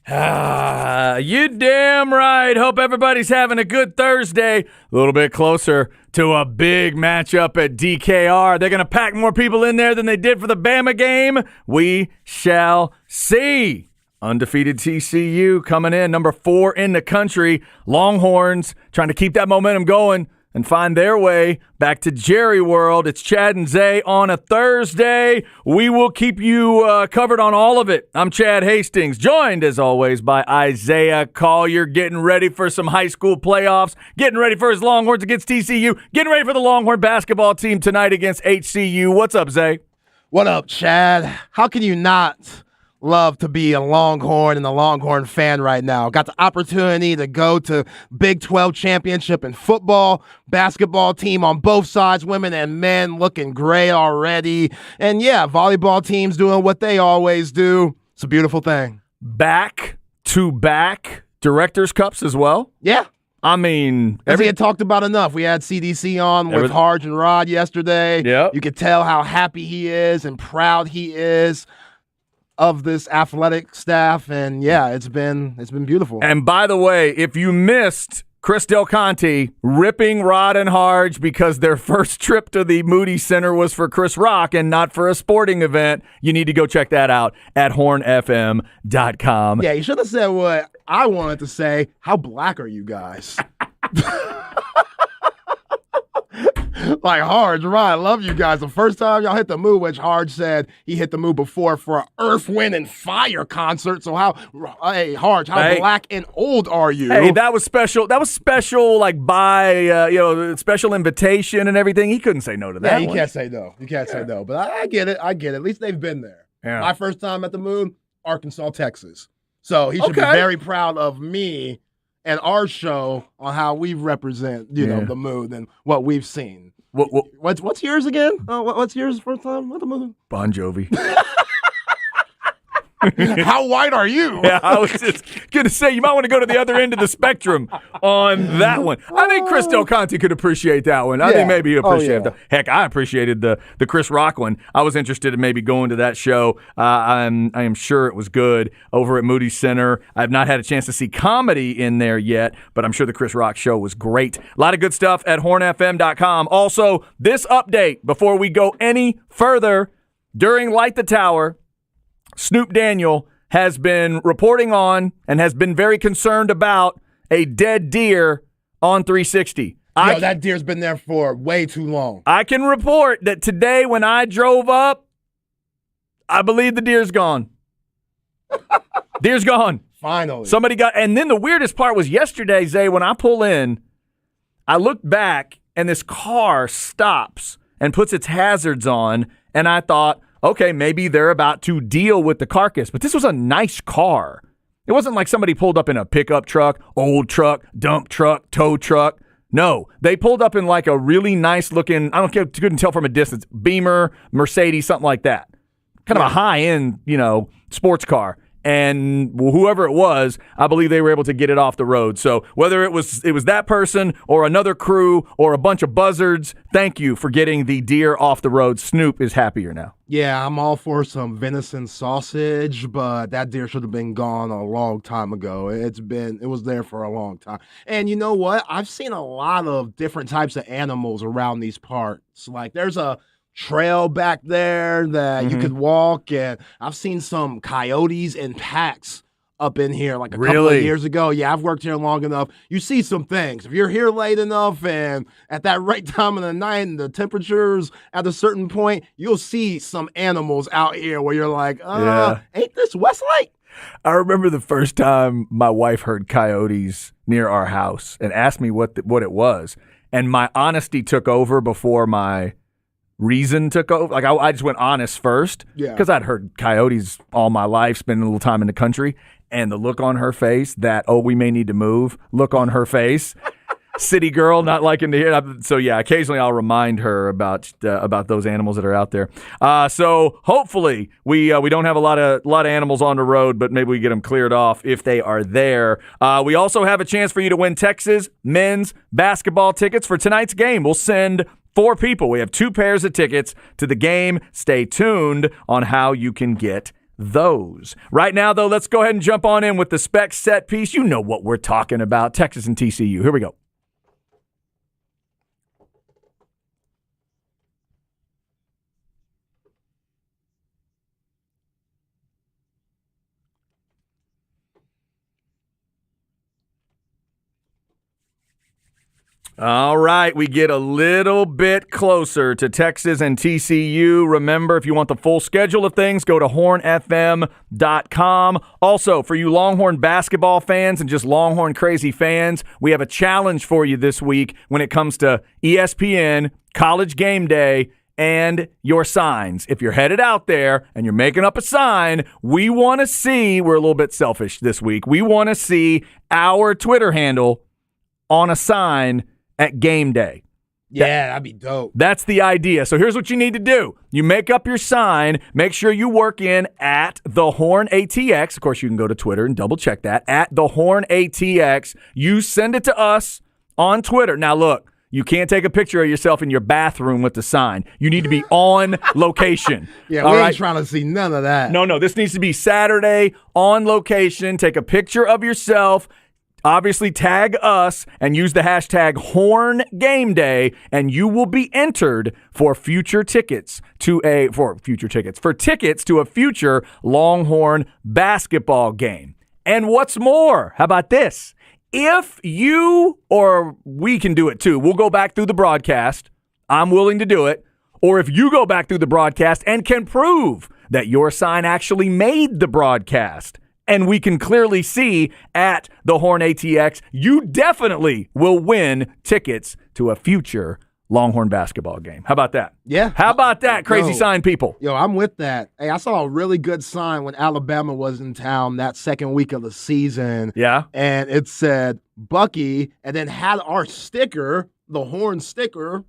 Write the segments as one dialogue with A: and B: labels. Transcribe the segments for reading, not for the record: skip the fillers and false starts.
A: You damn right. Hope everybody's having a good Thursday. A little bit closer to a big matchup at DKR. They're going to pack more people in there than they did for the Bama game. We shall see. Undefeated TCU coming in, number 4 in the country. Longhorns trying to keep that momentum going and find their way back to Jerry World. It's Chad and Zay on a Thursday. We will keep you covered on all of it. I'm Chad Hastings, joined as always by Isaiah Collier, getting ready for some high school playoffs, getting ready for his Longhorns against TCU, getting ready for the Longhorn basketball team tonight against HCU. What's up, Zay?
B: What up, Chad? How can you not love to be a Longhorn and a Longhorn fan right now? Got the opportunity to go to Big 12 championship in football, basketball team on both sides, women and men, looking great already. And yeah, volleyball teams doing what they always do. It's a beautiful thing.
A: Back-to-back Directors' Cups as well?
B: Yeah.
A: I mean,
B: we had talked about enough. We had CDC on with Harge and Rod yesterday.
A: Yep.
B: You could tell how happy he is and proud he is of this athletic staff, and yeah, it's been beautiful.
A: And by the way, if you missed Chris Del Conte ripping Rod and Harge because their first trip to the Moody Center was for Chris Rock and not for a sporting event, you need to go check that out at hornfm.com.
B: Yeah, you should have said what I wanted to say. How black are you guys? Like, Harge, Rod, I love you guys. The first time y'all hit the Moo, which Harge said he hit the Moo before for an Earth, Wind, and Fire concert. So hey, Harge, how black and old are you?
A: Hey, that was special. That was special, like special invitation and everything. He couldn't say no to that.
B: Yeah, you can't say no. You can't say no. But I get it. At least they've been there.
A: Yeah.
B: My first time at the Moon, Arkansas, Texas. So he should be very proud of me and our show on how we represent, the Moon and what we've seen. What's yours again? What's yours first time at the Moon?
A: Bon Jovi.
B: How white are you?
A: Yeah, I was just going to say, you might want to go to the other end of the spectrum on that one. I think Chris Del Conte could appreciate that one. I think maybe he'll appreciate that. Heck, I appreciated the Chris Rock one. I was interested in maybe going to that show. I am sure it was good over at Moody Center. I've not had a chance to see comedy in there yet, but I'm sure the Chris Rock show was great. A lot of good stuff at hornfm.com. Also, this update before we go any further, during Light the Tower, Snoop Daniel has been reporting on and has been very concerned about a dead deer on 360.
B: That deer's been there for way too long.
A: I can report that today when I drove up, I believe the deer's gone. Deer's gone.
B: Finally.
A: And then the weirdest part was yesterday, Zay, when I pull in, I looked back and this car stops and puts its hazards on, and I thought, okay, maybe they're about to deal with the carcass. But this was a nice car. It wasn't like somebody pulled up in a pickup truck, old truck, dump truck, tow truck. No, they pulled up in like a really nice looking, couldn't tell from a distance, Beamer, Mercedes, something like that. Kind of a high-end, sports car. And whoever it was, I believe they were able to get it off the road. So whether it was that person or another crew or a bunch of buzzards, thank you for getting the deer off the road. Snoop is happier now.
B: Yeah, I'm all for some venison sausage, but that deer should have been gone a long time ago. It was there for a long time. And you know what? I've seen a lot of different types of animals around these parts. Like there's a trail back there that you could walk, and I've seen some coyotes in packs up in here like a couple of years ago. Yeah, I've worked here long enough. You see some things. If you're here late enough and at that right time of the night and the temperatures at a certain point, you'll see some animals out here where you're like, ain't this Westlake?
A: I remember the first time my wife heard coyotes near our house and asked me what it was, and my honesty took over before my reason took over. Like I just went honest first because I'd heard coyotes all my life, spending a little time in the country, and the look on her face, that we may need to move look on her face, city girl not liking to hear it. So yeah, occasionally I'll remind her about those animals that are out there. So hopefully we don't have a lot of animals on the road, but maybe we get them cleared off if they are there. We also have a chance for you to win Texas men's basketball tickets for tonight's game. We'll send 4 people. We have 2 pairs of tickets to the game. Stay tuned on how you can get those. Right now, though, let's go ahead and jump on in with the spec set piece. You know what we're talking about, Texas and TCU. Here we go. All right, we get a little bit closer to Texas and TCU. Remember, if you want the full schedule of things, go to hornfm.com. Also, for you Longhorn basketball fans and just Longhorn crazy fans, we have a challenge for you this week when it comes to ESPN, College Game Day, and your signs. If you're headed out there and you're making up a sign, we want to see, we're a little bit selfish this week, we want to see our Twitter handle on a sign at game day.
B: Yeah, that'd be dope.
A: That's the idea. So here's what you need to do. You make up your sign. Make sure you work in at the Horn ATX. Of course, you can go to Twitter and double check that. At the Horn ATX. You send it to us on Twitter. Now, look, you can't take a picture of yourself in your bathroom with the sign. You need to be on location.
B: Yeah, we ain't trying to see none of that.
A: No, this needs to be Saturday on location. Take a picture of yourself. Obviously, tag us and use the hashtag HornGameDay, and you will be entered for tickets to a future Longhorn basketball game. And what's more, how about this? If you, or we can do it too, we'll go back through the broadcast. I'm willing to do it. Or if you go back through the broadcast and can prove that your sign actually made the broadcast, and we can clearly see at the Horn ATX, you definitely will win tickets to a future Longhorn basketball game. How about that?
B: Yeah.
A: How about that, crazy sign people?
B: Yo, I'm with that. Hey, I saw a really good sign when Alabama was in town that second week of the season.
A: Yeah.
B: And it said Bucky and then had our sticker, the Horn sticker,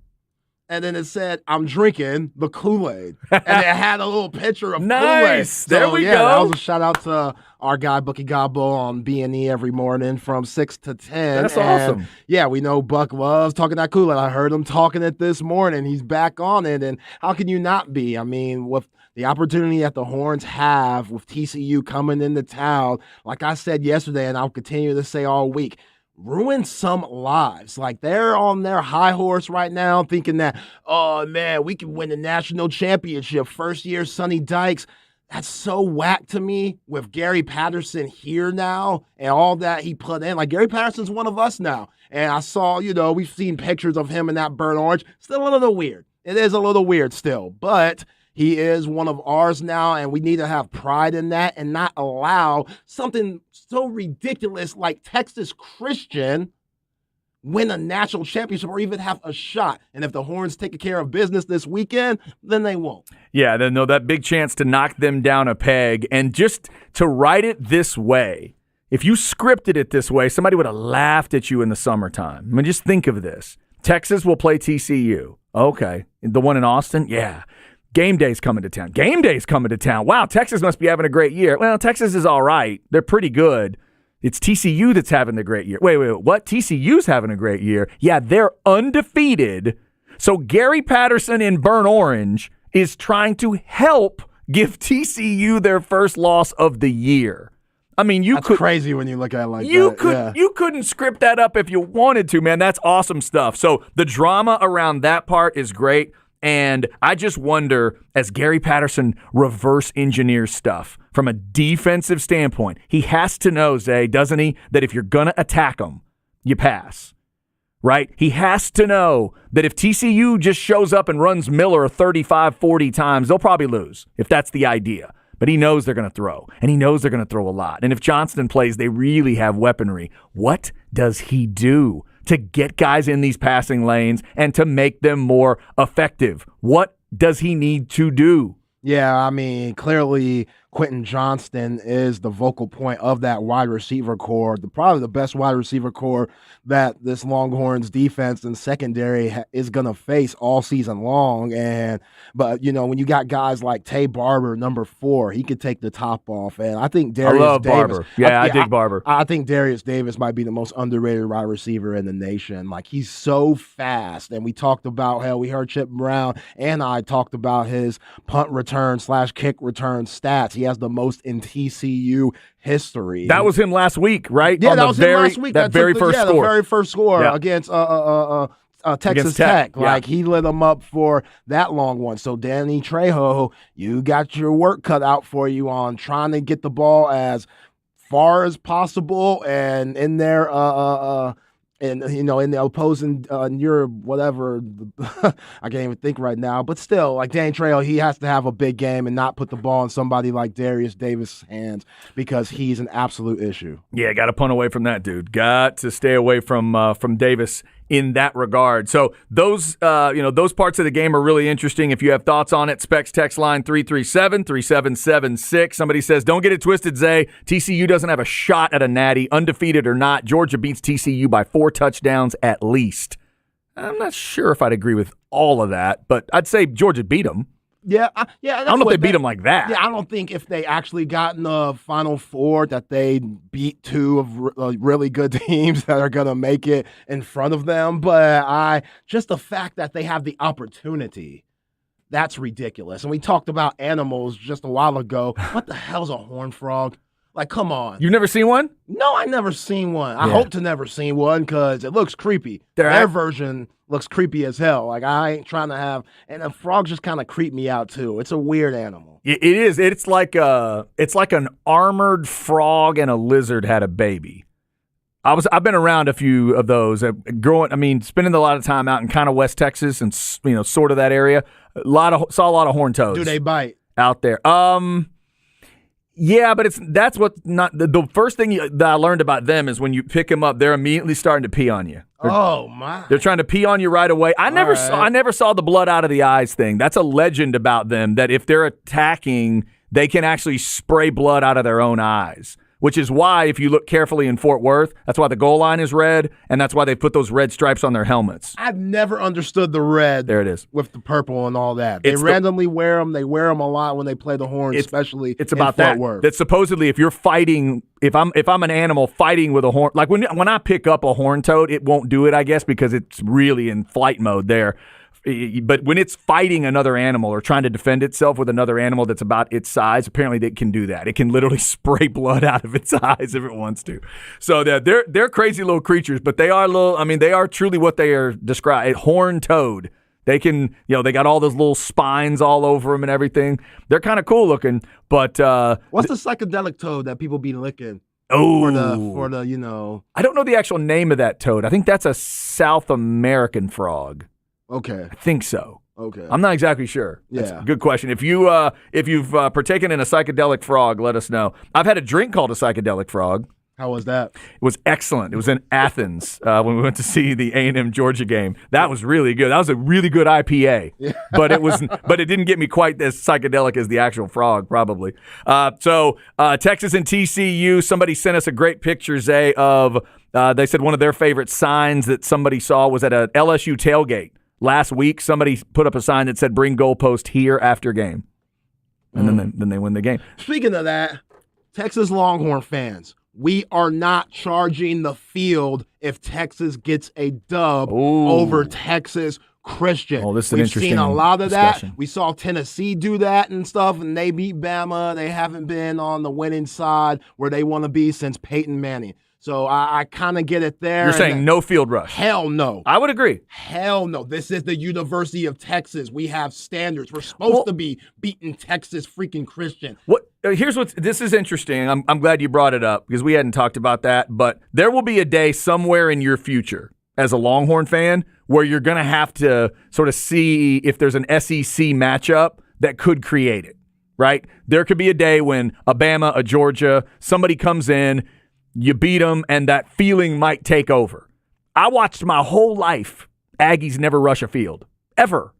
B: and then it said, I'm drinking the Kool-Aid. And it had a little picture of Kool-Aid.
A: Nice. There we go.
B: That was a shout out to our guy, Bucky Gobbo, on B&E every morning from 6 to 10.
A: That's awesome.
B: Yeah, we know Buck loves talking that Kool-Aid. I heard him talking it this morning. He's back on it. And how can you not be? I mean, with the opportunity that the Horns have with TCU coming into town, like I said yesterday, and I'll continue to say all week, ruin some lives. Like, they're on their high horse right now thinking that, oh, man, we can win the national championship. First year, Sonny Dykes. That's so whack to me with Gary Patterson here now and all that he put in. Like, Gary Patterson's one of us now. And I saw, we've seen pictures of him in that burnt orange. Still a little weird. It is a little weird still. But he is one of ours now, and we need to have pride in that and not allow something so ridiculous like Texas Christian win a national championship or even have a shot. And if the Horns take care of business this weekend, then they won't.
A: Yeah, then that big chance to knock them down a peg. And just to write it this way, if you scripted it this way, somebody would have laughed at you in the summertime. I mean, just think of this. Texas will play TCU. Okay. The one in Austin? Yeah. Game day's coming to town. Game day's coming to town. Wow, Texas must be having a great year. Well, Texas is all right. They're pretty good. It's TCU that's having the great year. Wait, what? TCU's having a great year? Yeah, they're undefeated. So Gary Patterson in burnt orange is trying to help give TCU their first loss of the year. I mean,
B: That's crazy when you look at it like that.
A: You couldn't script that up if you wanted to, man. That's awesome stuff. So the drama around that part is great. And I just wonder, as Gary Patterson reverse engineers stuff from a defensive standpoint, he has to know, Zay, doesn't he, that if you're going to attack him, you pass, right? He has to know that if TCU just shows up and runs Miller 35, 40 times, they'll probably lose, if that's the idea. But he knows they're going to throw, and he knows they're going to throw a lot. And if Johnston plays, they really have weaponry. What does he do to get guys in these passing lanes and to make them more effective? What does he need to do?
B: Yeah, I mean, clearly Quentin Johnston is the vocal point of that wide receiver core, probably the best wide receiver core that this Longhorns defense and secondary is going to face all season long. But when you got guys like Tay Barber, number 4, he could take the top off. And I think Darius
A: I love
B: Davis,
A: Barber. Yeah, I dig Barber.
B: I think Darius Davis might be the most underrated wide receiver in the nation. Like, he's so fast. And we talked about we heard Chip Brown and I talked about his punt return /kick return stats. He he has the most in TCU history.
A: That was him last week, right?
B: Yeah, that was him last week.
A: That very first score.
B: The very first score against Texas Tech. Like, he lit them up for that long one. So, Danny Trejo, you got your work cut out for you on trying to get the ball as far as possible and in there, and, in the opposing, your whatever, I can't even think right now. But still, like, Danny Trejo, he has to have a big game and not put the ball in somebody like Darius Davis' hands because he's an absolute issue.
A: Yeah, got to punt away from that dude. Got to stay away from Davis in that regard. So those parts of the game are really interesting. If you have thoughts on it, Specs text line 337-3776. Somebody says, don't get it twisted, Zay. TCU doesn't have a shot at a natty, undefeated or not. Georgia beats TCU by 4 touchdowns at least. I'm not sure if I'd agree with all of that, but I'd say Georgia beat them.
B: Yeah,
A: I don't know if they beat them like that.
B: Yeah, I don't think if they actually got in the Final Four that they beat 2 of really good teams that are going to make it in front of them. But just the fact that they have the opportunity, that's ridiculous. And we talked about animals just a while ago. What the hell's a horned frog? Like, come on.
A: You've never seen one?
B: No, I never seen one. I hope to never see one because it looks creepy. Their version looks creepy as hell. Like, I ain't trying to have – and the frogs just kind of creep me out too. It's a weird animal.
A: It is. It's like an armored frog and a lizard had a baby. I've been around a few of those. Spending a lot of time out in kind of West Texas and sort of that area. Saw a lot of horned toads.
B: Do they bite
A: out there? Yeah, but that's what not the first thing that I learned about them is when you pick them up, they're immediately starting to pee on you.
B: Oh my!
A: They're trying to pee on you right away. I never saw the blood out of the eyes thing. That's a legend about them that if they're attacking, they can actually spray blood out of their own eyes. Which is why, if you look carefully in Fort Worth, that's why the goal line is red, and that's why they put those red stripes on their helmets.
B: I've never understood the red.
A: There it is.
B: With the purple and all that. They randomly wear them. They wear them a lot when they play the horn, especially in Fort Worth.
A: That supposedly, if you're fighting, if I'm an animal fighting with a horn, like when I pick up a horned toad, it won't do it, I guess, because it's really in flight mode there. But when it's fighting another animal or trying to defend itself with another animal that's about its size, apparently it can do that. It can literally spray blood out of its eyes if it wants to. So they're crazy little creatures, but they are they are truly what they are described. A horned toad. They can, they got all those little spines all over them and everything. They're kind of cool looking, but
B: what's the psychedelic toad that people be licking?
A: Oh,
B: for the
A: I don't know the actual name of that toad. I think that's a South American frog.
B: Okay.
A: I think so.
B: Okay.
A: I'm not exactly sure. That's a good question. If you've partaken in a psychedelic frog, let us know. I've had a drink called a psychedelic frog.
B: How was that?
A: It was excellent. It was in Athens when we went to see the A&M Georgia game. That was really good. That was a really good IPA. Yeah. But it didn't get me quite as psychedelic as the actual frog, probably. So Texas and TCU, somebody sent us a great picture, Zay, of they said one of their favorite signs that somebody saw was at an LSU tailgate. Last week, somebody put up a sign that said, bring goalpost here after game. And then they win the game.
B: Speaking of that, Texas Longhorn fans, we are not charging the field if Texas gets a dub over Texas Christian.
A: Oh, this is an interesting
B: We've seen a lot of
A: discussion.
B: that. We saw Tennessee do that and stuff, and they beat Bama. They haven't been on the winning side where they want to be since Peyton Manning. So I kind of get it there.
A: You're saying no field rush.
B: Hell no.
A: I would agree.
B: Hell no. This is the University of Texas. We have standards. We're supposed to be beating Texas freaking Christian.
A: This is interesting. I'm glad you brought it up because we hadn't talked about that. But there will be a day somewhere in your future as a Longhorn fan where you're going to have to sort of see if there's an SEC matchup that could create it, right? There could be a day when a Bama, a Georgia, somebody comes in, you beat them, and that feeling might take over. I watched my whole life Aggies never rush a field. Ever.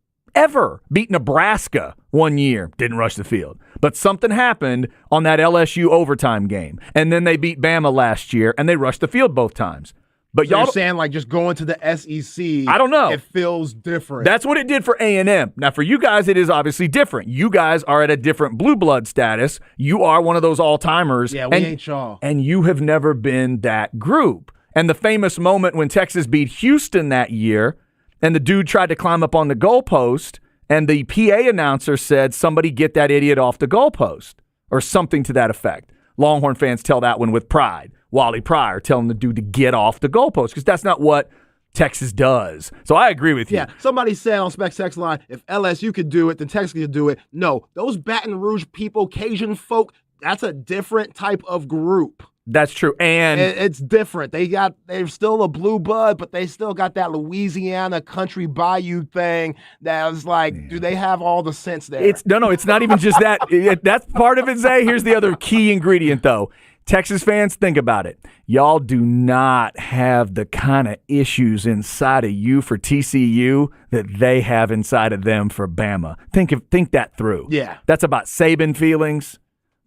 A: Beat Nebraska one year, didn't rush the field. But something happened on that LSU overtime game. And then they beat Bama last year, and they rushed the field both times. But
B: so you're saying like just going to the SEC,
A: I don't know.
B: It feels different.
A: That's what it did for A&M. Now, for you guys, it is obviously different. You guys are at a different blue blood status. You are one of those all-timers.
B: Yeah, we ain't y'all.
A: And you have never been that group. And the famous moment when Texas beat Houston that year, and the dude tried to climb up on the goalpost, and the PA announcer said, somebody get that idiot off the goalpost. or something to that effect. Longhorn fans tell that one with pride. Wally Pryor telling the dude to get off the goalpost because that's not what Texas does. So I agree with you.
B: Yeah, somebody said on Spec Text Line, if LSU could do it, then Texas could do it. No, those Baton Rouge people, Cajun folk, that's a different type of group.
A: That's true. And
B: it's different. They're still a blue blood, but they still got that Louisiana country bayou thing that was like, do they have all the sense there?
A: It's not even just that. That's part of it, Zay. Here's the other key ingredient, though. Texas fans, think about it. Y'all do not have the kind of issues inside of you for TCU that they have inside of them for Bama. Think that through.
B: Yeah.
A: That's about Saban feelings,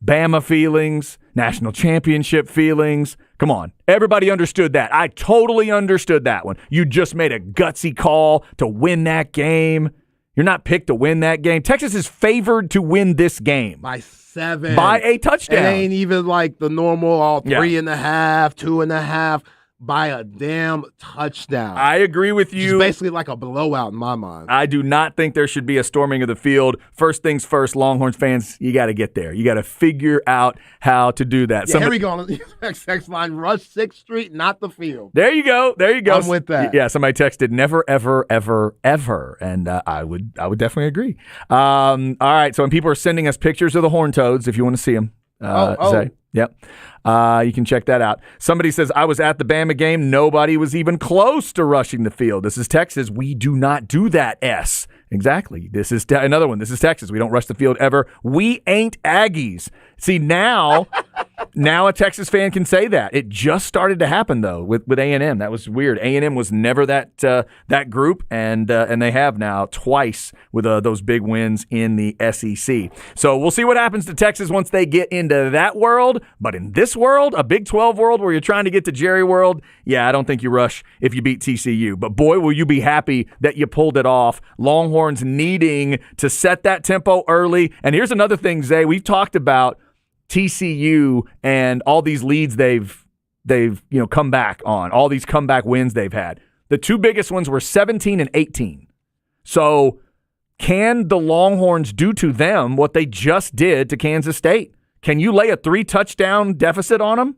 A: Bama feelings, national championship feelings. Come on. Everybody understood that. I totally understood that one. You just made a gutsy call to win that game. You're not picked to win that game. Texas is favored to win this game.
B: By 7.
A: By a touchdown.
B: It ain't even like the normal 3.5, 2.5. By a damn touchdown.
A: I agree with you.
B: It's basically like a blowout in my mind.
A: I do not think there should be a storming of the field. First things first, Longhorns fans, you got to get there. You got to figure out how to do that.
B: Yeah, here we go on the XX line. Rush 6th Street, not the field.
A: There you go.
B: I'm with that.
A: Yeah, somebody texted never, ever, ever, ever. And I would definitely agree. All right, so when people are sending us pictures of the Horned Toads, if you want to see them, Zay. Yep. You can check that out. Somebody says, I was at the Bama game. Nobody was even close to rushing the field. This is Texas. We do not do that, S. Exactly. This is another one. This is Texas. We don't rush the field ever. We ain't Aggies. See, now a Texas fan can say that. It just started to happen, though, with A&M. That was weird. A&M was never that group, and they have now twice with those big wins in the SEC. So we'll see what happens to Texas once they get into that world. But in this world, a Big 12 world where you're trying to get to Jerry World, yeah, I don't think you rush if you beat TCU. But boy, will you be happy that you pulled it off. Longhorns needing to set that tempo early. And here's another thing, Zay. We've talked about TCU and all these leads they've come back on, all these comeback wins they've had. The two biggest ones were 17 and 18. So can the Longhorns do to them what they just did to Kansas State? Can you lay a 3-touchdown deficit on them?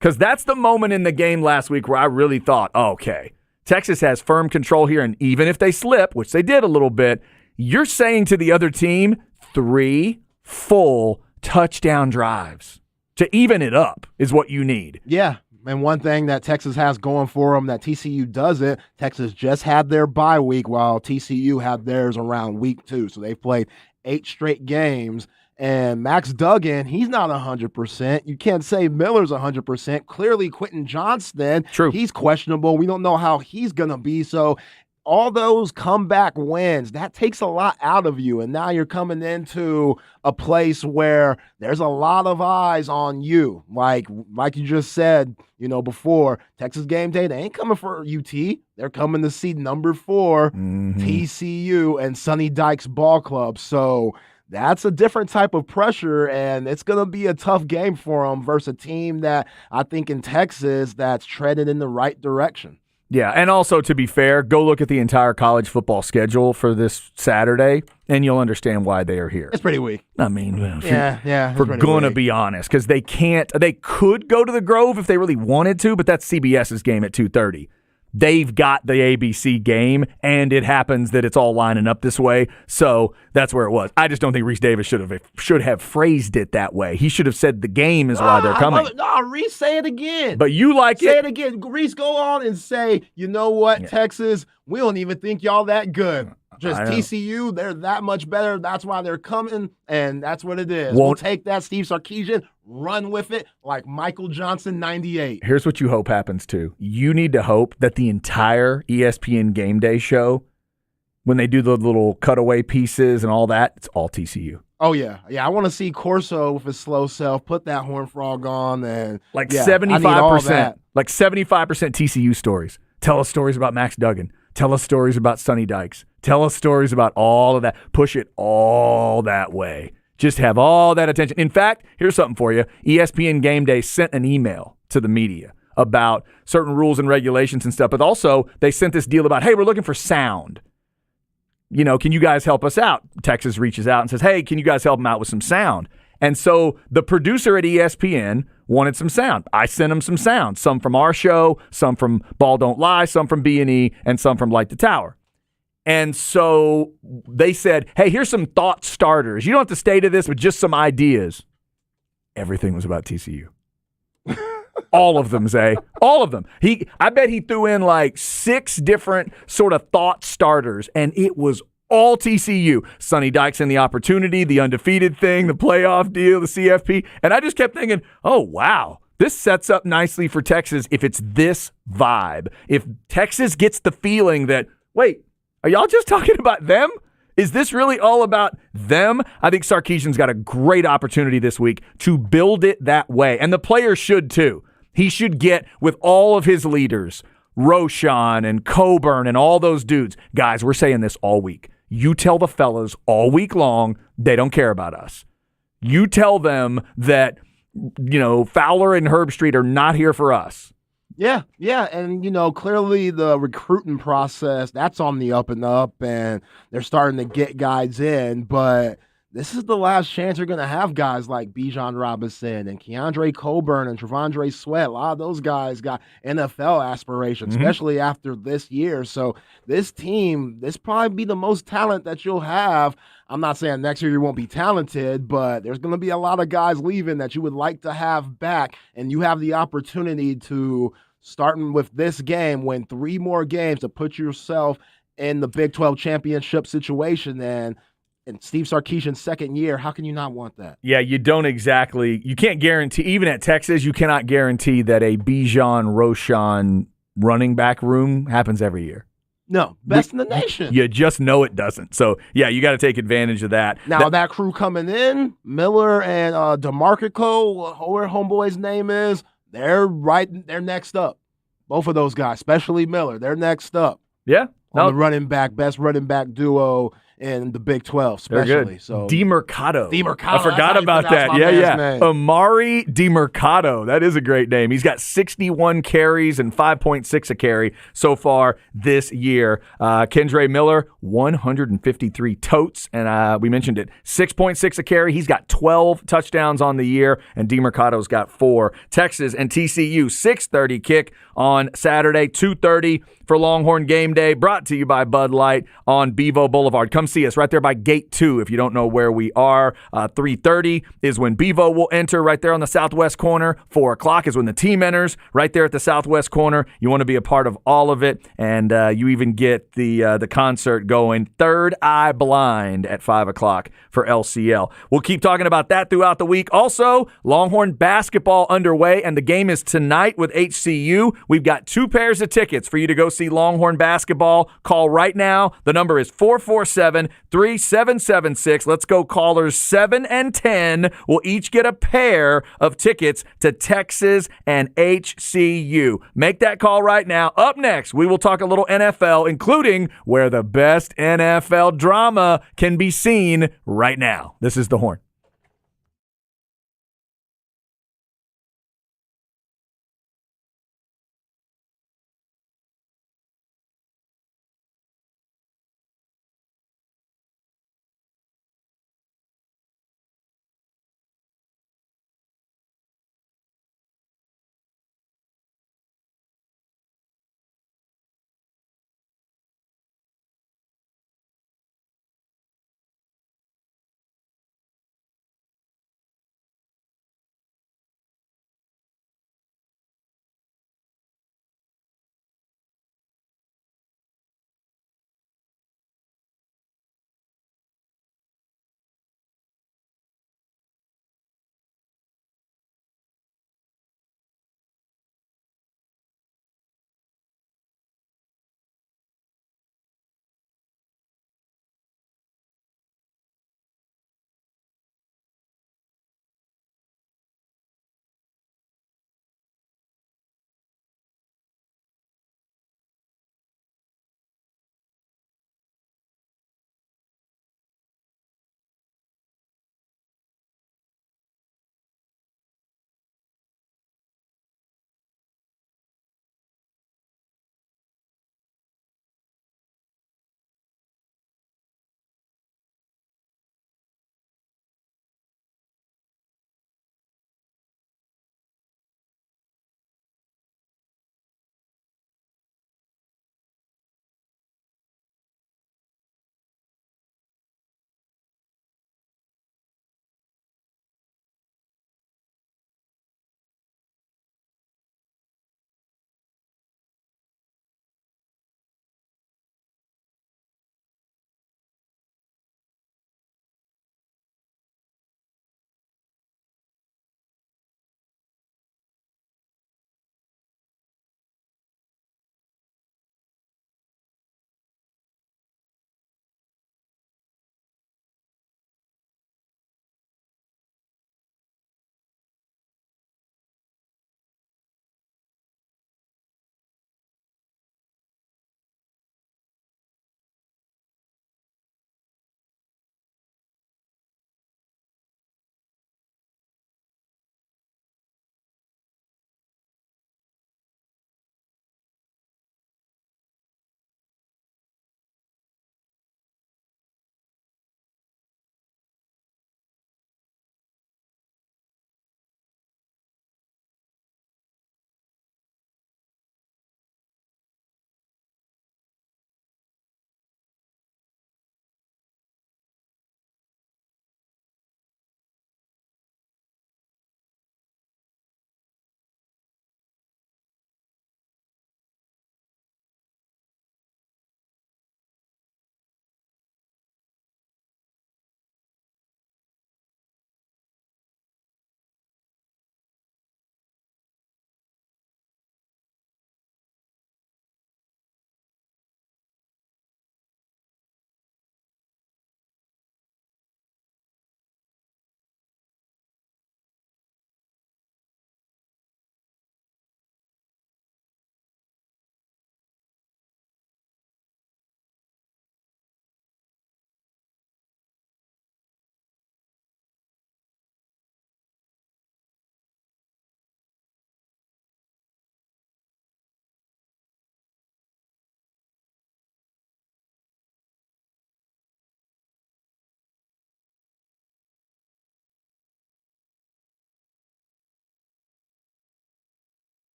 A: Because that's the moment in the game last week where I really thought, okay, Texas has firm control here, and even if they slip, which they did a little bit, you're saying to the other team 3 full touchdown drives to even it up is what you need.
B: Yeah. And one thing that Texas has going for them that TCU doesn't, Texas just had their bye week while TCU had theirs around week 2. So they've played 8 straight games. And Max Duggan, he's not 100%. You can't say Miller's 100%. Clearly, Quentin Johnston,
A: True.
B: He's questionable. We don't know how he's going to be. So all those comeback wins, that takes a lot out of you. And now you're coming into a place where there's a lot of eyes on you. Like you just said, before, Texas game day, they ain't coming for UT. They're coming to see number 4, TCU and Sonny Dykes Ball Club. So that's a different type of pressure, and it's going to be a tough game for them versus a team that I think in Texas that's treading in the right direction.
A: Yeah, and also, to be fair, go look at the entire college football schedule for this Saturday, and you'll understand why they are here.
B: It's pretty weak.
A: I mean,
B: we're
A: going to be honest, because they could go to the Grove if they really wanted to, but that's CBS's game at 2:30. They've got the ABC game, and it happens that it's all lining up this way, so that's where it was. I just don't think Reese Davis should have phrased it that way. He should have said the game is why they're coming.
B: No, Reese, say it again.
A: But you like
B: say it again. Reese, go on and say, you know what, Texas, we don't even think y'all that good. Just TCU, they're that much better. That's why they're coming, and that's what it is. We'll take that, Steve Sarkisian, run with it like Michael Johnson, 98.
A: Here's what you hope happens, too. You need to hope that the entire ESPN Game Day show, when they do the little cutaway pieces and all that, it's all TCU.
B: Oh, yeah. Yeah, I want to see Corso with his slow self, put that horn frog on, and
A: 75%. Like 75% TCU stories. Tell us stories about Max Duggan. Tell us stories about Sonny Dykes. Tell us stories about all of that. Push it all that way. Just have all that attention. In fact, here's something for you. ESPN Game Day sent an email to the media about certain rules and regulations and stuff, but also they sent this deal about, hey, we're looking for sound. Can you guys help us out? Texas reaches out and says, hey, can you guys help them out with some sound? And so the producer at ESPN wanted some sound. I sent him some sound, some from our show, some from Ball Don't Lie, some from B&E, and some from Light the Tower. And so they said, hey, here's some thought starters. You don't have to stay to this, but just some ideas. Everything was about TCU. All of them, Zay. All of them. I bet he threw in like 6 different sort of thought starters, and it was all TCU. Sonny Dykes and the opportunity, the undefeated thing, the playoff deal, the CFP. And I just kept thinking, oh, wow, this sets up nicely for Texas if it's this vibe. If Texas gets the feeling that, wait, are y'all just talking about them? Is this really all about them? I think Sarkisian's got a great opportunity this week to build it that way. And the players should too. He should get with all of his leaders, Roshan and Coburn and all those dudes. Guys, we're saying this all week. You tell the fellas all week long they don't care about us. You tell them that, Fowler and Herbstreit are not here for us.
B: Yeah. And, clearly the recruiting process, that's on the up and up, and they're starting to get guys in. But this is the last chance you're going to have guys like Bijan Robinson and Keandre Coburn and Trevondre Sweat. A lot of those guys got NFL aspirations, especially after this year. So this team, this probably be the most talent that you'll have. I'm not saying next year you won't be talented, but there's going to be a lot of guys leaving that you would like to have back, and you have the opportunity to, starting with this game, win 3 more games to put yourself in the Big 12 championship situation. And in Steve Sarkisian's second year, how can you not want that?
A: Yeah, you can't guarantee, even at Texas, you cannot guarantee that a Bijan Roshan running back room happens every year.
B: No, best in the nation.
A: You just know it doesn't. So, yeah, you got to take advantage of that.
B: Now, that crew coming in, Miller and DeMarco, whoever homeboy's name is, they're next up. Both of those guys, especially Miller, they're next up.
A: Yeah.
B: On the best running back duo in the Big 12, especially. So
A: DeMercado.
B: I
A: forgot about that. Yeah.
B: Name.
A: Amari DeMercado. That is a great name. He's got 61 carries and 5.6 a carry so far this year. Kendre Miller, 153 totes, and we mentioned it, 6.6 a carry. He's got 12 touchdowns on the year, and DeMercado's got 4. Texas and TCU, 6:30 kick on Saturday, 2:30 for Longhorn Game Day, brought to you by Bud Light on Bevo Boulevard. Come see us right there by Gate 2 if you don't know where we are. 3:30 is when Bevo will enter right there on the southwest corner. 4 o'clock is when the team enters right there at the southwest corner. You want to be a part of all of it, and you even get the concert going. Third Eye Blind at 5 o'clock for LCL. We'll keep talking about that throughout the week. Also, Longhorn basketball underway, and the game is tonight with HCU. We've got 2 pairs of tickets for you to go see Longhorn basketball. Call right now. The number is 447-3776. Let's go callers 7 and 10. We'll each get a pair of tickets to Texas and HCU. Make that call right now. Up next, we will talk a little NFL, including where the best NFL drama can be seen right now. This is The Horn.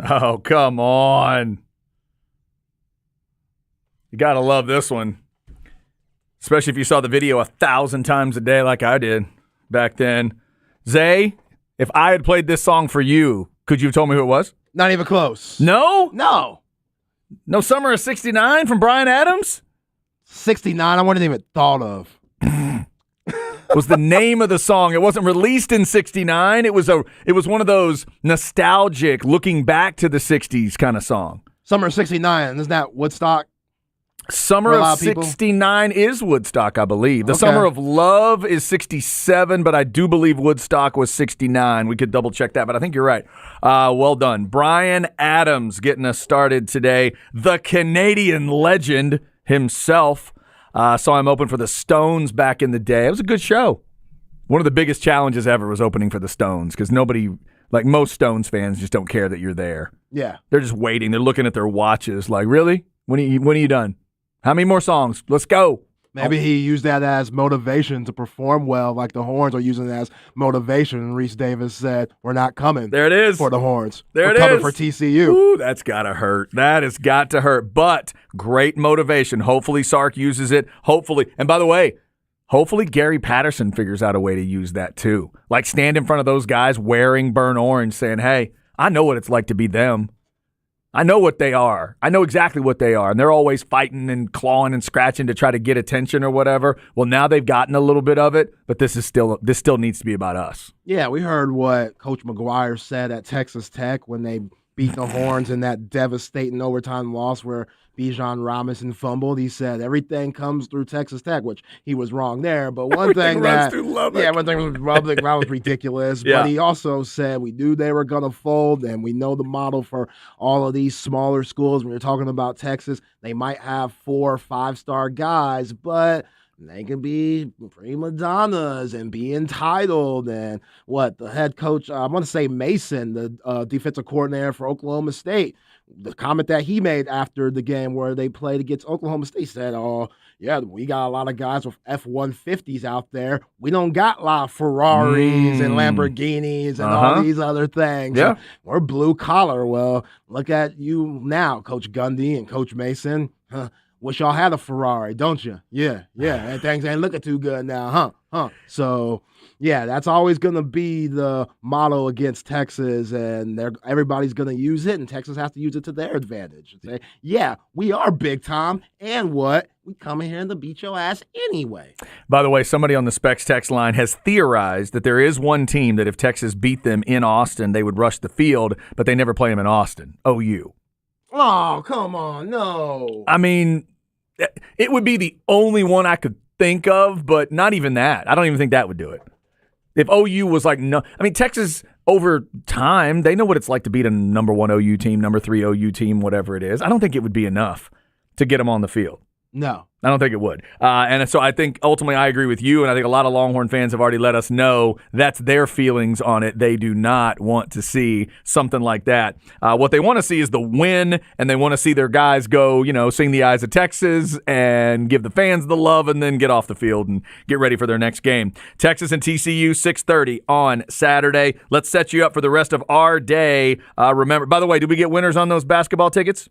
A: Oh, come on. You got to love this one. Especially if you saw the video 1,000 times a day like I did back then. Zay, if I had played this song for you, could you have told me who it was?
B: Not even close.
A: No?
B: No.
A: No Summer of 69 from Bryan Adams?
B: 69, I wouldn't even thought of.
A: Was the name of the song. It wasn't released in 69. It was one of those nostalgic, looking back to the 60s kind of song.
B: Summer of 69, isn't that Woodstock?
A: Summer of 69 is Woodstock, I believe. The Summer of Love is 67, but I do believe Woodstock was 69. We could double check that, but I think you're right. Well done. Bryan Adams getting us started today. The Canadian legend himself. Saw him open for the Stones back in the day. It was a good show. One of the biggest challenges ever was opening for the Stones because nobody, like most Stones fans, just don't care that you're there.
B: Yeah.
A: They're just waiting. They're looking at their watches like, really? When are you done? How many more songs? Let's go.
B: Maybe he used that as motivation to perform well, like the Horns are using it as motivation. And Reese Davis said, we're not coming.
A: There it is.
B: For the Horns.
A: We're
B: coming for TCU.
A: Ooh, that's got to hurt. That has got to hurt. But great motivation. Hopefully Sark uses it. Hopefully. And by the way, hopefully Gary Patterson figures out a way to use that too. Like stand in front of those guys wearing burnt orange saying, hey, I know what it's like to be them. I know what they are. I know exactly what they are. And they're always fighting and clawing and scratching to try to get attention or whatever. Well, now they've gotten a little bit of it, but this still needs to be about us.
B: Yeah, we heard what Coach McGuire said at Texas Tech when they beat the Horns in that devastating overtime loss where Bijan Robinson fumbled. He said everything comes through Texas Tech, which he was wrong there. But one thing
A: runs through Lubbock.
B: One thing was Lubbock, that was ridiculous.
A: Yeah.
B: But he also said we knew they were going to fold, and we know the model for all of these smaller schools. When you're talking about Texas, they might have 4 or 5-star guys, but they can be prima donnas and be entitled. And what the head coach, I want to say Mason, the defensive coordinator for Oklahoma State, the comment that he made after the game where they played against Oklahoma State said, oh, yeah, we got a lot of guys with F-150s out there. We don't got a lot of Ferraris and Lamborghinis and all these other things.
A: Yeah.
B: We're blue collar. Well, look at you now, Coach Gundy and Coach Mason. Wish y'all had a Ferrari, don't you? Yeah. And things ain't looking too good now, huh? So, yeah, that's always going to be the motto against Texas, and everybody's going to use it, and Texas has to use it to their advantage. And say, yeah, we are big time, and what? We come in here to beat your ass anyway.
A: By the way, somebody on the Specs text line has theorized that there is one team that if Texas beat them in Austin, they would rush the field, but they never play them in Austin, OU.
B: Oh, come on, no.
A: I mean, it would be the only one I could think of, but not even that. I don't even think that would do it. If OU was like, no, I mean, Texas over time, they know what it's like to beat a number 1 OU team, number 3 OU team, whatever it is. I don't think it would be enough to get them on the field.
B: No.
A: I don't think it would. And so I think ultimately I agree with you, and I think a lot of Longhorn fans have already let us know that's their feelings on it. They do not want to see something like that. What they want to see is the win, and they want to see their guys go, sing the eyes of Texas and give the fans the love and then get off the field and get ready for their next game. Texas and TCU, 6:30 on Saturday. Let's set you up for the rest of our day. Remember, by the way, did we get winners on those basketball tickets?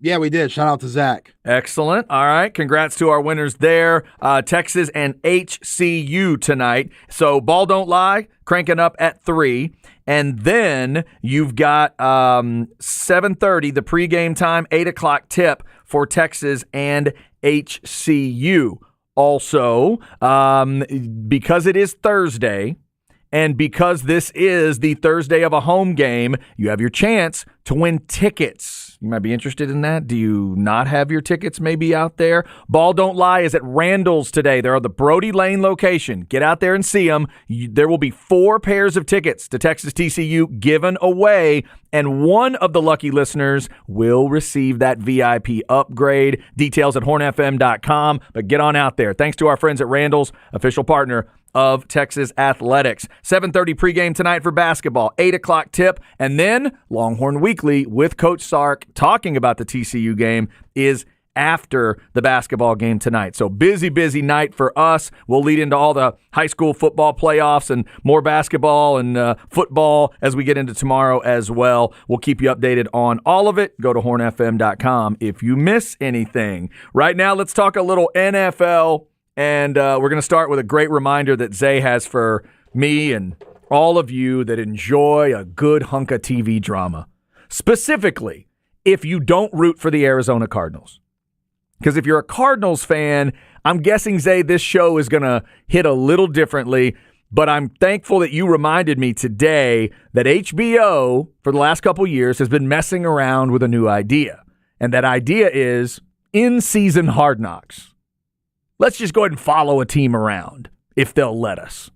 B: Yeah, we did. Shout out to Zach.
A: Excellent. All right. Congrats to our winners there. Texas and HCU tonight. So Ball Don't Lie, cranking up at 3. And then you've got 7:30, the pregame time, 8 o'clock tip for Texas and HCU. Also, because it is Thursday, and because this is the Thursday of a home game, you have your chance to win tickets. You might be interested in that. Do you not have your tickets maybe out there? Ball Don't Lie is at Randall's today. They're at the Brody Lane location. Get out there and see them. There will be 4 pairs of tickets to Texas TCU given away, and one of the lucky listeners will receive that VIP upgrade. Details at hornfm.com, but get on out there. Thanks to our friends at Randall's, official partner of Texas Athletics. 7:30 pregame tonight for basketball, 8 o'clock tip, and then Longhorn Weekly with Coach Sark talking about the TCU game is after the basketball game tonight. So busy night for us. We'll lead into all the high school football playoffs and more basketball and football as we get into tomorrow as well. We'll keep you updated on all of it. Go to hornfm.com if you miss anything. Right now, let's talk a little NFL, and we're going to start with a great reminder that Zay has for me and all of you that enjoy a good hunk of TV drama. Specifically, if you don't root for the Arizona Cardinals. Because if you're a Cardinals fan, I'm guessing, Zay, this show is going to hit a little differently. But I'm thankful that you reminded me today that HBO, for the last couple years, has been messing around with a new idea. And that idea is in-season Hard Knocks. Let's just go ahead and follow a team around if they'll let us.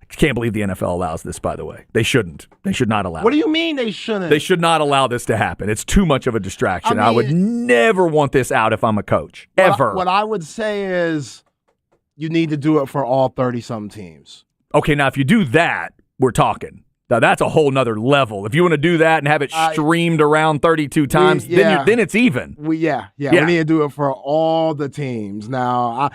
A: I can't believe the NFL allows this, by the way. They shouldn't. They should not allow it.
B: What do you mean they shouldn't?
A: They should not allow this to happen. It's too much of a distraction. I would never want this out if I'm a coach. Ever.
B: What I would say is you need to do it for all 30-some teams.
A: Okay, now if you do that, we're talking. Now that's a whole nother level. If you want to do that and have it streamed around 32 times, then it's even.
B: We need to do it for all the teams. Now,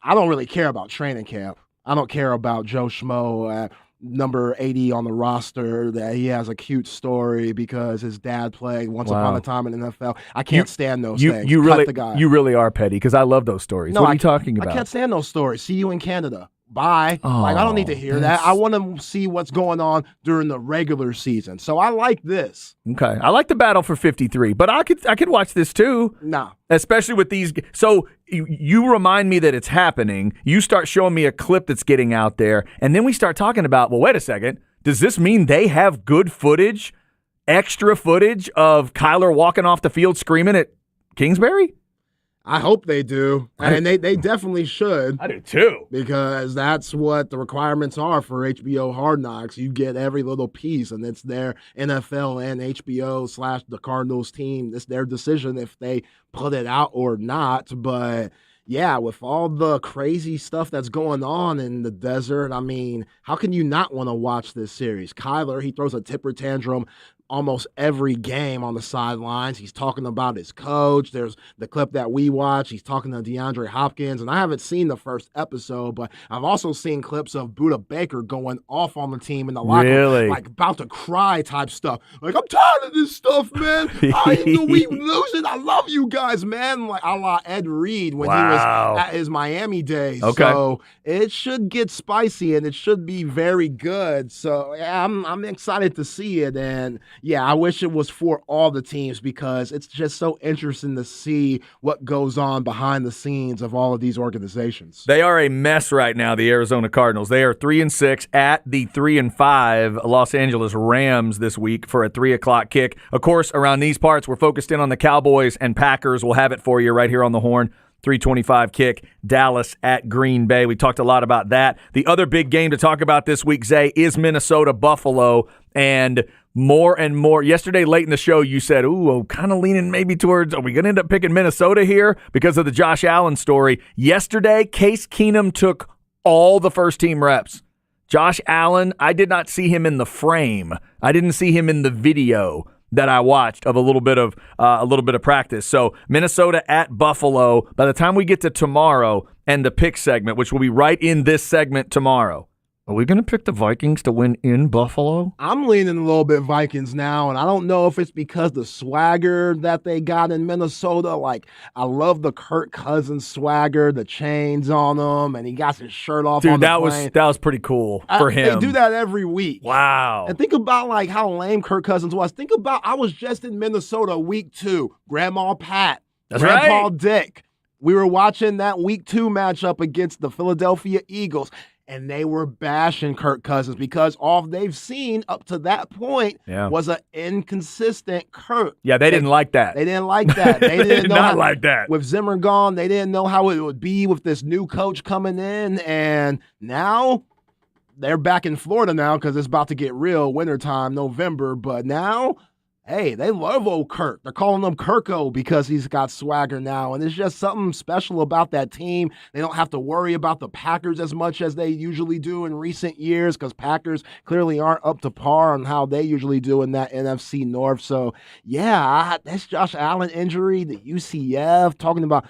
B: I don't really care about training camp. I don't care about Joe Schmo at number 80 on the roster that he has a cute story because his dad played once upon a time in the NFL. I can't stand those things.
A: You
B: Cut the guy.
A: You really are petty because I love those stories. What are you talking about?
B: I can't stand those stories. See you in Canada. Bye. I don't need to hear that. I want to see what's going on during the regular season. So I like this.
A: Okay. I like the battle for 53, but I could watch this too.
B: No.
A: Especially with these. So you remind me that it's happening. You start showing me a clip that's getting out there, and then we start talking about, well, wait a second. Does this mean they have good footage, extra footage of Kyler walking off the field screaming at Kingsbury?
B: I hope they do, and they definitely should.
A: I do too.
B: Because that's what the requirements are for HBO Hard Knocks. You get every little piece, and it's their NFL and HBO / the Cardinals team. It's their decision if they put it out or not. But yeah, with all the crazy stuff that's going on in the desert, I mean, how can you not want to watch this series? Kyler, he throws a temper tantrum almost every game on the sidelines. He's talking about his coach. There's the clip that we watch. He's talking to DeAndre Hopkins, and I haven't seen the first episode, but I've also seen clips of Buda Baker going off on the team in the locker room, like about to cry type stuff. Like, I'm tired of this stuff, man. We losing. I love you guys, man. Like a la Ed Reed when he was at his Miami days. Okay. So it should get spicy, and it should be very good. So yeah, I'm excited to see it, and yeah, I wish it was for all the teams because it's just so interesting to see what goes on behind the scenes of all of these organizations.
A: They are a mess right now, the Arizona Cardinals. They are 3-6 at the 3-5 Los Angeles Rams this week for a 3:00 kick. Of course, around these parts, we're focused in on the Cowboys and Packers. We'll have it for you right here on the Horn. 3:25 kick, Dallas at Green Bay. We talked a lot about that. The other big game to talk about this week, Zay, is Minnesota-Buffalo. And more and more. Yesterday, late in the show, you said, kind of leaning maybe towards, are we going to end up picking Minnesota here because of the Josh Allen story? Yesterday, Case Keenum took all the first-team reps. Josh Allen, I did not see him in the frame. I didn't see him in the video that I watched of a little bit of practice. So Minnesota at Buffalo. By the time we get to tomorrow and the pick segment, which will be right in this segment tomorrow, are we going to pick the Vikings to win in Buffalo?
B: I'm leaning a little bit Vikings now, and I don't know if it's because the swagger that they got in Minnesota. Like, I love the Kirk Cousins swagger, the chains on him, and he got his shirt off on the plane.
A: That was pretty cool for him.
B: They do that every week.
A: Wow.
B: And think about, like, how lame Kirk Cousins was. Think about, I was just in Minnesota week 2. Grandma Pat.
A: That's
B: Grandpa
A: right.
B: Dick. We were watching that week 2 matchup against the Philadelphia Eagles. And they were bashing Kirk Cousins because all they've seen up to that point was an inconsistent Kirk.
A: Yeah, they didn't like that.
B: They didn't like that. They didn't know
A: not like that.
B: With Zimmer gone, they didn't know how it would be with this new coach coming in. And now they're back in Florida now because it's about to get real wintertime, November. But now Hey, they love old Kirk. They're calling him Kirko because he's got swagger now. And there's just something special about that team. They don't have to worry about the Packers as much as they usually do in recent years because Packers clearly aren't up to par on how they usually do in that NFC North. So, yeah, that's Josh Allen injury, the UCF, talking about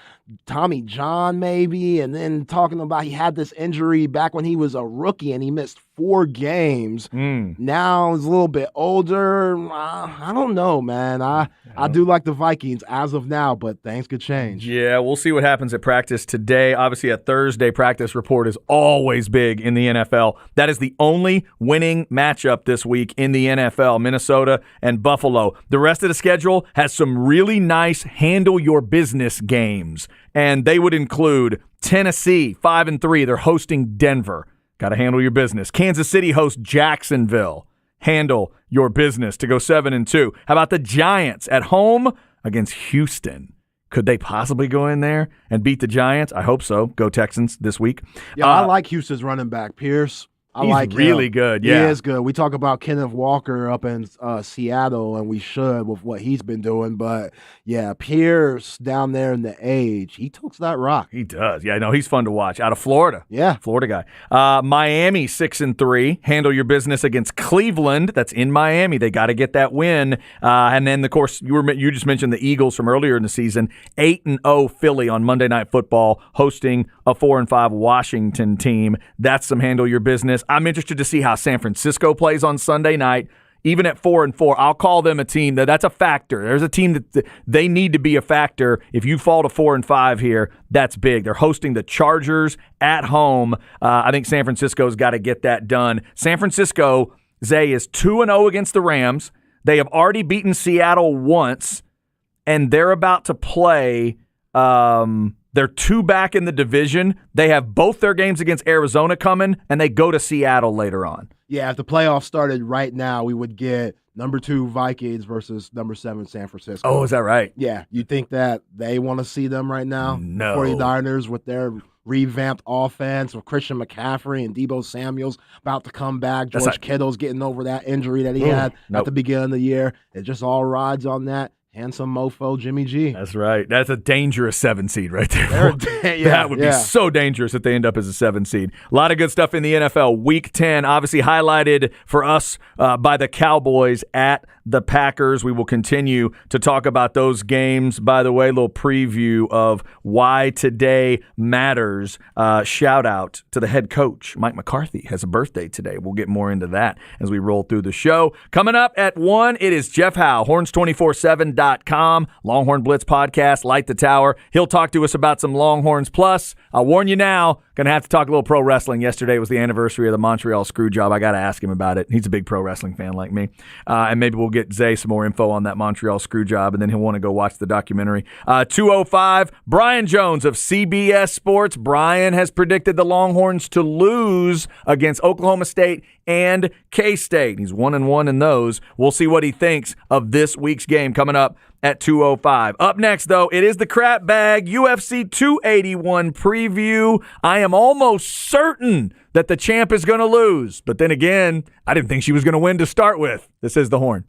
B: Tommy John maybe, and then talking about he had this injury back when he was a rookie and he missed 4 games. Now he's a little bit older. I don't know, man. I do like the Vikings as of now, but things could change.
A: Yeah, we'll see what happens at practice today. Obviously, a Thursday practice report is always big in the NFL. That is the only winning matchup this week in the NFL, Minnesota and Buffalo. The rest of the schedule has some really nice handle your business games, and they would include Tennessee, 5-3. They're hosting Denver. Got to handle your business. Kansas City hosts Jacksonville. Handle your business to go 7-2. How about the Giants at home against Houston? Could they possibly go in there and beat the Giants? I hope so. Go Texans this week.
B: Yeah, I like Houston's running back, Pierce. I like him.
A: Really good, yeah.
B: He is good. We talk about Kenneth Walker up in Seattle, and we should with what he's been doing. But, yeah, Pierce down there in the age, he totes that rock.
A: He does. Yeah, no, he's fun to watch. Out of Florida.
B: Yeah.
A: Florida guy. Miami, 6-3. Handle your business against Cleveland. That's in Miami. They got to get that win. And then, of course, you just mentioned the Eagles from earlier in the season. 8-0 Philly on Monday Night Football, hosting a 4-5 Washington team. That's some handle your business. I'm interested to see how San Francisco plays on Sunday night. Even at 4-4, I'll call them a team that's a factor. There's a team that they need to be a factor. If you fall to 4-5 here, that's big. They're hosting the Chargers at home. I think San Francisco's got to get that done. San Francisco, Zay, is 2-0 against the Rams. They have already beaten Seattle once, and they're about to play. They're 2 back in the division. They have both their games against Arizona coming, and they go to Seattle later on.
B: Yeah, if the playoffs started right now, we would get number 2 Vikings versus number 7 San Francisco.
A: Oh, is that right?
B: Yeah. You think that they want to see them right now?
A: No.
B: 49ers with their revamped offense with Christian McCaffrey and Deebo Samuels about to come back. George Kittle's getting over that injury that he had at the beginning of the year. It just all rides on that. Handsome mofo Jimmy G.
A: That's right. That's a dangerous 7 seed right there. That would be so dangerous if they end up as a 7 seed. A lot of good stuff in the NFL. Week 10, obviously highlighted for us by the Cowboys at the Packers. We will continue to talk about those games. By the way, a little preview of why today matters. Shout out to the head coach. Mike McCarthy has a birthday today. We'll get more into that as we roll through the show. Coming up at 1, it is Jeff Howe, horns247.com, Longhorn Blitz podcast, Light the Tower. He'll talk to us about some Longhorns. Plus, I'll warn you now, going to have to talk a little pro wrestling. Yesterday was the anniversary of the Montreal Screwjob. I got to ask him about it. He's a big pro wrestling fan like me. And maybe we'll get Zay some more info on that Montreal Screwjob, and then he'll want to go watch the documentary. 2:05, Brian Jones of CBS Sports. Brian has predicted the Longhorns to lose against Oklahoma State and K-State. He's 1-1 in those. We'll see what he thinks of this week's game coming up at 2:05. Up next, though, it is the Crap Bag UFC 281 preview. I am almost certain that the champ is going to lose. But then again, I didn't think she was going to win to start with. This is The Horn.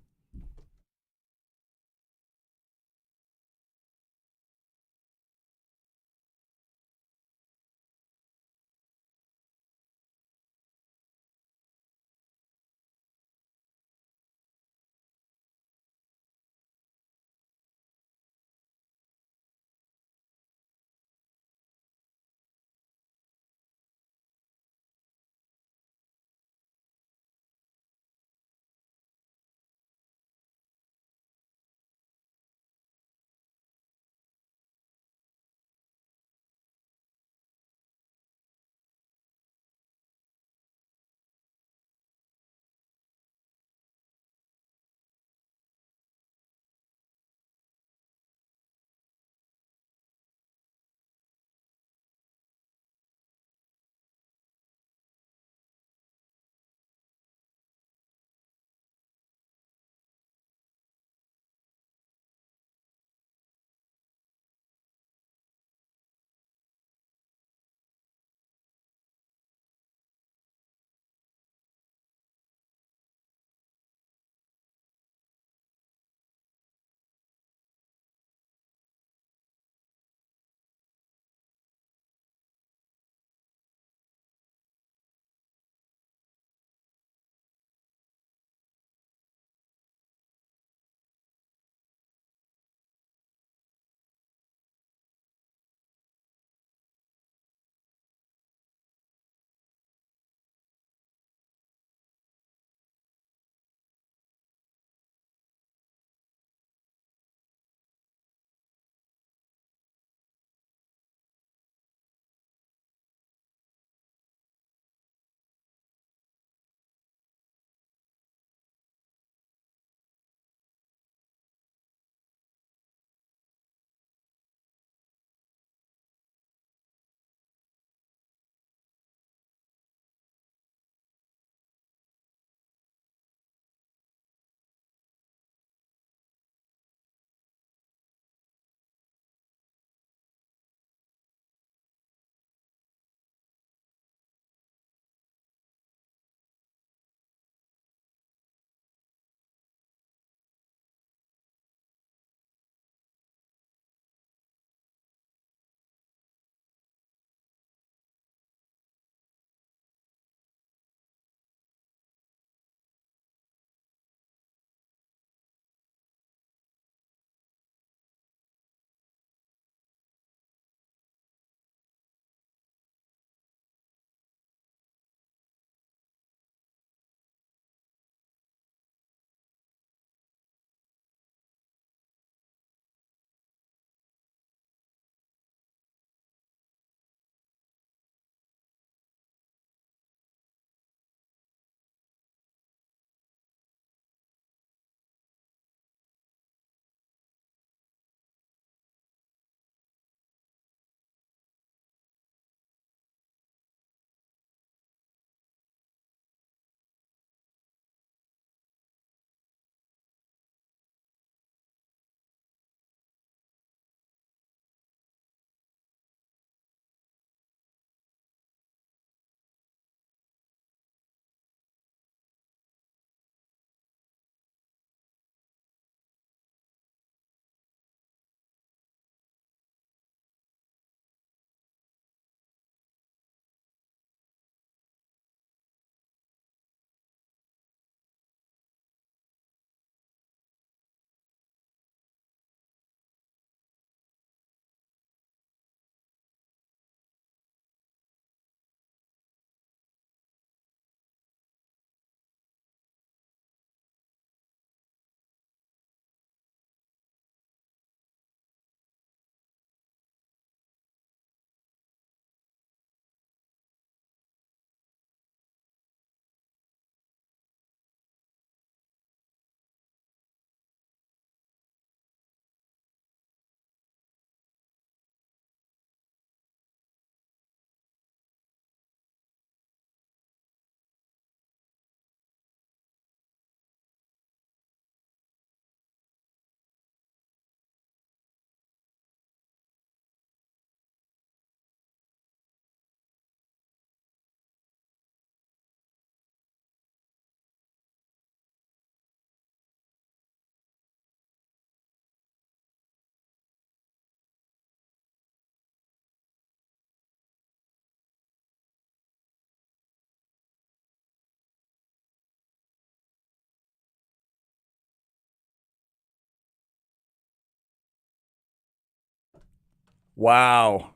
A: Wow.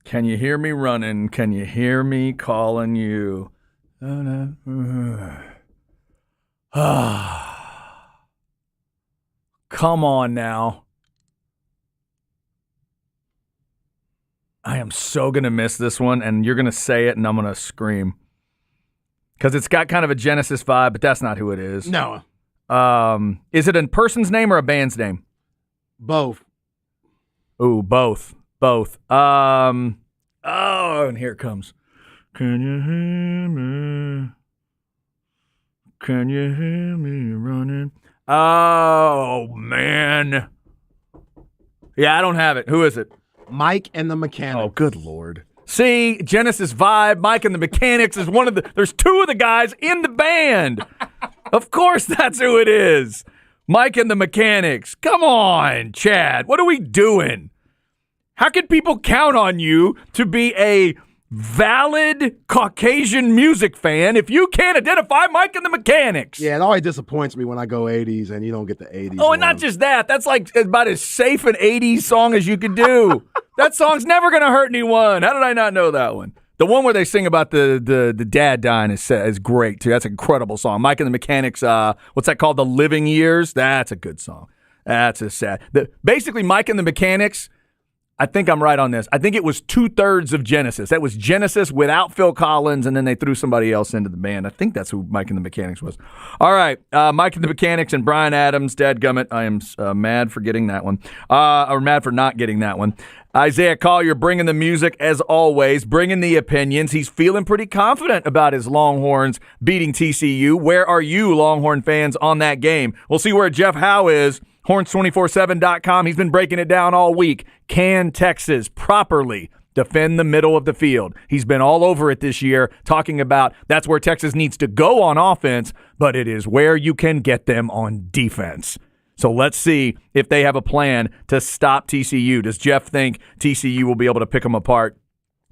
A: Can you hear me running? Can you hear me calling you? Come on now. I am so going to miss this one, and you're going to say it, and I'm going to scream. Because it's got kind of a Genesis vibe, but that's not who it is.
B: No.
A: Is it a person's name or a band's name?
B: Both.
A: Ooh, both. And here it comes. Can you hear me? Can you hear me running? Oh, man. Yeah, I don't have it. Who is it?
B: Mike and the Mechanics.
A: Oh, good Lord. See, Genesis vibe, Mike and the Mechanics is one of the, there's two of the guys in the band. Of course that's who it is. Mike and the Mechanics. Come on, Chad. What are we doing? How can people count on you to be a valid Caucasian music fan if you can't identify Mike and the Mechanics?
B: Yeah, it always disappoints me when I go 80s and you don't get the 80s.
A: Oh, and not just that. That's like about as safe an 80s song as you could do. That song's never going to hurt anyone. How did I not know that one? The one where they sing about the dad dying is great, too. That's an incredible song. Mike and the Mechanics, what's that called? The Living Years? That's a good song. That's a sad. Basically, Mike and the Mechanics, I think I'm right on this. I think it was 2/3 of Genesis. That was Genesis without Phil Collins, and then they threw somebody else into the band. I think that's who Mike and the Mechanics was. All right, Mike and the Mechanics and Bryan Adams, dadgummit. I am mad for getting that one, or mad for not getting that one. Isaiah Collier bringing the music as always, bringing the opinions. He's feeling pretty confident about his Longhorns beating TCU. Where are you, Longhorn fans, on that game? We'll see where Jeff Howe is. Horns247.com. He's been breaking it down all week. Can Texas properly defend the middle of the field? He's been all over it this year, talking about that's where Texas needs to go on offense, but it is where you can get them on defense. So let's see if they have a plan to stop TCU. Does Jeff think TCU will be able to pick them apart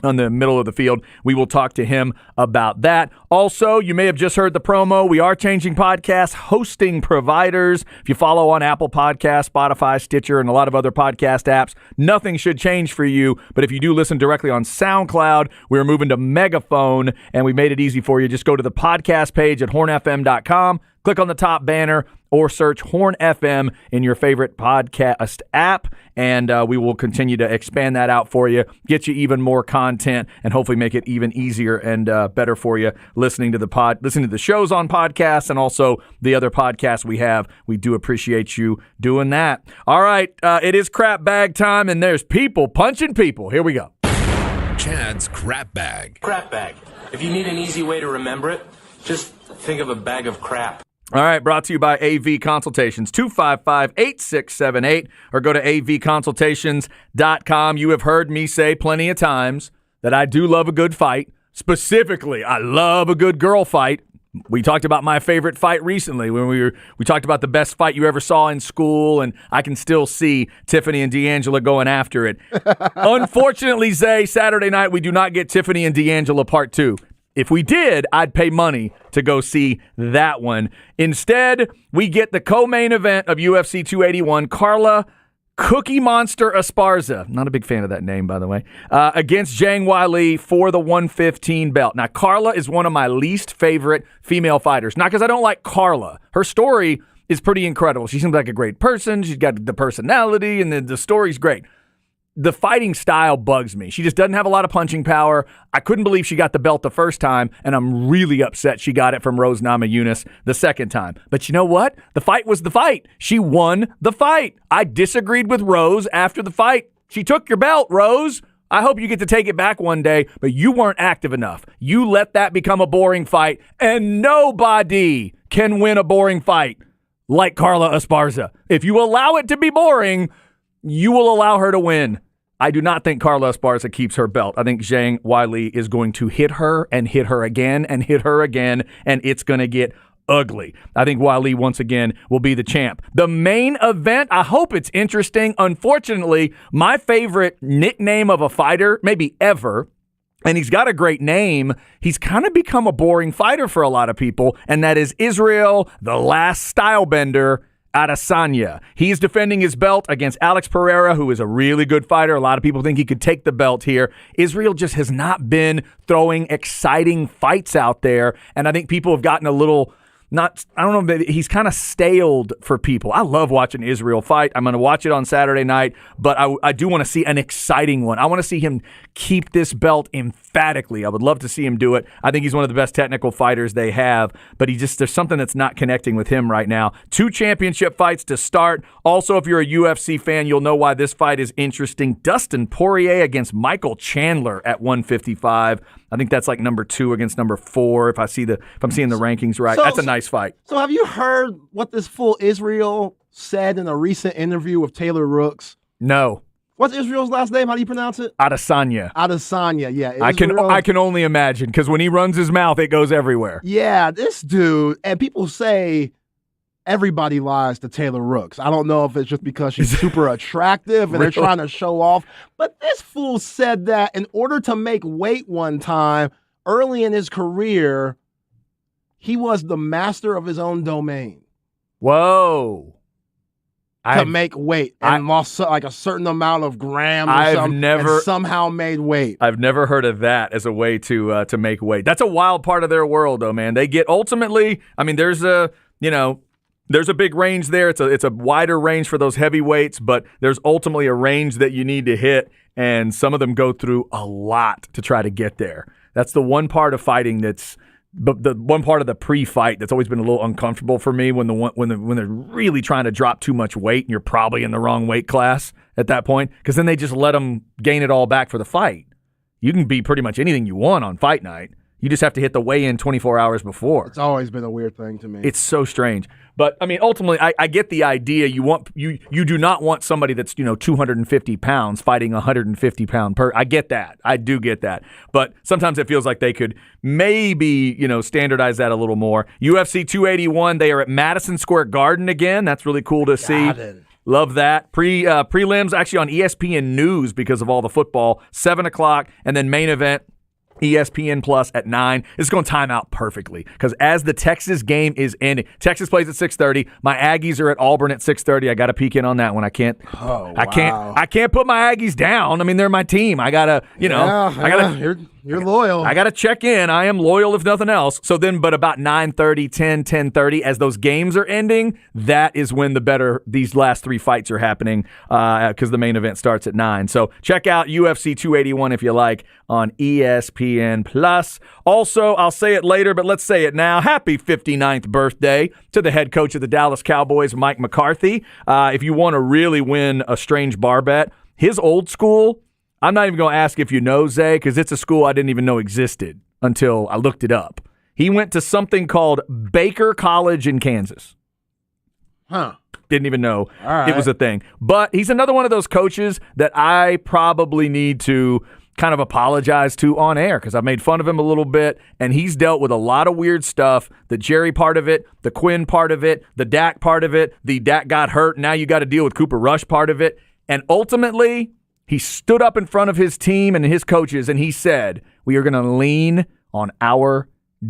A: on the middle of the field? We will talk to him about that. Also, you may have just heard the promo. We are changing podcast hosting providers. If you follow on Apple Podcasts, Spotify, Stitcher, and a lot of other podcast apps, nothing should change for you. But if you do listen directly on SoundCloud, we're moving to Megaphone, and we made it easy for you. Just go to the podcast page at hornfm.com, click on the top banner, or search Horn FM in your favorite podcast app, and we will continue to expand that out for you, get you even more content, and hopefully make it even easier and better for you listening to the shows on podcasts and also the other podcasts we have. We do appreciate you doing that. All right, it is crap bag time, and there's people punching people. Here we go.
C: Chad's crap bag.
D: Crap bag. If you need an easy way to remember it, just think of a bag of crap.
A: All right, brought to you by AV Consultations, 255-8678, or go to avconsultations.com. You have heard me say plenty of times that I do love a good fight. Specifically, I love a good girl fight. We talked about my favorite fight recently when we talked about the best fight you ever saw in school, and I can still see Tiffany and D'Angelo going after it. Unfortunately, Zay, Saturday night, we do not get Tiffany and D'Angelo Part 2. If we did, I'd pay money to go see that one. Instead, we get the co-main event of UFC 281, Carla Cookie Monster Esparza, not a big fan of that name, by the way, against Zhang Weili for the 115 belt. Now, Carla is one of my least favorite female fighters. Not because I don't like Carla. Her story is pretty incredible. She seems like a great person. She's got the personality, and the story's great. The fighting style bugs me. She just doesn't have a lot of punching power. I couldn't believe she got the belt the first time, and I'm really upset she got it from Rose Namajunas the second time. But you know what? The fight was the fight. She won the fight. I disagreed with Rose after the fight. She took your belt, Rose. I hope you get to take it back one day, but you weren't active enough. You let that become a boring fight, and nobody can win a boring fight like Carla Esparza. If you allow it to be boring, you will allow her to win. I do not think Carla Esparza keeps her belt. I think Zhang Weili is going to hit her and hit her again and hit her again, and it's going to get ugly. I think Weili, once again, will be the champ. The main event, I hope it's interesting. Unfortunately, my favorite nickname of a fighter, maybe ever, and he's got a great name, he's kind of become a boring fighter for a lot of people, and that is Israel, the Last Stylebender, Adesanya. He's defending his belt against Alex Pereira, who is a really good fighter. A lot of people think he could take the belt here. Israel just has not been throwing exciting fights out there, and I think people have gotten a little... I don't know, he's kind of staled for people. I love watching Israel fight. I'm going to watch it on Saturday night, but I do want to see an exciting one. I want to see him keep this belt emphatically. I would love to see him do it. I think he's one of the best technical fighters they have, but there's something that's not connecting with him right now. 2 championship fights to start. Also, if you're a UFC fan, you'll know why this fight is interesting. Dustin Poirier against Michael Chandler at 155. I think that's like number 2 against number 4 if I'm seeing the rankings right. That's a nice fight.
B: So have you heard what this fool Israel said in a recent interview with Taylor Rooks?
A: No.
B: What's Israel's last name? How do you pronounce it?
A: Adesanya.
B: Adesanya, yeah.
A: I can only imagine, because when he runs his mouth, it goes everywhere.
B: Yeah, this dude, and people say everybody lies to Taylor Rooks. I don't know if it's just because she's super attractive and they're trying to show off, but this fool said that in order to make weight one time, early in his career, he was the master of his own domain.
A: Whoa.
B: To make weight and lost like a certain amount of grams or something, and somehow made weight.
A: I've never heard of that as a way to make weight. That's a wild part of their world, though, man. They get ultimately, I mean, there's a big range there. It's a wider range for those heavyweights, but there's ultimately a range that you need to hit, and some of them go through a lot to try to get there. That's the one part of fighting but the one part of the pre-fight that's always been a little uncomfortable for me when they're really trying to drop too much weight and you're probably in the wrong weight class at that point, because then they just let them gain it all back for the fight. You can be pretty much anything you want on fight night. You just have to hit the weigh-in 24 hours before.
B: It's always been a weird thing to me.
A: It's so strange. But, I mean, ultimately, I get the idea. You do not want somebody that's, 250 pounds fighting 150-pound per. I get that. I do get that. But sometimes it feels like they could maybe, standardize that a little more. UFC 281, they are at Madison Square Garden again. That's really cool to see. Love that. Prelims actually on ESPN News because of all the football, 7 o'clock, and then main event, ESPN Plus at 9. It's going to time out perfectly because as the Texas game is ending, Texas plays at 6:30. My Aggies are at Auburn at 6:30. I got to peek in on that one. I can't put my Aggies down. I mean, they're my team. I gotta,
B: You're loyal.
A: I got to check in. I am loyal if nothing else. So then, but about 9:30, 10:30, as those games are ending, that is when these last 3 fights are happening because the main event starts at 9. So check out UFC 281 if you like on ESPN Plus. Also, I'll say it later, but let's say it now. Happy 59th birthday to the head coach of the Dallas Cowboys, Mike McCarthy. If you want to really win a strange bar bet, his old school, I'm not even going to ask if you know, Zay, because it's a school I didn't even know existed until I looked it up. He went to something called Baker College in Kansas.
B: Huh.
A: Didn't even know it was a thing. But he's another one of those coaches that I probably need to kind of apologize to on air because I've made fun of him a little bit, and he's dealt with a lot of weird stuff. The Jerry part of it, the Quinn part of it, the Dak part of it, the Dak got hurt, now you got to deal with Cooper Rush part of it. And ultimately, he stood up in front of his team and his coaches, and he said, we are going to lean on our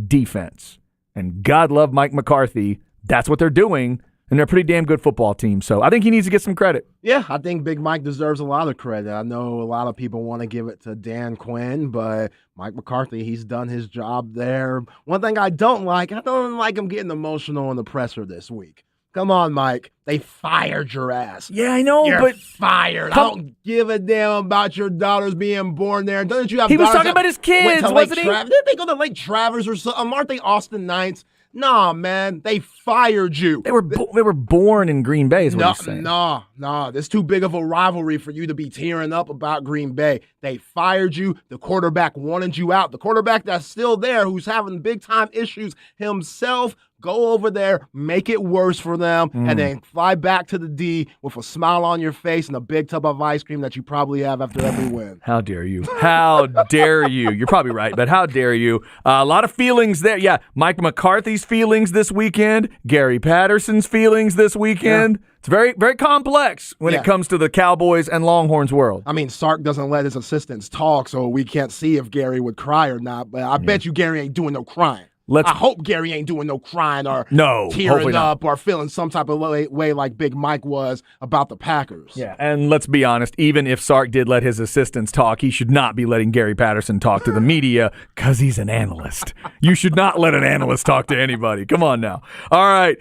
A: defense. And God love Mike McCarthy. That's what they're doing, and they're a pretty damn good football team. So I think he needs to get some credit.
B: Yeah, I think Big Mike deserves a lot of credit. I know a lot of people want to give it to Dan Quinn, but Mike McCarthy, he's done his job there. One thing I don't like him getting emotional in the presser this week. Come on, Mike. They fired your ass.
A: Yeah, I know,
B: You're
A: but
B: fired. I don't give a damn about your daughters being born there. Don't you have
A: He was
B: daughters
A: talking about his kids, wasn't he?
B: Didn't they go to Lake Travis or something? Aren't they Austin Knights? Nah, man. They fired you.
A: They were born in Green Bay is what he's saying.
B: No. There's too big of a rivalry for you to be tearing up about Green Bay. They fired you. The quarterback wanted you out. The quarterback that's still there who's having big-time issues himself, go over there, make it worse for them, and then fly back to the D with a smile on your face and a big tub of ice cream that you probably have after every win.
A: How dare you? How dare you? You're probably right, but how dare you? A lot of feelings there. Yeah, Mike McCarthy's feelings this weekend, Gary Patterson's feelings this weekend. Yeah. It's very, very complex when it comes to the Cowboys and Longhorns world.
B: I mean, Sark doesn't let his assistants talk, so we can't see if Gary would cry or not, but I bet you Gary ain't doing no crying. I hope Gary ain't doing no crying or
A: hopefully
B: tearing
A: not.
B: up or feeling some type of way like Big Mike was about the Packers.
A: Yeah, and let's be honest, even if Sark did let his assistants talk, he should not be letting Gary Patterson talk to the media because he's an analyst. You should not let an analyst talk to anybody. Come on now. All right,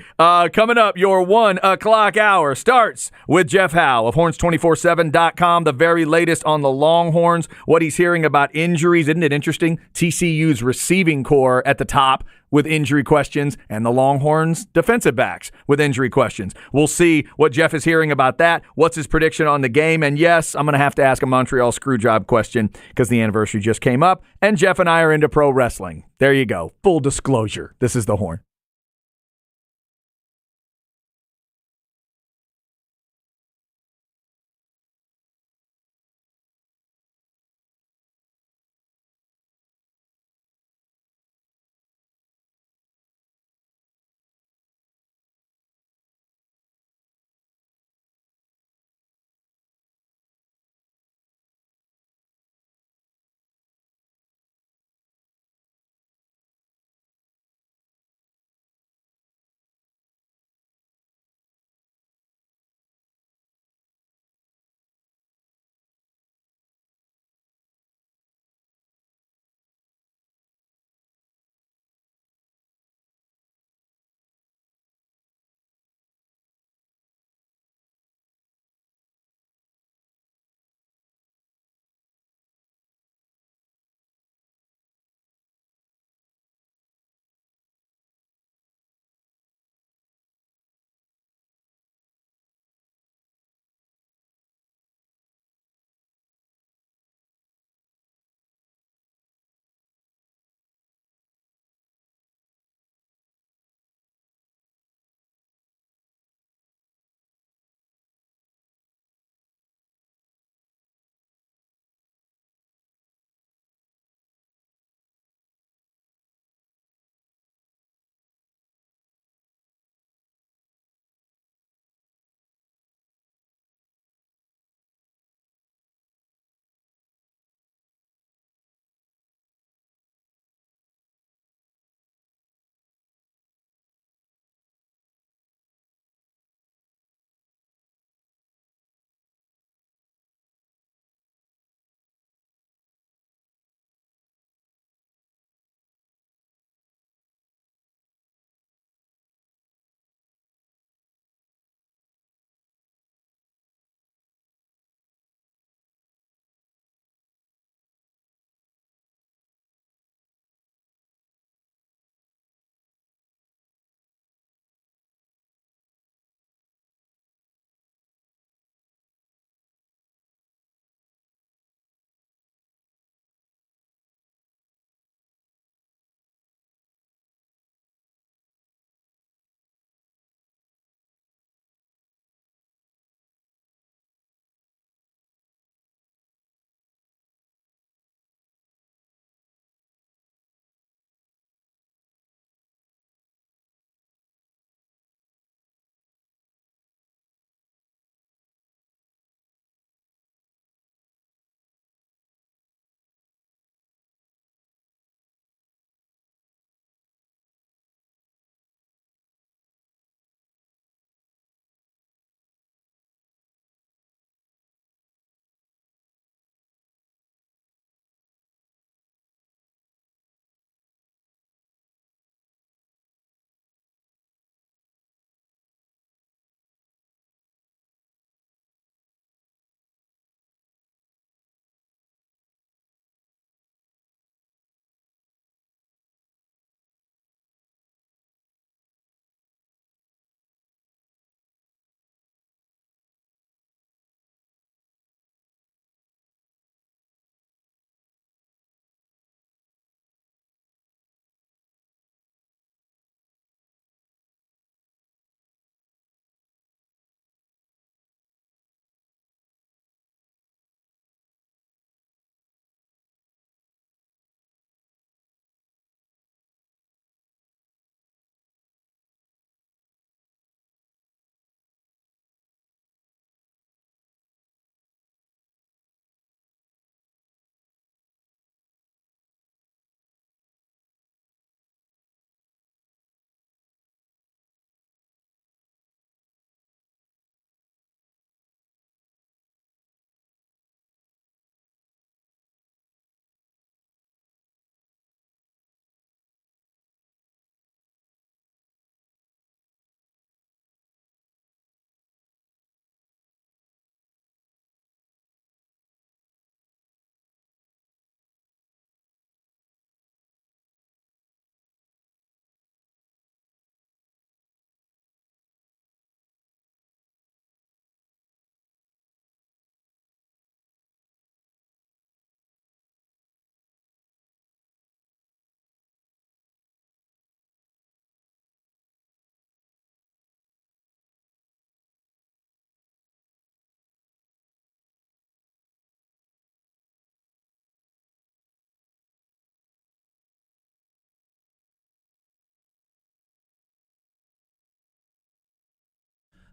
A: coming up, your 1 o'clock hour starts with Jeff Howe of Horns247.com, the very latest on the Longhorns, what he's hearing about injuries. Isn't it interesting? TCU's receiving core at the top with injury questions, and the Longhorns defensive backs with injury questions. We'll see what Jeff is hearing about that. What's his prediction on the game? And yes, I'm going to have to ask a Montreal Screwjob question because the anniversary just came up, and Jeff and I are into pro wrestling. There you go. Full disclosure. This is The Horn.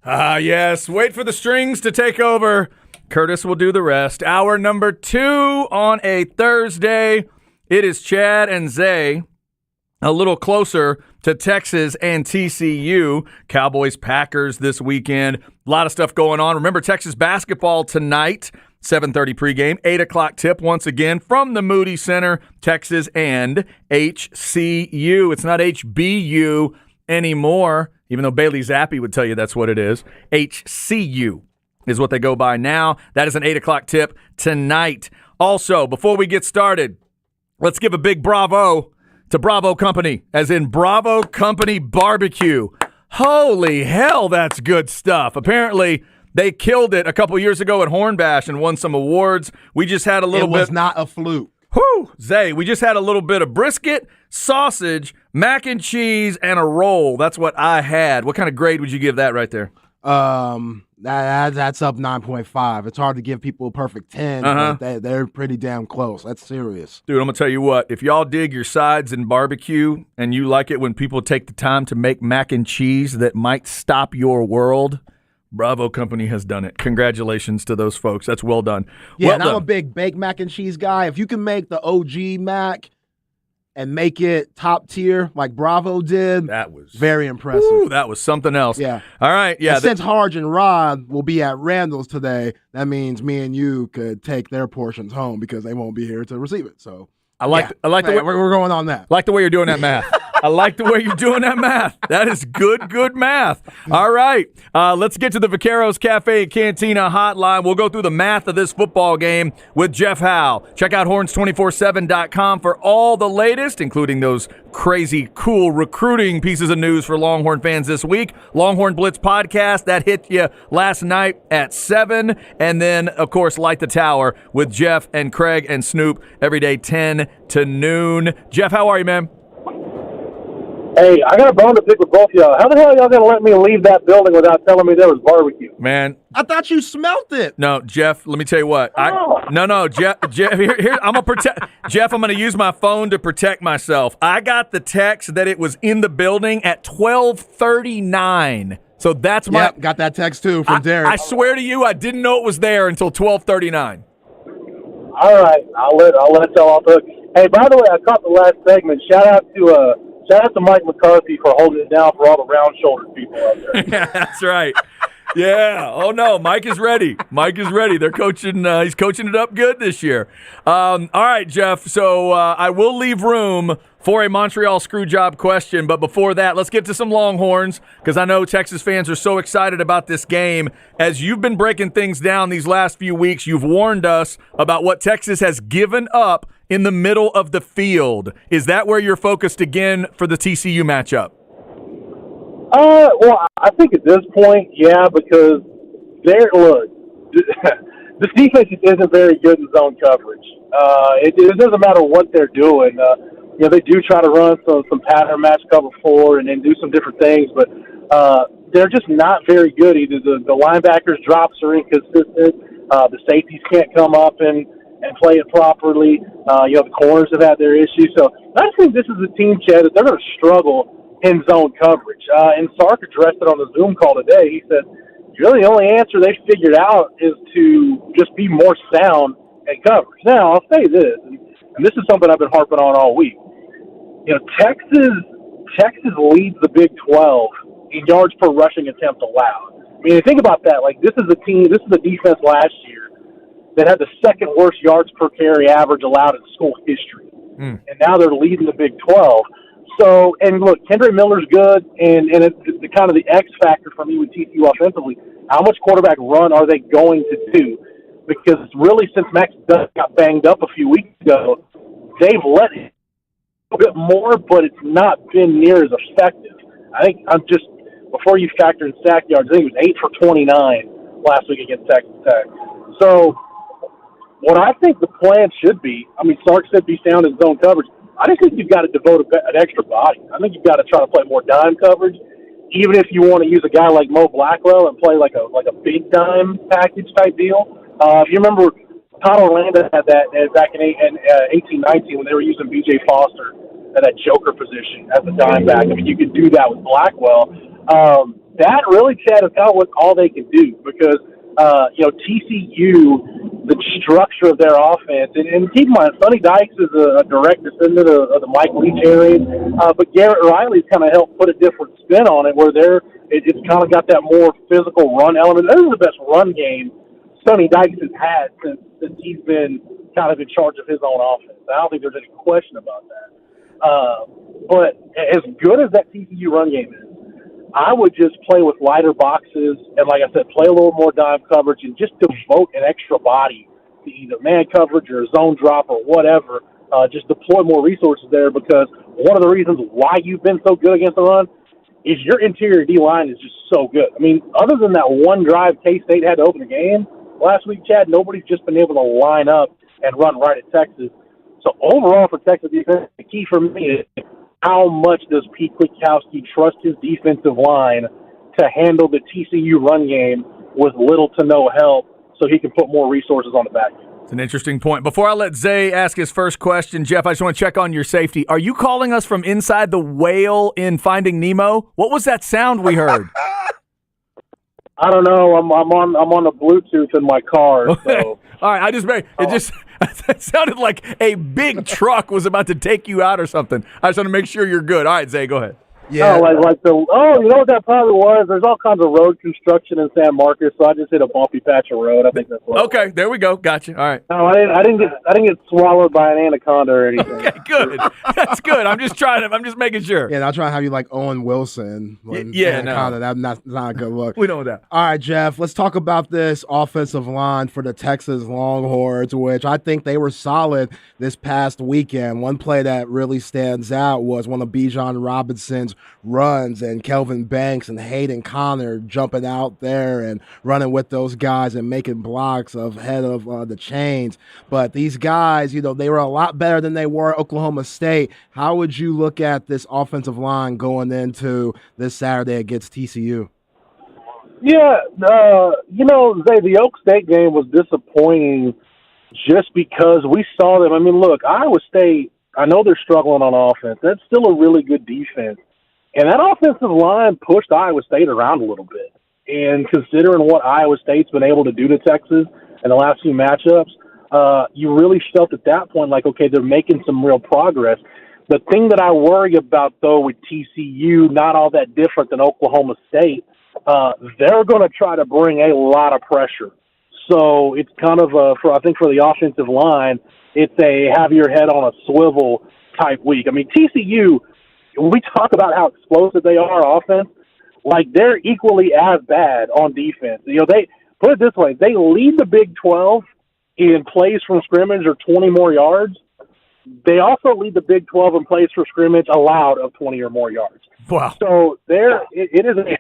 A: Yes. Wait for the strings to take over. Curtis will do the rest. Hour number 2 on a Thursday. It is Chad and Zay. A little closer to Texas and TCU. Cowboys, Packers this weekend. A lot of stuff going on. Remember, Texas basketball tonight, 7:30 pregame, 8 o'clock tip once again from the Moody Center, Texas and HCU. It's not HBU anymore, even though Bailey Zappi would tell you that's what it is. HCU is what they go by now. That is an 8 o'clock tip tonight. Also, before we get started, let's give a big bravo to Bravo Company, as in Bravo Company Barbecue. Holy hell, that's good stuff. Apparently, they killed it a couple years ago at Hornbash and won some awards. We just had a little bit.
B: It was not a fluke.
A: Whew, Zay, we just had a little bit of brisket, sausage, mac and cheese, and a roll. That's what I had. What kind of grade would you give that right there?
B: That's up 9.5. It's hard to give people a perfect 10, but they're pretty damn close. That's serious.
A: Dude, I'm going to tell you what. If y'all dig your sides in barbecue and you like it when people take the time to make mac and cheese that might stop your world, Bravo Company has done it. Congratulations to those folks. That's well done.
B: Yeah,
A: well
B: and
A: done.
B: I'm a big baked mac and cheese guy. If you can make the OG mac and make it top tier like Bravo did,
A: That was
B: very impressive.
A: Woo, that was something else.
B: Yeah.
A: All right. Yeah.
B: And since Harge and Rod will be at Randall's today, that means me and you could take their portions home because they won't be here to receive it. So
A: I like the way
B: we're going on that.
A: like the way you're doing that math. I like the way you're doing that math. That is good math. All right. Let's get to the Vaqueros Cafe and Cantina hotline. We'll go through the math of this football game with Jeff Howe. Check out horns247.com for all the latest, including those crazy, cool recruiting pieces of news for Longhorn fans this week. Longhorn Blitz podcast, that hit you last night at 7. And then, of course, Light the Tower with Jeff and Craig and Snoop every day 10 to noon. Jeff, how are you, man?
E: Hey, I got a bone to pick with both of y'all. How the hell are y'all going to let me leave that building without telling me there was barbecue?
A: Man.
B: I thought you smelt it.
A: No, Jeff, let me tell you what. Jeff, here I'm going to protect Jeff, I'm going to use my phone to protect myself. I got the text that it was in the building at 12:39. So that's my
B: got that text too from Derek.
A: I swear to you, I didn't know it was there until 12:39.
E: All right, I'll let y'all off the hook. Hey, by the way, I caught the last segment. Shout out to Mike McCarthy for holding it down for all the round-shouldered people out there.
A: Yeah, that's right. Yeah. Oh, no. Mike is ready. They're coaching. He's coaching it up good this year. All right, Jeff. So I will leave room for a Montreal Screwjob question. But before that, let's get to some Longhorns because I know Texas fans are so excited about this game. As you've been breaking things down these last few weeks, you've warned us about what Texas has given up in the middle of the field. Is that where you're focused again for the TCU matchup?
E: Well, I think at this point, yeah, because this defense isn't very good in zone coverage. It doesn't matter what they're doing. They do try to run some pattern match cover 4 and then do some different things, but they're just not very good. Either the linebackers' drops are inconsistent, the safeties can't come up and play it properly. The corners have had their issues. So I just think this is a team, Chad, that they're going to struggle in zone coverage. And Sark addressed it on the Zoom call today. He said, really the only answer they figured out is to just be more sound at coverage. Now, I'll say this, and this is something I've been harping on all week. Texas leads the Big 12 in yards per rushing attempt allowed. I mean, think about that. Like, this is the defense last year that had the second worst yards per carry average allowed in school history. And now they're leading the Big 12. So, and look, Kendrick Miller's good, and it's the kind of the X factor for me with TCU offensively. How much quarterback run are they going to do? Because really, since Max Duggan got banged up a few weeks ago, they've let him a bit more, but it's not been near as effective. I think before you factor in sack yards, I think it was 8 for 29 last week against Texas Tech. So, what I think the plan should be, Sark said be sound in zone coverage. I just think you've got to devote an extra body. I think you've got to try to play more dime coverage, even if you want to use a guy like Mo Blackwell and play like a big dime package type deal. If you remember, Todd Orlando had that back in 18-19 when they were using B.J. Foster at that joker position as a dime back. You could do that with Blackwell. that really, Chad, is kind of what all they can do because, TCU, the structure of their offense, and keep in mind, Sonny Dykes is a direct descendant of the Mike Leach area, but Garrett Riley's kind of helped put a different spin on it where it's kind of got that more physical run element. This is the best run game Sonny Dykes has had since he's been kind of in charge of his own offense. I don't think there's any question about that. But as good as that TCU run game is, I would just play with lighter boxes and, like I said, play a little more dime coverage and just devote an extra body to either man coverage or zone drop or whatever. Just deploy more resources there because one of the reasons why you've been so good against the run is your interior D-line is just so good. I mean, other than that one drive K-State had to open the game last week, Chad, nobody's just been able to line up and run right at Texas. So overall for Texas defense, the key for me is how much does Pete Kwiatkowski trust his defensive line to handle the TCU run game with little to no help so he can put more resources on the back end.
A: It's an interesting point. Before I let Zay ask his first question, Jeff, I just want to check on your safety. Are you calling us from inside the whale in Finding Nemo? What was that sound we heard?
E: I don't know. I'm on the Bluetooth in my car. So.
A: All right. It sounded like a big truck was about to take you out or something. I just want to make sure you're good. All right, Zay, go ahead.
B: Yeah.
E: You know what that probably was? There's all kinds of road construction in San Marcos, so I just hit a bumpy patch of road. I think that's what.
A: Okay, there we go. Gotcha. All right.
E: No, I didn't get swallowed by an anaconda or anything.
A: Okay, good. That's good. I'm just making sure.
B: Yeah, I'll try to have you like Owen Wilson.
A: No.
B: That's not a good look.
A: We know that.
B: All right, Jeff, let's talk about this offensive line for the Texas Longhorns, which I think they were solid this past weekend. One play that really stands out was one of Bijan Robinson's runs and Kelvin Banks and Hayden Connor jumping out there and running with those guys and making blocks ahead of the chains. But these guys, they were a lot better than they were at Oklahoma State. How would you look at this offensive line going into this Saturday against TCU?
E: Yeah, Zay, the Oak State game was disappointing just because we saw them. I mean, look, Iowa State, I know they're struggling on offense. That's still a really good defense. And that offensive line pushed Iowa State around a little bit. And considering what Iowa State's been able to do to Texas in the last few matchups, you really felt at that point like, okay, they're making some real progress. The thing that I worry about, though, with TCU, not all that different than Oklahoma State, they're going to try to bring a lot of pressure. So it's kind of, I think for the offensive line, it's a have your head on a swivel type week. I mean, TCU, when we talk about how explosive they are offense, like they're equally as bad on defense. They put it this way, they lead the Big 12 in plays from scrimmage or 20 more yards. They also lead the Big 12 in plays for scrimmage allowed of 20 or more yards.
A: Wow.
E: So it is a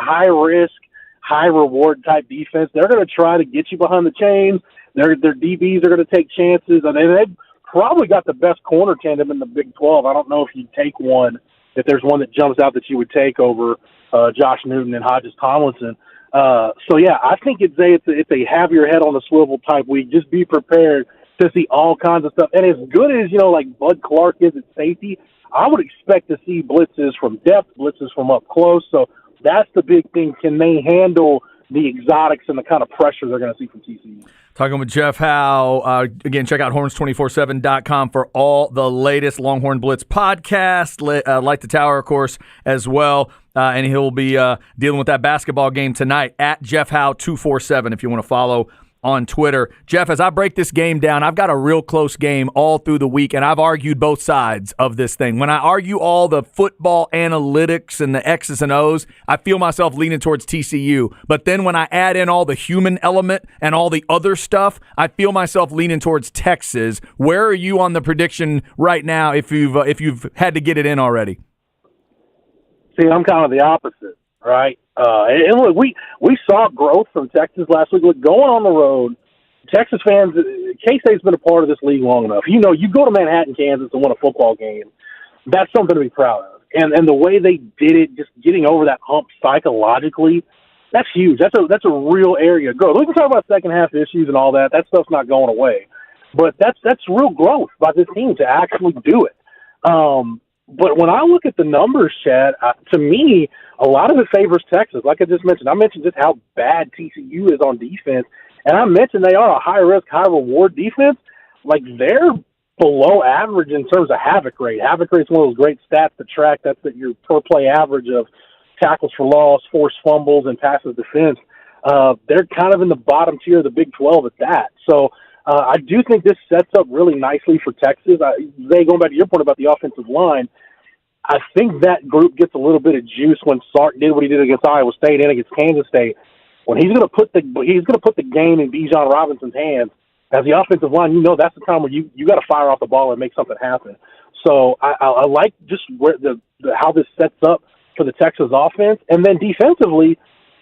E: high risk, high reward type defense. They're going to try to get you behind the chains. Their DBs are going to take chances, and they've probably got the best corner tandem in the Big 12. I don't know if you'd take one, if there's one that jumps out that you would take over Josh Newton and Hodges Tomlinson. So yeah, I think it's a have your head on the swivel type week. Just be prepared to see all kinds of stuff. And as good as, like Bud Clark is at safety, I would expect to see blitzes from depth, blitzes from up close. So that's the big thing. Can they handle the exotics and the kind of pressure they're going to see from TCU?
A: Talking with Jeff Howe. Again, check out horns247.com for all the latest Longhorn Blitz podcasts. Light the Tower, of course, as well. And he'll be dealing with that basketball game tonight at Jeff Howe 247 if you want to follow on Twitter. Jeff, as I break this game down, I've got a real close game all through the week, and I've argued both sides of this thing. When I argue all the football analytics and the X's and O's, I feel myself leaning towards TCU. But then when I add in all the human element and all the other stuff, I feel myself leaning towards Texas. Where are you on the prediction right now if you've had to get it in already?
E: See, I'm kind of the opposite, right? And look, we saw growth from Texas last week. Look, going on the road, Texas fans, K-State's been a part of this league long enough. You go to Manhattan, Kansas and win a football game. That's something to be proud of. And the way they did it, just getting over that hump psychologically, that's huge. That's a real area of growth. We can talk about second half issues and all that. That stuff's not going away. But that's real growth by this team to actually do it. But when I look at the numbers, Chad, to me, a lot of it favors Texas. Like I just mentioned, I mentioned just how bad TCU is on defense, and I mentioned they are a high-risk, high-reward defense. Like, they're below average in terms of havoc rate. Havoc rate is one of those great stats to track. That's your per-play average of tackles for loss, forced fumbles, and passes defense. They're kind of in the bottom tier of the Big 12 at that. So I do think this sets up really nicely for Texas. Zay, going back to your point about the offensive line, I think that group gets a little bit of juice when Sark did what he did against Iowa State and against Kansas State. When he's going to put the game in Bijan Robinson's hands as the offensive line, that's the time where you got to fire off the ball and make something happen. So I like just where how this sets up for the Texas offense, and then defensively,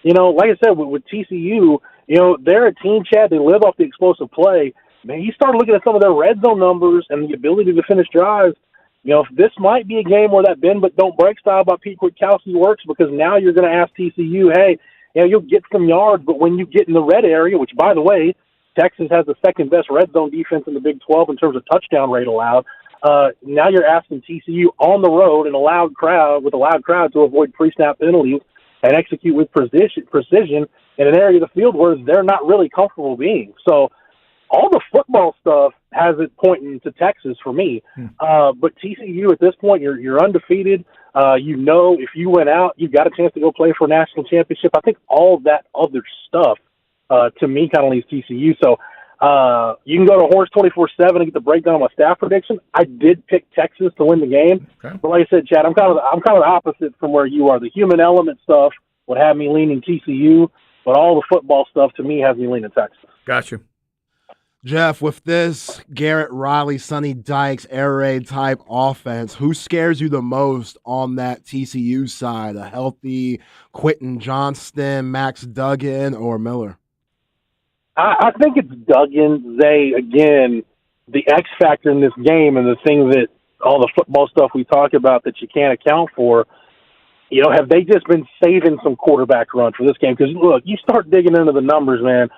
E: like I said, with TCU, they're a team, Chad. They live off the explosive play. Man, you start looking at some of their red zone numbers and the ability to finish drives. This might be a game where that bend but don't break style by Pete Kwiatkowski works, because now you're going to ask TCU, hey, you'll get some yards, but when you get in the red area, which, by the way, Texas has the second best red zone defense in the Big 12 in terms of touchdown rate allowed. Now you're asking TCU on the road in a loud crowd to avoid pre-snap penalties and execute with precision in an area of the field where they're not really comfortable being. So all the football stuff has it pointing to Texas for me. But TCU at this point, you're undefeated. If you went out, you've got a chance to go play for a national championship. I think all that other stuff, to me, kind of leaves TCU. So you can go to Horse 24/7 and get the breakdown of my staff prediction. I did pick Texas to win the game, but like I said, Chad, I'm kind of the opposite from where you are. The human element stuff would have me leaning TCU, but all the football stuff to me has me leaning Texas.
A: Gotcha.
B: Jeff, with this Garrett Riley, Sonny Dykes, air raid type offense, who scares you the most on that TCU side? A healthy Quentin Johnston, Max Duggan, or Miller?
E: I think it's Duggan. Again, the X factor in this game, and the thing that all the football stuff we talk about that you can't account for, have they just been saving some quarterback run for this game? Because, look, you start digging into the numbers, man.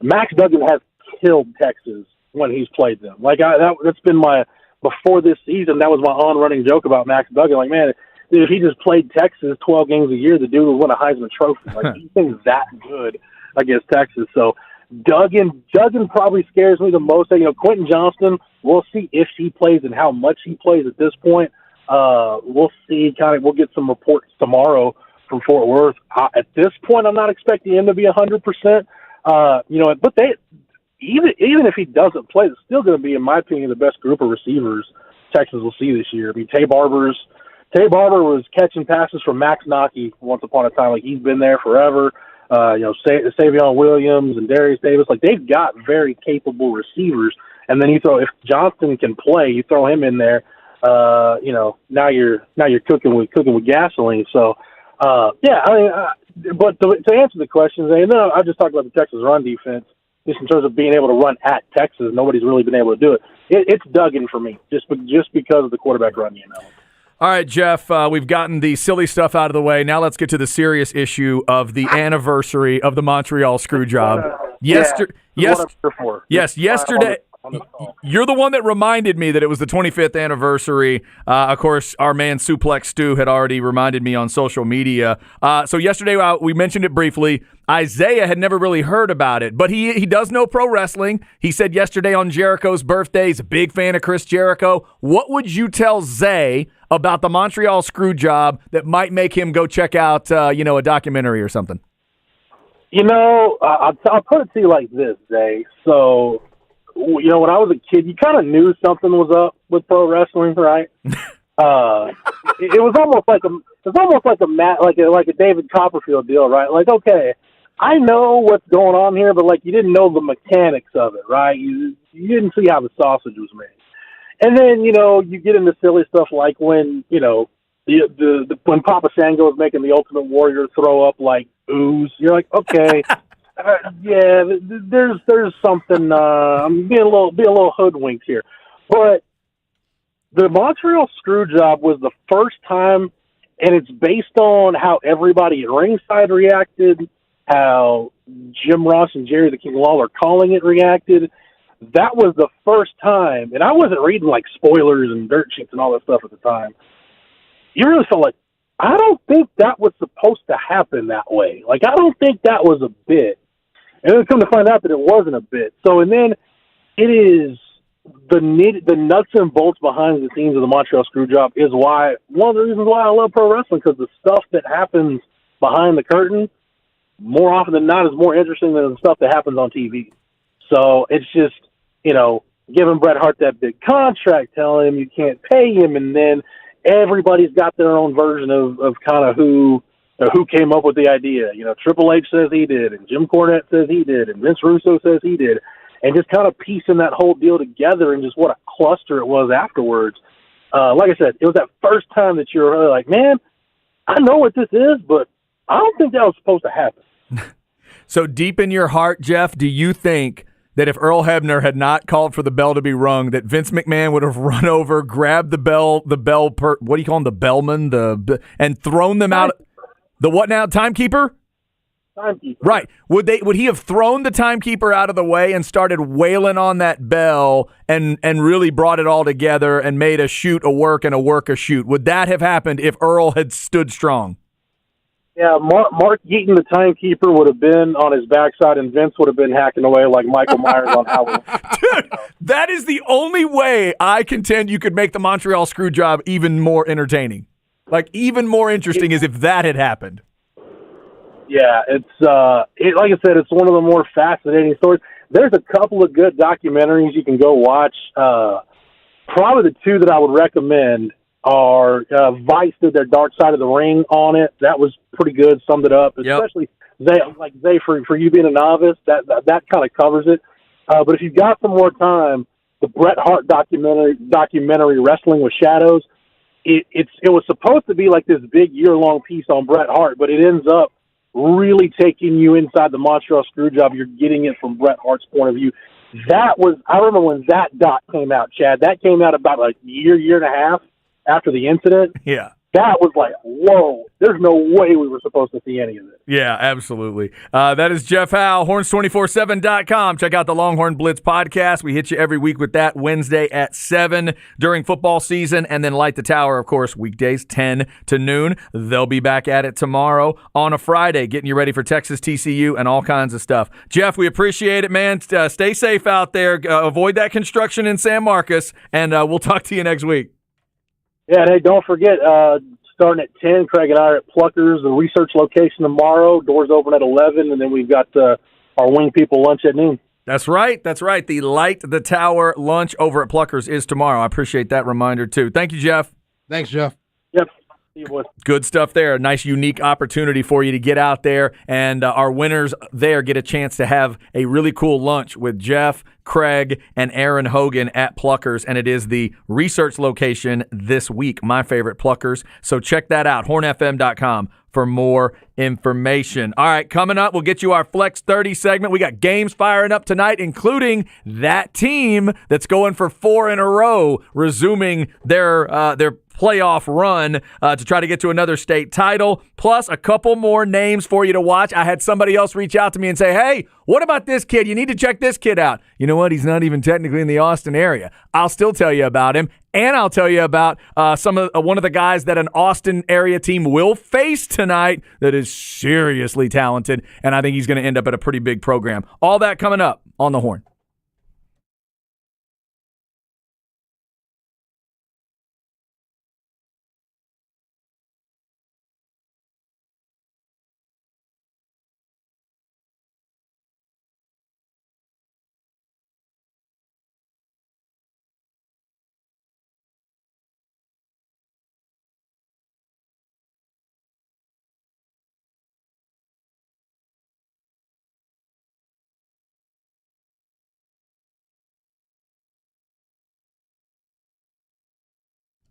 E: Max Duggan has killed Texas when he's played them. That's been before this season, that was my on-running joke about Max Duggan. Like, man, if he just played Texas 12 games a year, the dude would win a Heisman Trophy. He's been that good against Texas. So Duggan probably scares me the most. Quentin Johnston, we'll see if he plays and how much he plays at this point. We'll see. We'll get some reports tomorrow from Fort Worth. At this point, I'm not expecting him to be 100%. But even if he doesn't play, it's still going to be, in my opinion, the best group of receivers Texas will see this year. I mean, Tay Barber was catching passes from Max Nockey once upon a time. He's been there forever. Savion Williams and Darius Davis, they've got very capable receivers. And then if Johnston can play, you throw him in there. Now you're cooking with gasoline. So, but to answer the questions, and then I just talked about the Texas run defense. Just in terms of being able to run at Texas, nobody's really been able to do it. It's Duggan for me, just because of the quarterback run.
A: All right, Jeff, we've gotten the silly stuff out of the way. Now let's get to the serious issue of the anniversary of the Montreal Screwjob. Yesterday. You're the one that reminded me that it was the 25th anniversary. Of course, our man Suplex Stu had already reminded me on social media. So yesterday we mentioned it briefly. Isaiah had never really heard about it, but he does know pro wrestling. He said yesterday on Jericho's birthday, he's a big fan of Chris Jericho. What would you tell Zay about the Montreal Screwjob that might make him go check out, a documentary or something?
E: I'll put it to you like this, Zay. So, when I was a kid, you kind of knew something was up with pro wrestling, right? It was almost like a David Copperfield deal, right? Okay, I know what's going on here, but you didn't know the mechanics of it, right? You didn't see how the sausage was made. And then, you get into silly stuff like when, when Papa Shango was making the Ultimate Warrior throw up ooze. You're like, okay, there's something. I'm being a little hoodwinked here, but the Montreal Screwjob was the first time, and it's based on how everybody at ringside reacted, how Jim Ross and Jerry the King Lawler calling it reacted. That was the first time, and I wasn't reading spoilers and dirt sheets and all that stuff at the time. you really felt like, I don't think that was supposed to happen that way. Like, I don't think that was a bit. And then come to find out that it wasn't a bit. So, and then it is the nuts and bolts behind the scenes of the Montreal Screwjob is why, one of the reasons why I love pro wrestling, because the stuff that happens behind the curtain, more often than not, is more interesting than the stuff that happens on TV. So it's just, giving Bret Hart that big contract, telling him you can't pay him, and then everybody's got their own version of kind of who came up with the idea. Triple H says he did, and Jim Cornette says he did, and Vince Russo says he did, and just kind of piecing that whole deal together and just what a cluster it was afterwards. Like I said, it was that first time that you're really like, man, I know what this is, but I don't think that was supposed to happen.
A: So deep in your heart, Jeff, do you think that if Earl Hebner had not called for the bell to be rung, that Vince McMahon would have run over, grabbed the bell, what do you call him, the bellman, and thrown them out? The what now? Timekeeper?
E: Timekeeper.
A: Right. Would he have thrown the timekeeper out of the way and started wailing on that bell and really brought it all together and made a shoot a work and a work a shoot? Would that have happened if Earl had stood strong?
E: Yeah, Mark Yeaton, the timekeeper, would have been on his backside, and Vince would have been hacking away like Michael Myers on Halloween.
A: Dude, that is the only way I contend you could make the Montreal Screwjob even more entertaining. Like, even more interesting is if that had happened.
E: Yeah, it's like I said, it's one of the more fascinating stories. There's a couple of good documentaries you can go watch. Probably the two that I would recommend are Vice did their Dark Side of the Ring on it. That was pretty good, summed it up. Especially Zay, for you being a novice, that kind of covers it. But if you've got some more time, the Bret Hart documentary Wrestling with Shadows, it was supposed to be like this big year-long piece on Bret Hart, but it ends up really taking you inside the Montreal Screwjob. You're getting it from Bret Hart's point of view. I remember when that doc came out, Chad. That came out about a year and a half after the incident.
A: Yeah.
E: That was like, whoa, there's no way we were supposed to see any of this.
A: Yeah, absolutely. That is Jeff Howe, horns247.com. Check out the Longhorn Blitz podcast. We hit you every week with that Wednesday at 7 during football season, and then Light the Tower, of course, weekdays 10 to noon. They'll be back at it tomorrow on a Friday, getting you ready for Texas TCU and all kinds of stuff. Jeff, we appreciate it, man. Stay safe out there. Avoid that construction in San Marcos, and we'll talk to you next week.
E: Yeah, and hey, don't forget, starting at 10, Craig and I are at Pluckers, the research location tomorrow. Doors open at 11, and then we've got our Wing People lunch at noon.
A: That's right. The Light the Tower lunch over at Pluckers is tomorrow. I appreciate that reminder, too. Thank you, Jeff.
B: Thanks, Jeff.
E: Yep. See you, boys.
A: Good stuff there. A nice, unique opportunity for you to get out there, and our winners there get a chance to have a really cool lunch with Jeff, Craig, and Aaron Hogan at Pluckers, and it is the research location this week, my favorite Pluckers. So check that out, hornfm.com for more information. All right, coming up, we'll get you our Flex 30 segment. We got games firing up tonight, including that team that's going for 4 in a row, resuming their playoff run to try to get to another state title, plus a couple more names for you to watch. I had somebody else reach out to me and say, hey, what about this kid? You need to check this kid out. You know what? He's not even technically in the Austin area. I'll still tell you about him, and I'll tell you about one of the guys that an Austin area team will face tonight that is seriously talented, and I think he's going to end up at a pretty big program. All that coming up on the Horn.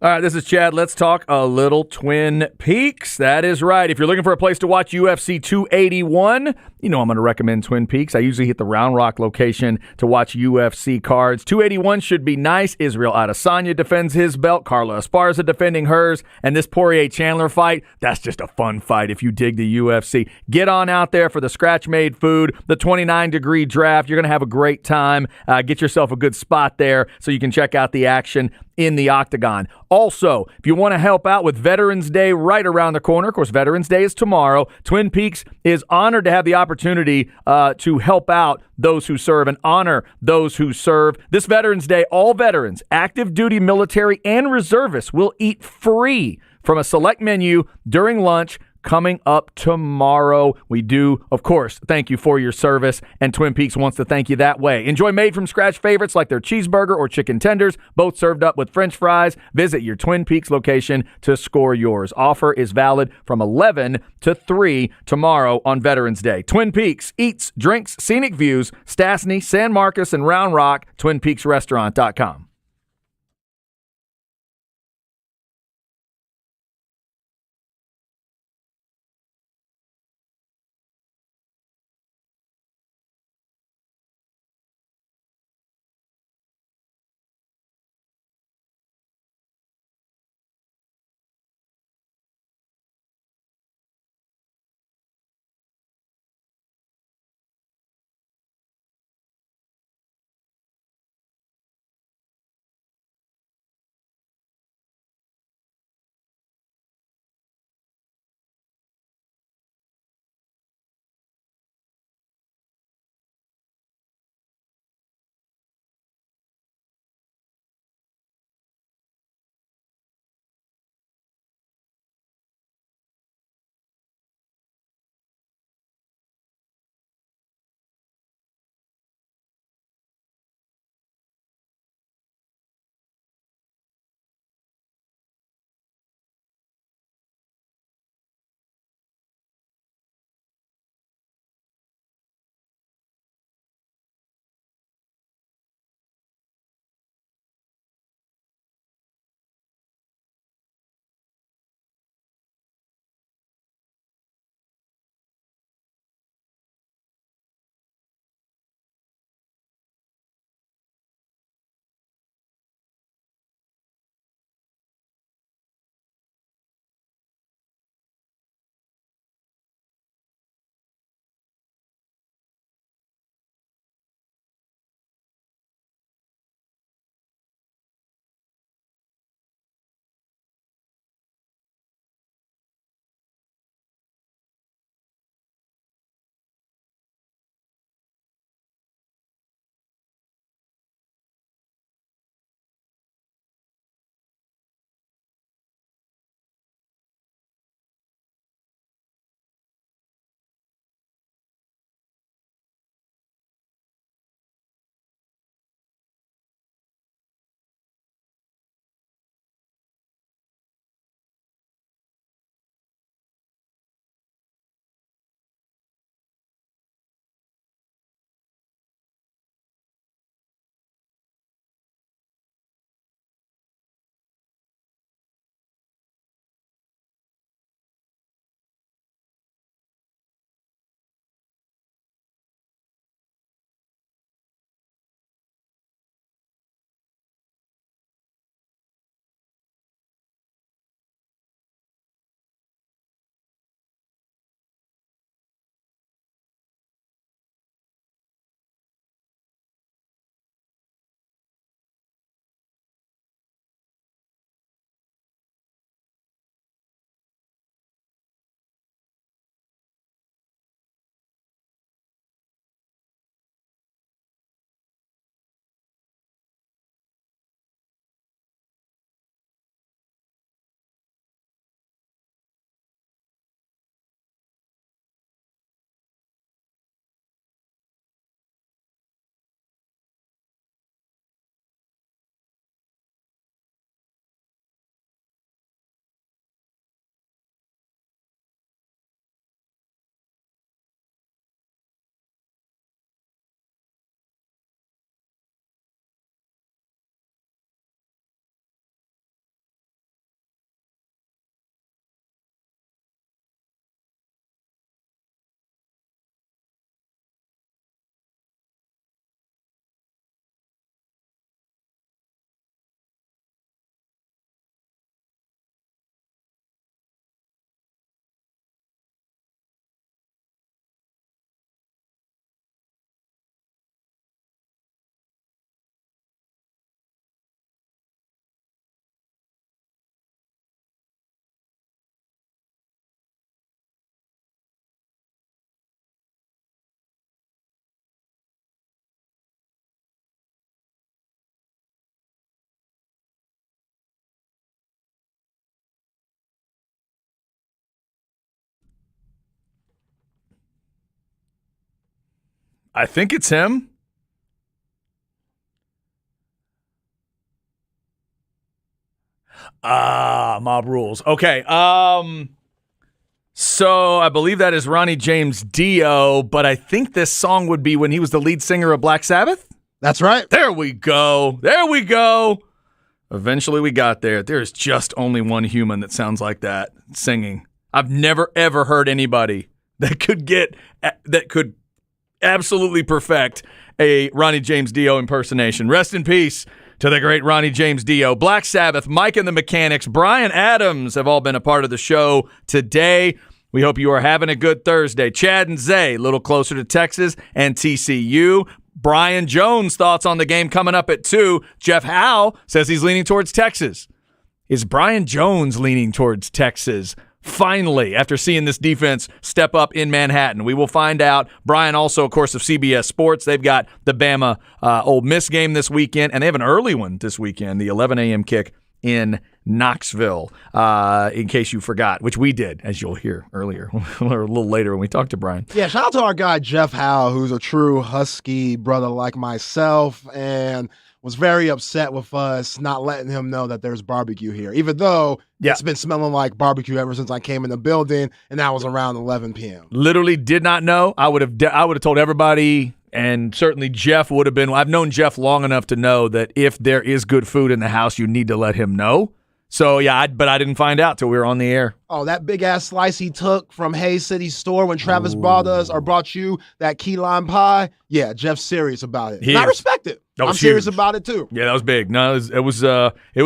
A: All right, this is Chad. Let's talk a little Twin Peaks. That is right. If you're looking for a place to watch UFC 281, you know I'm going to recommend Twin Peaks. I usually hit the Round Rock location to watch UFC cards. 281 should be nice. Israel Adesanya defends his belt. Carla Esparza defending hers. And this Poirier-Chandler fight, that's just a fun fight if you dig the UFC. Get on out there for the scratch-made food, the 29-degree draft. You're going to have a great time. Get yourself a good spot there so you can check out the action in the octagon. Also, if you want to help out with Veterans Day right around the corner, of course, Veterans Day is tomorrow. Twin Peaks is honored to have the opportunity to help out those who serve and honor those who serve. This Veterans Day, all veterans, active duty military, and reservists will eat free from a select menu during lunch coming up tomorrow. We do, of course, thank you for your service, and Twin Peaks wants to thank you that way. Enjoy made-from-scratch favorites like their cheeseburger or chicken tenders, both served up with French fries. Visit your Twin Peaks location to score yours. Offer is valid from 11 to 3 tomorrow on Veterans Day. Twin Peaks, eats, drinks, scenic views, Stastny, San Marcos, and Round Rock, TwinPeaksRestaurant.com. I think it's him. Mob Rules. Okay. So I believe that is Ronnie James Dio, but I think this song would be when he was the lead singer of Black Sabbath.
B: That's right.
A: There we go. There we go. Eventually we got there. There's just only one human that sounds like that singing. I've never, ever heard anybody that could absolutely perfect a Ronnie James Dio impersonation. Rest in peace to the great Ronnie James Dio. Black Sabbath, Mike and the Mechanics, Brian Adams have all been a part of the show today. We hope you are having a good Thursday. Chad and Zay, a little closer to Texas and TCU. Brian Jones' thoughts on the game coming up at 2. Jeff Howe says he's leaning towards Texas. Is Brian Jones leaning towards Texas? Finally, after seeing this defense step up in Manhattan, we will find out. Brian also, of course, of CBS Sports. They've got the Bama Ole Miss game this weekend, and they have an early one this weekend, the 11 a.m. kick in Knoxville, in case you forgot, which we did, as you'll hear earlier or a little later when we talked to Brian.
B: Yeah, shout out to our guy Jeff Howe, who's a true Husky brother like myself, and was very upset with us not letting him know that there's barbecue here, even though it's been smelling like barbecue ever since I came in the building, and that was around 11 p.m.
A: Literally did not know. I would have told everybody, and certainly Jeff would have been. I've known Jeff long enough to know that if there is good food in the house, you need to let him know. So, yeah, but I didn't find out till we were on the air.
B: Oh, that big-ass slice he took from Hayes City store when Travis brought you that key lime pie. Yeah, Jeff's serious about it. I respect it. I'm serious about it, too.
A: Yeah, that was big. No, it was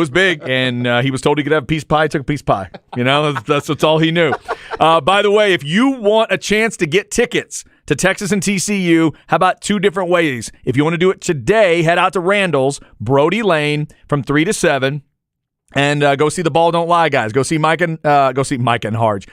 A: big, and he was told he could have a piece of pie. He took a piece of pie. You know, that's all he knew. By the way, if you want a chance to get tickets to Texas and TCU, how about 2 different ways? If you want to do it today, head out to Randall's, Brody Lane, from 3 to 7. And go see the Ball Don't Lie guys. Go see Mike and Harge,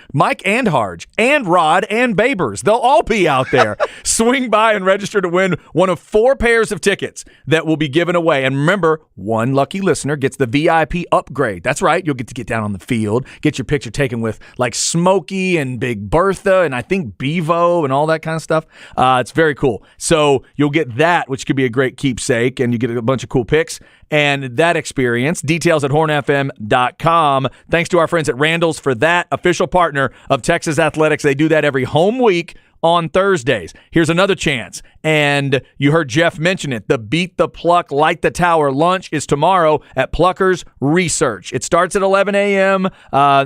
A: and Rod and Babers. They'll all be out there. Swing by and register to win one of 4 pairs of tickets that will be given away. And remember, one lucky listener gets the VIP upgrade. That's right. You'll get to get down on the field, get your picture taken with like Smokey and Big Bertha, and I think Bevo and all that kind of stuff. It's very cool. So you'll get that, which could be a great keepsake, and you get a bunch of cool pics. And that experience, details at hornfm.com. Thanks to our friends at Randall's for that, official partner of Texas Athletics. They do that every home week on Thursdays. Here's another chance. And you heard Jeff mention it. The Beat the Pluck, Light the Tower lunch is tomorrow at Pluckers Research. It starts at 11 a.m.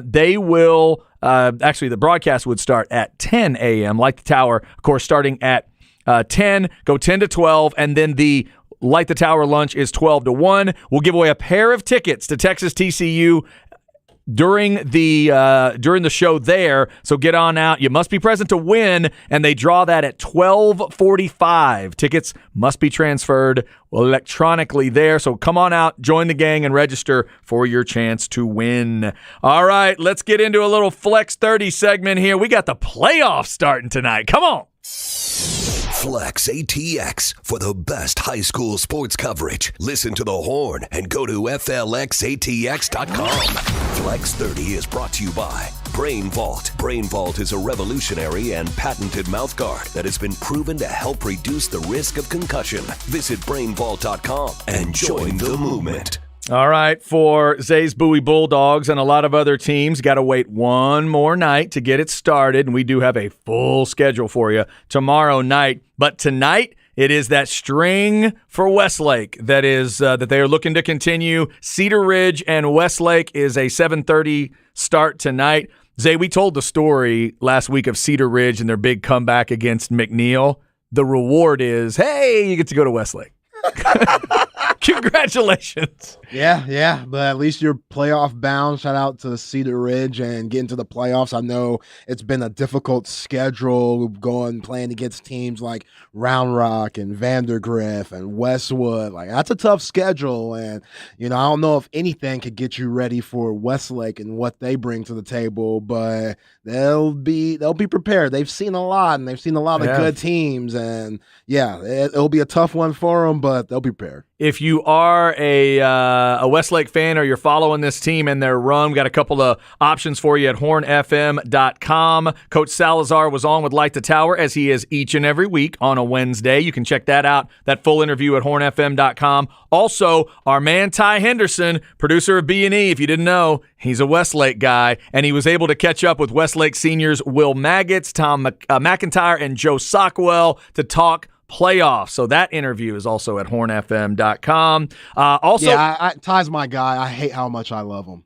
A: They will, actually, the broadcast would start at 10 a.m. Light the Tower, of course, starting at 10, go 10 to 12, and then the Light the Tower lunch is 12 to 1. We'll give away a pair of tickets to Texas TCU during the show there. So get on out. You must be present to win, and they draw that at 12:45. Tickets must be transferred electronically there. So come on out, join the gang, and register for your chance to win. All right, let's get into a little Flex 30 segment here. We got the playoffs starting tonight. Come on.
C: Flex ATX for the best high school sports coverage. Listen to the Horn and go to FLXATX.com. Flex 30 is brought to you by Brain Vault. Brain Vault is a revolutionary and patented mouthguard that has been proven to help reduce the risk of concussion. Visit BrainVault.com and join the movement.
A: All right, for Zay's Bowie Bulldogs and a lot of other teams, got to wait one more night to get it started, and we do have a full schedule for you tomorrow night. But tonight, it is that string for Westlake that they are looking to continue. Cedar Ridge and Westlake is a 7:30 start tonight. Zay, we told the story last week of Cedar Ridge and their big comeback against McNeil. The reward is, hey, you get to go to Westlake. Congratulations.
B: Yeah, but at least you're playoff bound. Shout out to Cedar Ridge and getting to the playoffs. I know it's been a difficult schedule playing against teams like Round Rock and Vandergrift and Westwood. Like, that's a tough schedule, and I don't know if anything could get you ready for Westlake and what they bring to the table, but they'll be prepared. They've seen a lot, and they've seen a lot of good teams, and yeah, it'll be a tough one for them, but they'll be prepared.
A: If you are a Westlake fan or you're following this team and their run, we got a couple of options for you at hornfm.com. Coach Salazar was on with Light the Tower, as he is each and every week on a Wednesday. You can check that out, that full interview at hornfm.com. Also, our man Ty Henderson, producer of B&E, if you didn't know, he's a Westlake guy, and he was able to catch up with Westlake seniors Will Maggots, Tom McIntyre, and Joe Sockwell to talk playoffs. So that interview is also at hornfm.com.
B: Ty's my guy. I hate how much I love him.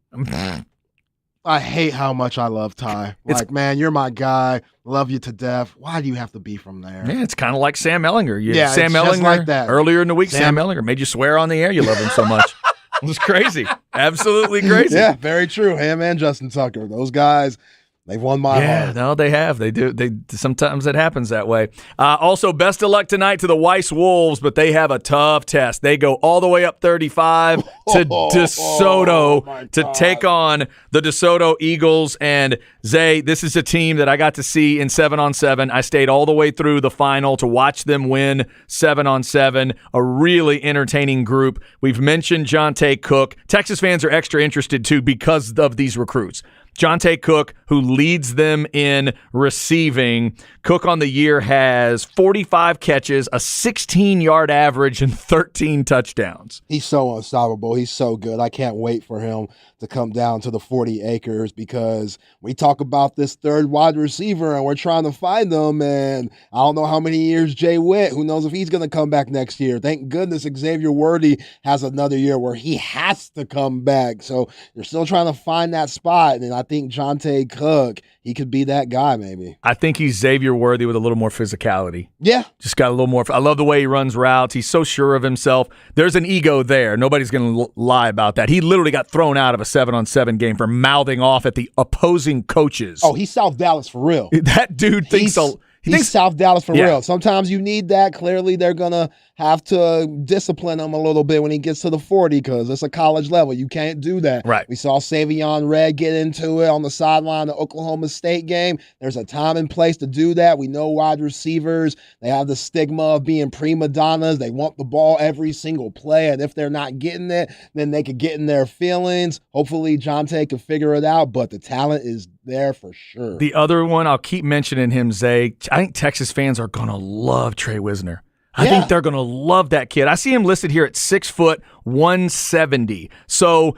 B: I hate how much I love Ty. Man, you're my guy. Love you to death. Why do you have to be from there?
A: Yeah, it's kind of like Sam Ellinger. Sam
B: it's
A: Ellinger,
B: just like that.
A: Earlier in the week, Sam Ellinger made you swear on the air you love him so much. It was crazy. Absolutely crazy.
B: Yeah, very true. Him and Justin Tucker. Those guys, they've won my heart.
A: Yeah, no, they have. They do. Sometimes it happens that way. Also, best of luck tonight to the Weiss Wolves, but they have a tough test. They go all the way up 35 to DeSoto to take on the DeSoto Eagles. And Zay, this is a team that I got to see in 7-on-7. I stayed all the way through the final to watch them win 7-on-7. A really entertaining group. We've mentioned Jonte Cook. Texas fans are extra interested too because of these recruits. Jonte Cook, who leads them in receiving. Cook on the year has 45 catches, a 16-yard average, and 13 touchdowns.
B: He's so unstoppable. He's so good. I can't wait for him to come down to the 40 acres because we talk about this third wide receiver and we're trying to find them. And I don't know how many years Jay Witt, who knows if he's going to come back next year. Thank goodness Xavier Worthy has another year where he has to come back. So they're still trying to find that spot. And I think Jonte Cook, he could be that guy maybe.
A: I think he's Xavier Worthy with a little more physicality.
B: Yeah.
A: Just got a little more. I love the way he runs routes. He's so sure of himself. There's an ego there. Nobody's going to lie about that. He literally got thrown out of a 7-on-7 game for mouthing off at the opposing coaches.
B: Oh, he's South Dallas for real.
A: That dude thinks
B: He's South Dallas for real. Sometimes you need that. Clearly, they're going to have to discipline him a little bit when he gets to the 40 because it's a college level. You can't do that.
A: Right.
B: We saw Savion Red get into it on the sideline of the Oklahoma State game. There's a time and place to do that. We know wide receivers, they have the stigma of being prima donnas. They want the ball every single play, and if they're not getting it, then they could get in their feelings. Hopefully, Jonte can figure it out, but the talent is there for sure.
A: The other one, I'll keep mentioning him, Zay. I think Texas fans are going to love Trey Wisner. I think they're going to love that kid. I see him listed here at 6 foot, 170. So,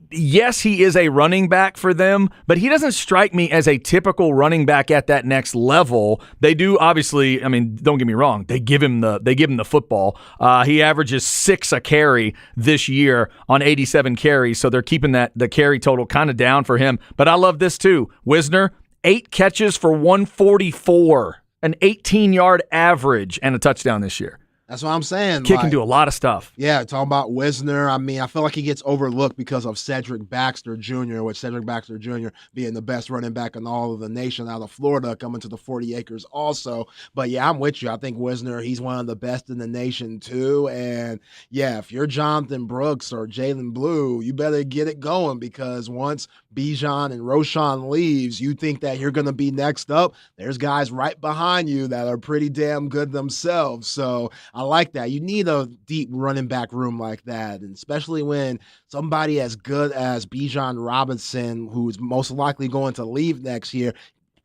A: yes, he is a running back for them, but he doesn't strike me as a typical running back at that next level. They do, obviously, I mean, don't get me wrong, they give him the football. He averages 6 a carry this year on 87 carries, so they're keeping the carry total kind of down for him. But I love this too. Wisner, 8 catches for 144. An 18-yard average and a touchdown this year.
B: That's what I'm saying.
A: Kid can do a lot of stuff.
B: Yeah, talking about Wisner. I mean, I feel like he gets overlooked because of Cedric Baxter Jr., with Cedric Baxter Jr. being the best running back in all of the nation out of Florida, coming to the 40 acres also. But yeah, I'm with you. I think Wisner, he's one of the best in the nation too. And yeah, if you're Jonathan Brooks or Jalen Blue, you better get it going because once Bijan and Roshan leaves, you think that you're going to be next up. There's guys right behind you that are pretty damn good themselves. So I like that. You need a deep running back room like that, and especially when somebody as good as Bijan Robinson, who's most likely going to leave next year,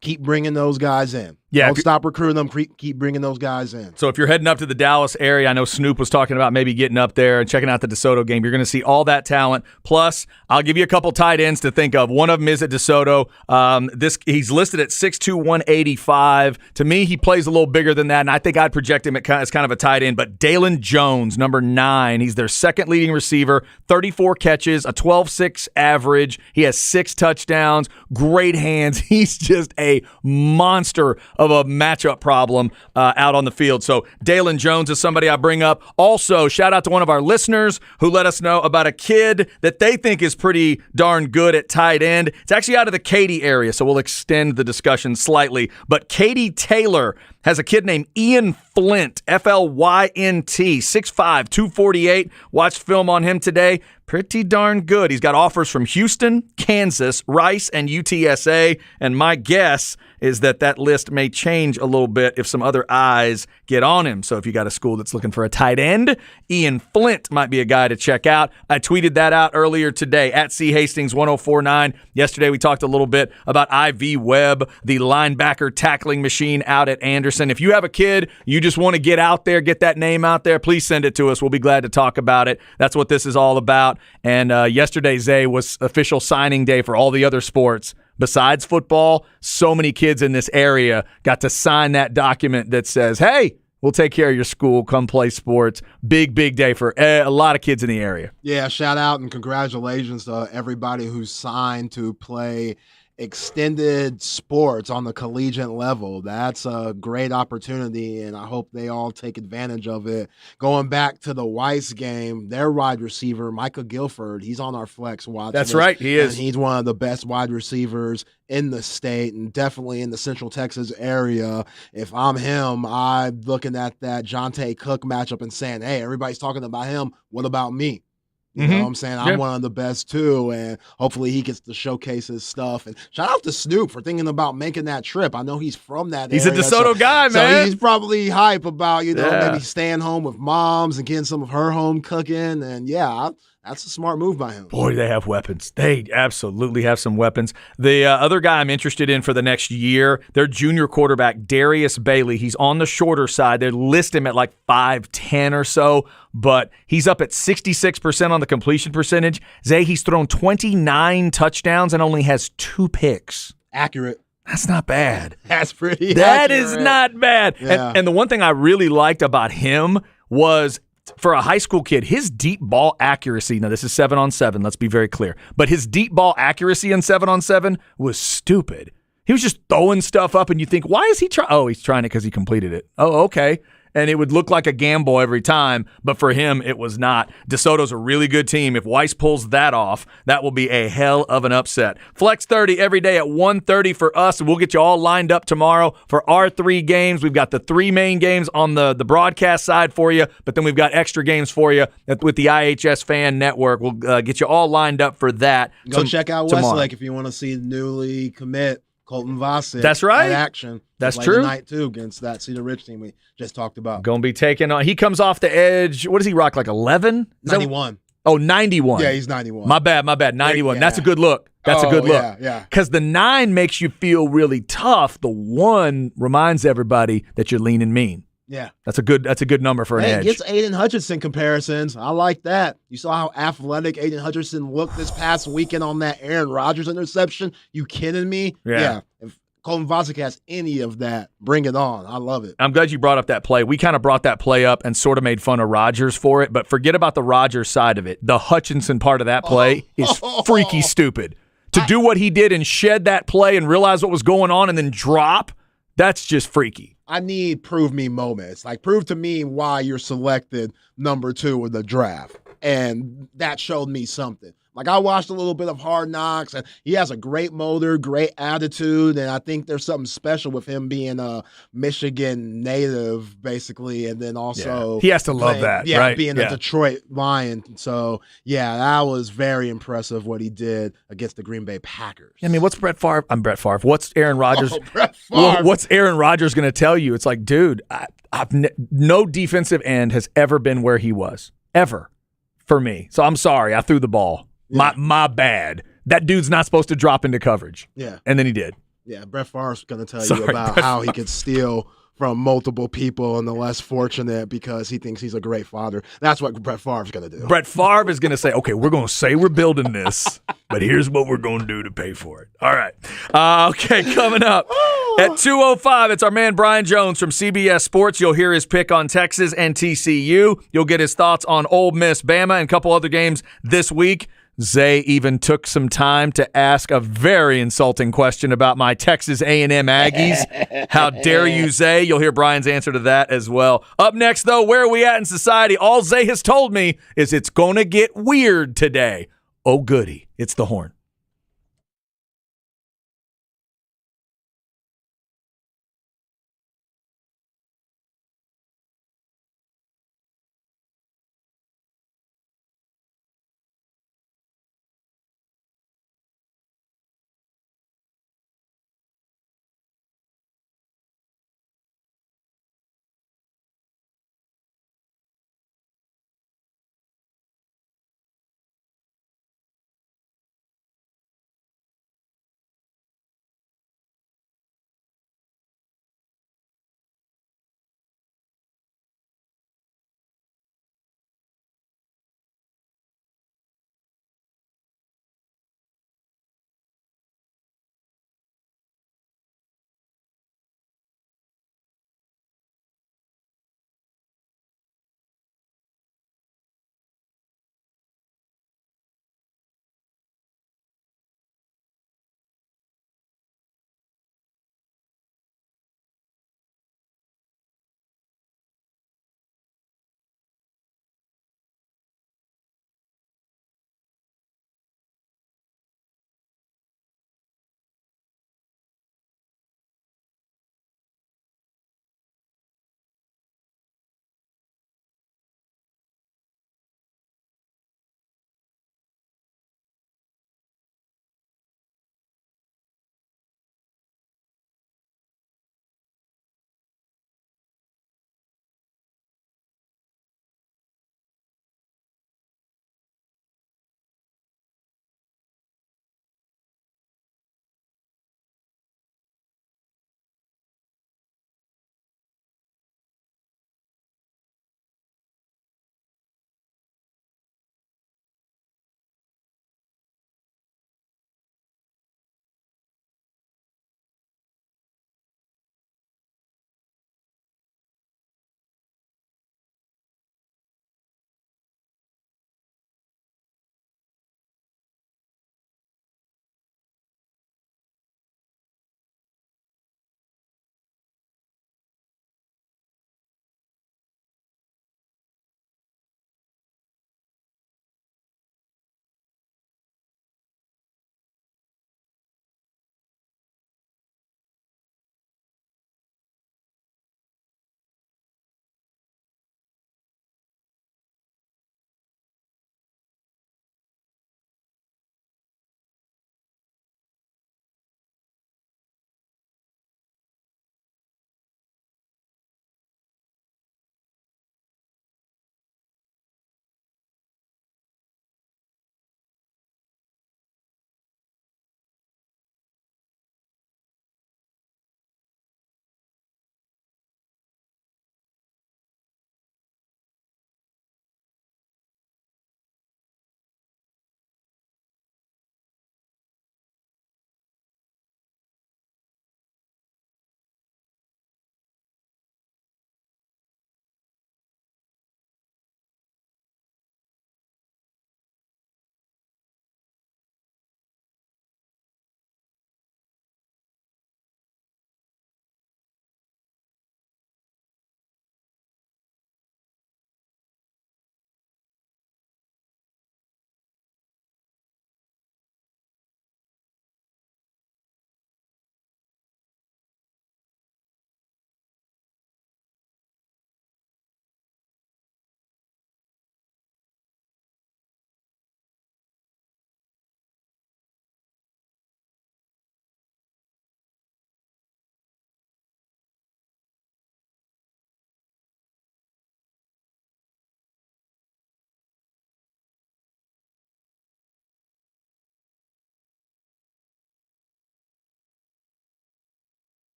B: keep bringing those guys in.
A: Yeah,
B: don't stop recruiting them. Keep bringing those guys in.
A: So if you're heading up to the Dallas area, I know Snoop was talking about maybe getting up there and checking out the DeSoto game. You're going to see all that talent. Plus, I'll give you a couple tight ends to think of. One of them is at DeSoto. He's listed at 6'2", 185. To me, he plays a little bigger than that, and I think I'd project him as kind of a tight end. But Dalen Jones, number 9, he's their second leading receiver, 34 catches, a 12.6 average. He has 6 touchdowns, great hands. He's just a monster of a matchup problem out on the field. So Dalen Jones is somebody I bring up. Also, shout out to one of our listeners who let us know about a kid that they think is pretty darn good at tight end. It's actually out of the Katy area, so we'll extend the discussion slightly. But Katy Taylor has a kid named Ian Flint, Flynt, 6'5", 248. Watched film on him today. pretty darn good. He's got offers from Houston, Kansas, Rice, and UTSA, and my guess is that list may change a little bit if some other eyes get on him. So if you got a school that's looking for a tight end, Ian Flint might be a guy to check out. I tweeted that out earlier today at C Hastings 1049. Yesterday we talked a little bit about IV Webb, the linebacker tackling machine out at Anderson. If you have a kid, you just want to get out there, get that name out there, please send it to us. We'll be glad to talk about it. That's what this is all about. And yesterday, Zay, was official signing day for all the other sports. Besides football, so many kids in this area got to sign that document that says, hey, we'll take care of your school. Come play sports. Big, big day for a lot of kids in the area.
B: Yeah, shout out and congratulations to everybody who signed to play extended sports on the collegiate level. That's a great opportunity, and I hope they all take advantage of it. Going back to the Weiss game, their wide receiver, Micah Guilford, he's on our flex watch
A: That's
B: list,
A: right, he is.
B: And he's one of the best wide receivers in the state and definitely in the Central Texas area. If I'm him, I'm looking at that Jonte Cook matchup and saying, hey, everybody's talking about him. What about me? You know what I'm saying? I'm one of the best too, and hopefully he gets to showcase his stuff. And shout out to Snoop for thinking about making that trip. I know he's from that
A: He's
B: area.
A: a DeSoto guy, man.
B: So he's probably hype about, maybe staying home with moms and getting some of her home cooking. And that's a smart move by him.
A: Boy, they have weapons. They absolutely have some weapons. The other guy I'm interested in for the next year, their junior quarterback, Darius Bailey. He's on the shorter side. They list him at like 5'10 or so, but he's up at 66% on the completion percentage. Zay, he's thrown 29 touchdowns and only has 2 picks.
B: Accurate.
A: That's not bad.
B: That's pretty
A: That
B: accurate.
A: is not bad.
B: Yeah.
A: And the one thing I really liked about him was, for a high school kid, his deep ball accuracy, now this is 7-on-7, let's be very clear, but his deep ball accuracy in 7-on-7 was stupid. He was just throwing stuff up, and you think, why is he trying? Oh, he's trying it because he completed it. Oh, okay. And it would look like a gamble every time, but for him, it was not. DeSoto's a really good team. If Weiss pulls that off, that will be a hell of an upset. Flex 30 every day at 1:30 for us, and we'll get you all lined up tomorrow for our 3 games. We've got the 3 main games on the broadcast side for you, but then we've got extra games for you with the IHS Fan Network. We'll get you all lined up for that.
B: Go check out
A: tomorrow.
B: Westlake if you want to see the newly commit Colton Vasek.
A: That's right.
B: In action.
A: That's
B: Late
A: true.
B: Tonight too against that Cedar Ridge team we just talked about.
A: Going to be taking on. He comes off the edge. What does he rock? Like 11?
B: 91.
A: Oh, 91.
B: Yeah, he's 91.
A: My bad. 91.
B: Yeah.
A: That's a good look. That's a good look.
B: Yeah.
A: Because the 9 makes you feel really tough. The 1 reminds everybody that you're lean and mean.
B: Yeah.
A: That's a good number for an
B: Hey,
A: edge.
B: gets Aiden Hutchinson comparisons. I like that. You saw how athletic Aiden Hutchinson looked this past weekend on that Aaron Rodgers interception. You kidding me?
A: Yeah.
B: If Colton Vasek has any of that, bring it on. I love it.
A: I'm glad you brought up that play. We kind of brought that play up and sort of made fun of Rodgers for it, but forget about the Rodgers side of it. The Hutchinson part of that play is freaky stupid. To do what he did and shed that play and realize what was going on and then drop, that's just freaky.
B: I need prove me moments. Like, prove to me why you're selected number 2 in the draft. And that showed me something. Like, I watched a little bit of Hard Knocks, and he has a great motor, great attitude, and I think there's something special with him being a Michigan native, basically, and then also
A: He has to love that, right?
B: Being a Detroit Lion. So, that was very impressive what he did against the Green Bay Packers.
A: I mean, what's Brett Favre? I'm Brett Favre. What's Aaron Rodgers?
B: Brett Favre.
A: What's Aaron Rodgers going to tell you? It's like, dude, no defensive end has ever been where he was, ever, for me. So I'm sorry, I threw the ball.
B: Yeah.
A: My bad. That dude's not supposed to drop into coverage.
B: Yeah.
A: And then he did.
B: Yeah, Brett Favre's going to tell
A: Sorry,
B: you about
A: Brett
B: how he could steal from multiple people and the less fortunate because he thinks he's a great father. That's what Brett Favre's going to do.
A: Brett Favre is going to say, okay, we're going to say we're building this, but here's what we're going to do to pay for it. All right. Okay, coming up at 2:05, it's our man Brian Jones from CBS Sports. You'll hear his pick on Texas and TCU. You'll get his thoughts on Ole Miss, Bama, and a couple other games this week. Zay even took some time to ask a very insulting question about my Texas A&M Aggies. How dare you, Zay? You'll hear Brian's answer to that as well. Up next, though, where are we at in society? All Zay has told me is it's going to get weird today. Oh, goody. It's the Horn.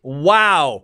A: Wow.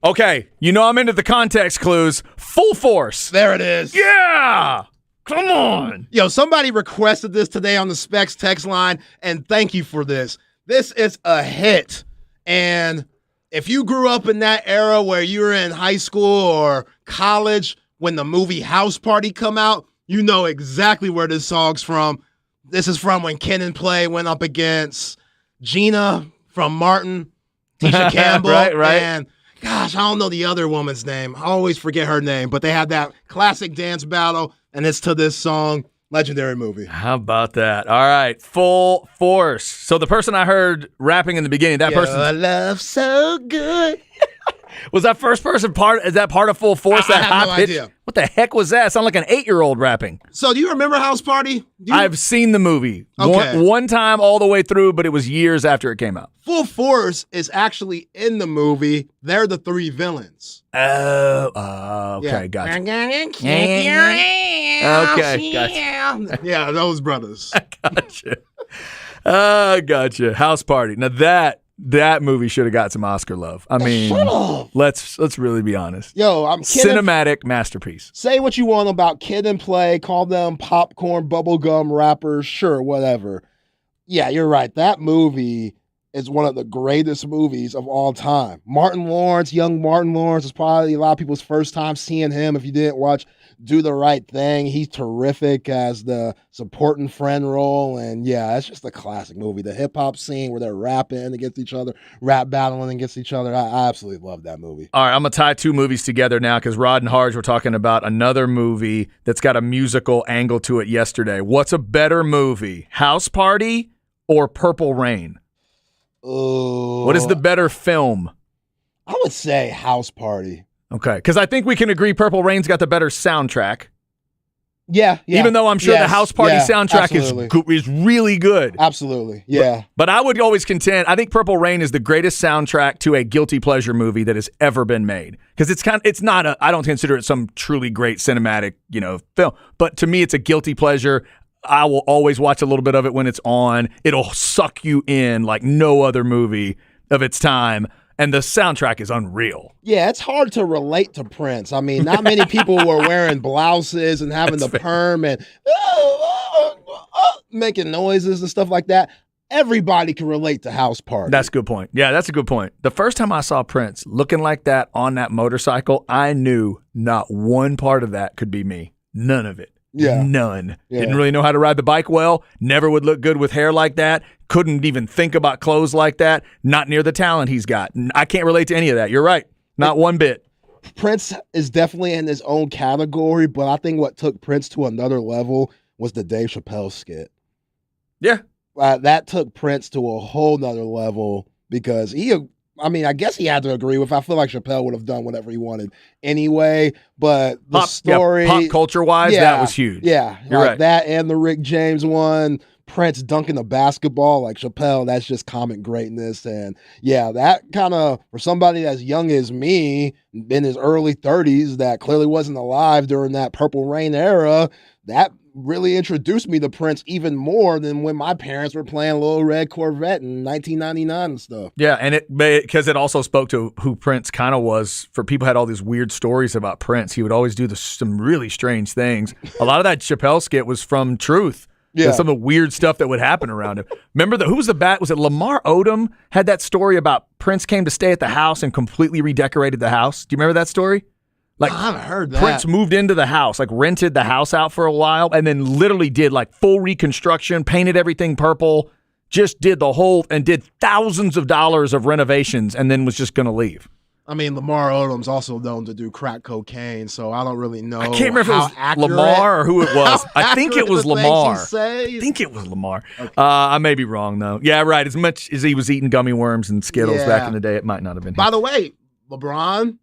A: Okay, you know I'm into the context clues. Full Force.
B: There it is.
A: Yeah. Come on.
B: Yo, somebody requested this today on the Specs text line, and thank you for this. This is a hit. And if you grew up in that era where you were in high school or college when the movie House Party come out, you know exactly where this song's from. This is from when Kid and Play went up against Gina from Martin, Tisha Campbell,
A: right.
B: and gosh, I don't know the other woman's name. I always forget her name, but they had that classic dance battle, and it's to this song. Legendary movie.
A: How about that? All right, Full Force. So the person I heard rapping in the beginning, that person,
B: Your love so good.
A: was that first person part? Is that part of Full Force?
B: I
A: that
B: have
A: high
B: no
A: pitch?
B: idea.
A: What the heck was that? Sound like an 8-year-old rapping.
B: So do you remember House Party?
A: I've seen the movie
B: Okay.
A: one time all the way through, but it was years after it came out.
B: Full Force is actually in the movie. They're the three villains.
A: Oh, okay,
B: Yeah.
A: gotcha.
B: I'm gonna kick
A: Okay,
B: your ass.
A: gotcha.
B: Yeah, those brothers.
A: Gotcha. Gotcha. House Party. Now that movie should have got some Oscar love. I mean,
B: Shut up.
A: let's really be honest.
B: Yo, I'm kidding.
A: Cinematic masterpiece.
B: Say what you want about Kid and Play, call them popcorn, bubblegum rappers, sure, whatever. Yeah, you're right. That movie is one of the greatest movies of all time. Martin Lawrence, young Martin Lawrence, is probably a lot of people's first time seeing him. If you didn't watch Do the Right Thing, he's terrific as the supporting friend role. And yeah, it's just a classic movie. The hip hop scene where they're rapping against each other, rap battling against each other. I absolutely love that movie.
A: All right, I'm going to tie two movies together now because Rod and Harge were talking about another movie that's got a musical angle to it yesterday. What's a better movie, House Party or Purple Rain?
B: Oh,
A: What is the better film?
B: I would say House Party.
A: Okay, because I think we can agree Purple Rain's got the better soundtrack.
B: Yeah.
A: Even though I'm sure the
B: Yes,
A: House Party
B: yeah,
A: soundtrack
B: absolutely.
A: is really good.
B: Absolutely. Yeah.
A: But I would always contend, I think Purple Rain is the greatest soundtrack to a guilty pleasure movie that has ever been made. Because it's not I don't consider it some truly great cinematic, film. But to me, it's a guilty pleasure. I will always watch a little bit of it when it's on. It'll suck you in like no other movie of its time. And the soundtrack is unreal.
B: Yeah, it's hard to relate to Prince. I mean, not many people were wearing blouses and having the perm and making noises and stuff like that. Everybody can relate to House Party.
A: That's a good point. Yeah, that's a good point. The first time I saw Prince looking like that on that motorcycle, I knew not one part of that could be me. None of it.
B: Yeah.
A: None.
B: Yeah.
A: Didn't really know how to ride the bike well. Never would look good with hair like that. Couldn't even think about clothes like that. Not near the talent he's got. I can't relate to any of that. You're right. Not one bit.
B: Prince is definitely in his own category, but I think what took Prince to another level was the Dave Chappelle skit.
A: Yeah.
B: That took Prince to a whole nother level because I guess he had to agree with. I feel like Chappelle would have done whatever he wanted anyway, but the story,
A: pop culture wise, that was huge.
B: Yeah,
A: You're
B: like
A: right.
B: that and the Rick James one, Prince dunking the basketball, like Chappelle, that's just comic greatness. And yeah, that kind of, for somebody as young as me, in his early 30s, that clearly wasn't alive during that Purple Rain era, that really introduced me to Prince even more than when my parents were playing Little Red Corvette in 1999 and stuff.
A: Yeah, and because it also spoke to who Prince kind of was. For people who had all these weird stories about Prince, he would always do some really strange things. A lot of that Chappelle skit was from truth.
B: Yeah.
A: And some of the weird stuff that would happen around him. Remember who was the bat? Was it Lamar Odom had that story about Prince came to stay at the house and completely redecorated the house? Do you remember that story? Like
B: I haven't heard that.
A: Prince moved into the house, like rented the house out for a while, and then literally did like full reconstruction, painted everything purple, just did the whole, and did thousands of dollars of renovations, and then was just going to leave.
B: I mean, Lamar Odom's also known to do crack cocaine, so I don't really know.
A: I can't remember if it
B: how
A: was
B: accurate,
A: Lamar or who it was. I think it was
B: the things he
A: Lamar.
B: says.
A: I think it was Lamar. I may be wrong, though. Yeah, right. As much as he was eating gummy worms and Skittles back
B: Yeah.
A: in the day, it might not have been him.
B: By the way, LeBron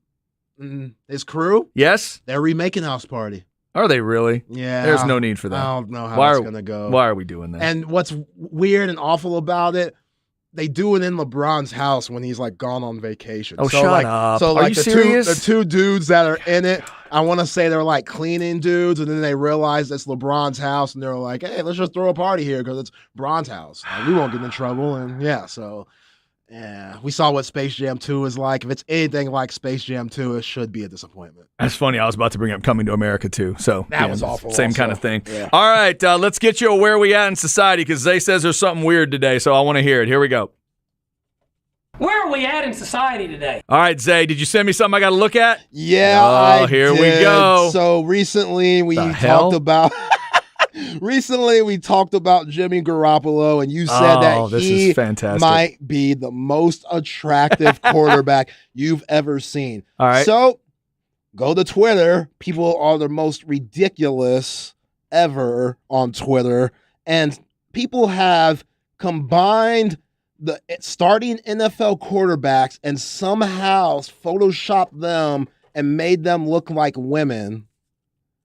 B: and his crew,
A: Yes?
B: they're remaking House Party.
A: Are they really?
B: Yeah.
A: There's no need for that.
B: I don't know how
A: Why
B: it's
A: are-
B: going to go.
A: Why are we doing that?
B: And what's weird and awful about it, they do it in LeBron's house when he's like gone on vacation.
A: Oh, shut up.
B: So
A: Are
B: like
A: you
B: the
A: serious?
B: two dudes that are in it, I want to say they're like cleaning dudes, and then they realize it's LeBron's house, and they're like, "Hey, let's just throw a party here because it's Bron's house. Like, we won't get in trouble." And yeah, so Yeah, we saw what Space Jam 2 is like. If it's anything like Space Jam 2, it should be a disappointment.
A: That's funny. I was about to bring up Coming to America, too. So
B: That was awful
A: Same
B: also.
A: kind of thing.
B: Yeah.
A: All right, let's get you a Where We At in Society because Zay says there's something weird today, so I want to hear it. Here we go.
F: Where are we at in society today?
A: All right, Zay, did you send me something I got to look at?
B: Yeah,
A: Oh,
B: I
A: here we
B: did.
A: go.
B: So recently we
A: The hell?
B: talked about Jimmy Garoppolo, and you said
A: Oh,
B: that
A: this
B: he
A: is fantastic.
B: might be the most attractive quarterback you've ever seen.
A: All right.
B: So go to Twitter. People are the most ridiculous ever on Twitter, and people have combined the starting NFL quarterbacks and somehow photoshopped them and made them look like women.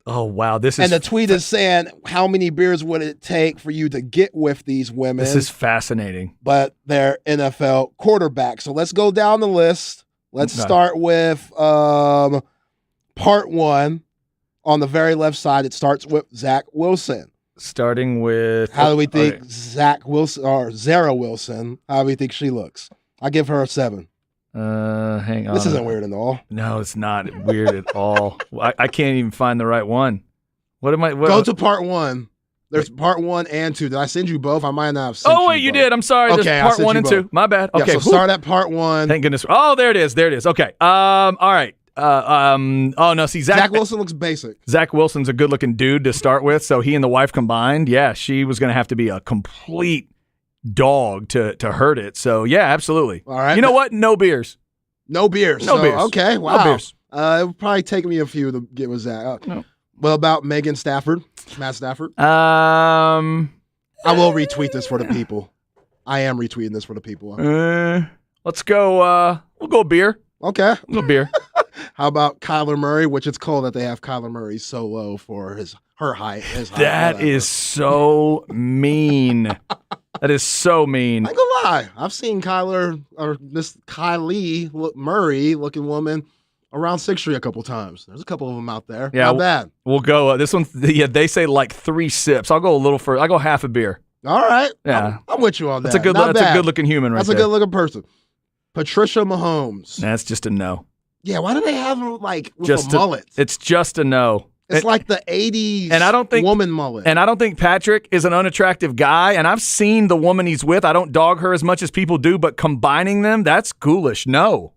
A: Oh, wow. This is
B: And the tweet is saying, how many beers would it take for you to get with these women?
A: This is fascinating.
B: But they're NFL quarterbacks. So let's go down the list. Let's
A: Okay.
B: start with part one. On the very left side, it starts with Zach Wilson.
A: Starting with
B: How do we think
A: okay.
B: Zach Wilson or Zara Wilson? How do we think she looks? I give her a 7.
A: Hang on.
B: This isn't weird at all.
A: No, it's not weird at all. I can't even find the right one. What am I? What,
B: Go to part one. There's part 1 and 2. Did I send you both? I might not have sent
A: Oh wait, you
B: both.
A: did. I'm sorry.
B: Okay,
A: There's
B: I'll
A: part
B: send
A: 1
B: you
A: and
B: both.
A: 2. My bad.
B: Yeah,
A: Okay.
B: so start at part 1.
A: Thank goodness. Oh, there it is. There it is. Okay. All right. Oh no. See,
B: Zach Wilson looks basic.
A: Zach Wilson's a good-looking dude to start with. So he and the wife combined, yeah, she was going to have to be a complete dog to hurt it. So yeah, absolutely.
B: All right.
A: You know what? No beers.
B: No beers.
A: No
B: So,
A: beers.
B: Okay, wow.
A: No beers.
B: It would probably take me a few to get with Zach.
A: No.
B: What about Megan Stafford? Matt Stafford?
A: Uh,
B: I will retweet this for the people. I am retweeting this for the people.
A: Let's go. We'll go beer.
B: Okay.
A: We'll go beer.
B: How about Kyler Murray, which it's cool that they have Kyler Murray so low for her height. His height,
A: That
B: whatever.
A: is so mean. That is so mean.
B: I ain't gonna lie. I've seen Kyler or this Kylie Murray looking woman around 6th Street a couple times. There's a couple of them out there.
A: Yeah,
B: Not bad.
A: We'll go. This one, yeah, they say like 3 sips. I'll go a little further. I'll go half a beer.
B: All right.
A: Yeah.
B: I'm with you on that.
A: That's a good.
B: Not
A: That's a
B: bad.
A: good-looking human right
B: That's
A: there.
B: a good looking person. Patricia Mahomes.
A: That's just a no.
B: Yeah, why do they have her like with
A: Just
B: a mullet?
A: It's just a no.
B: It's like the 80s
A: and I don't think-
B: woman mullet.
A: And I don't think Patrick is an unattractive guy. And I've seen the woman he's with. I don't dog her as much as people do, but combining them, that's ghoulish. No,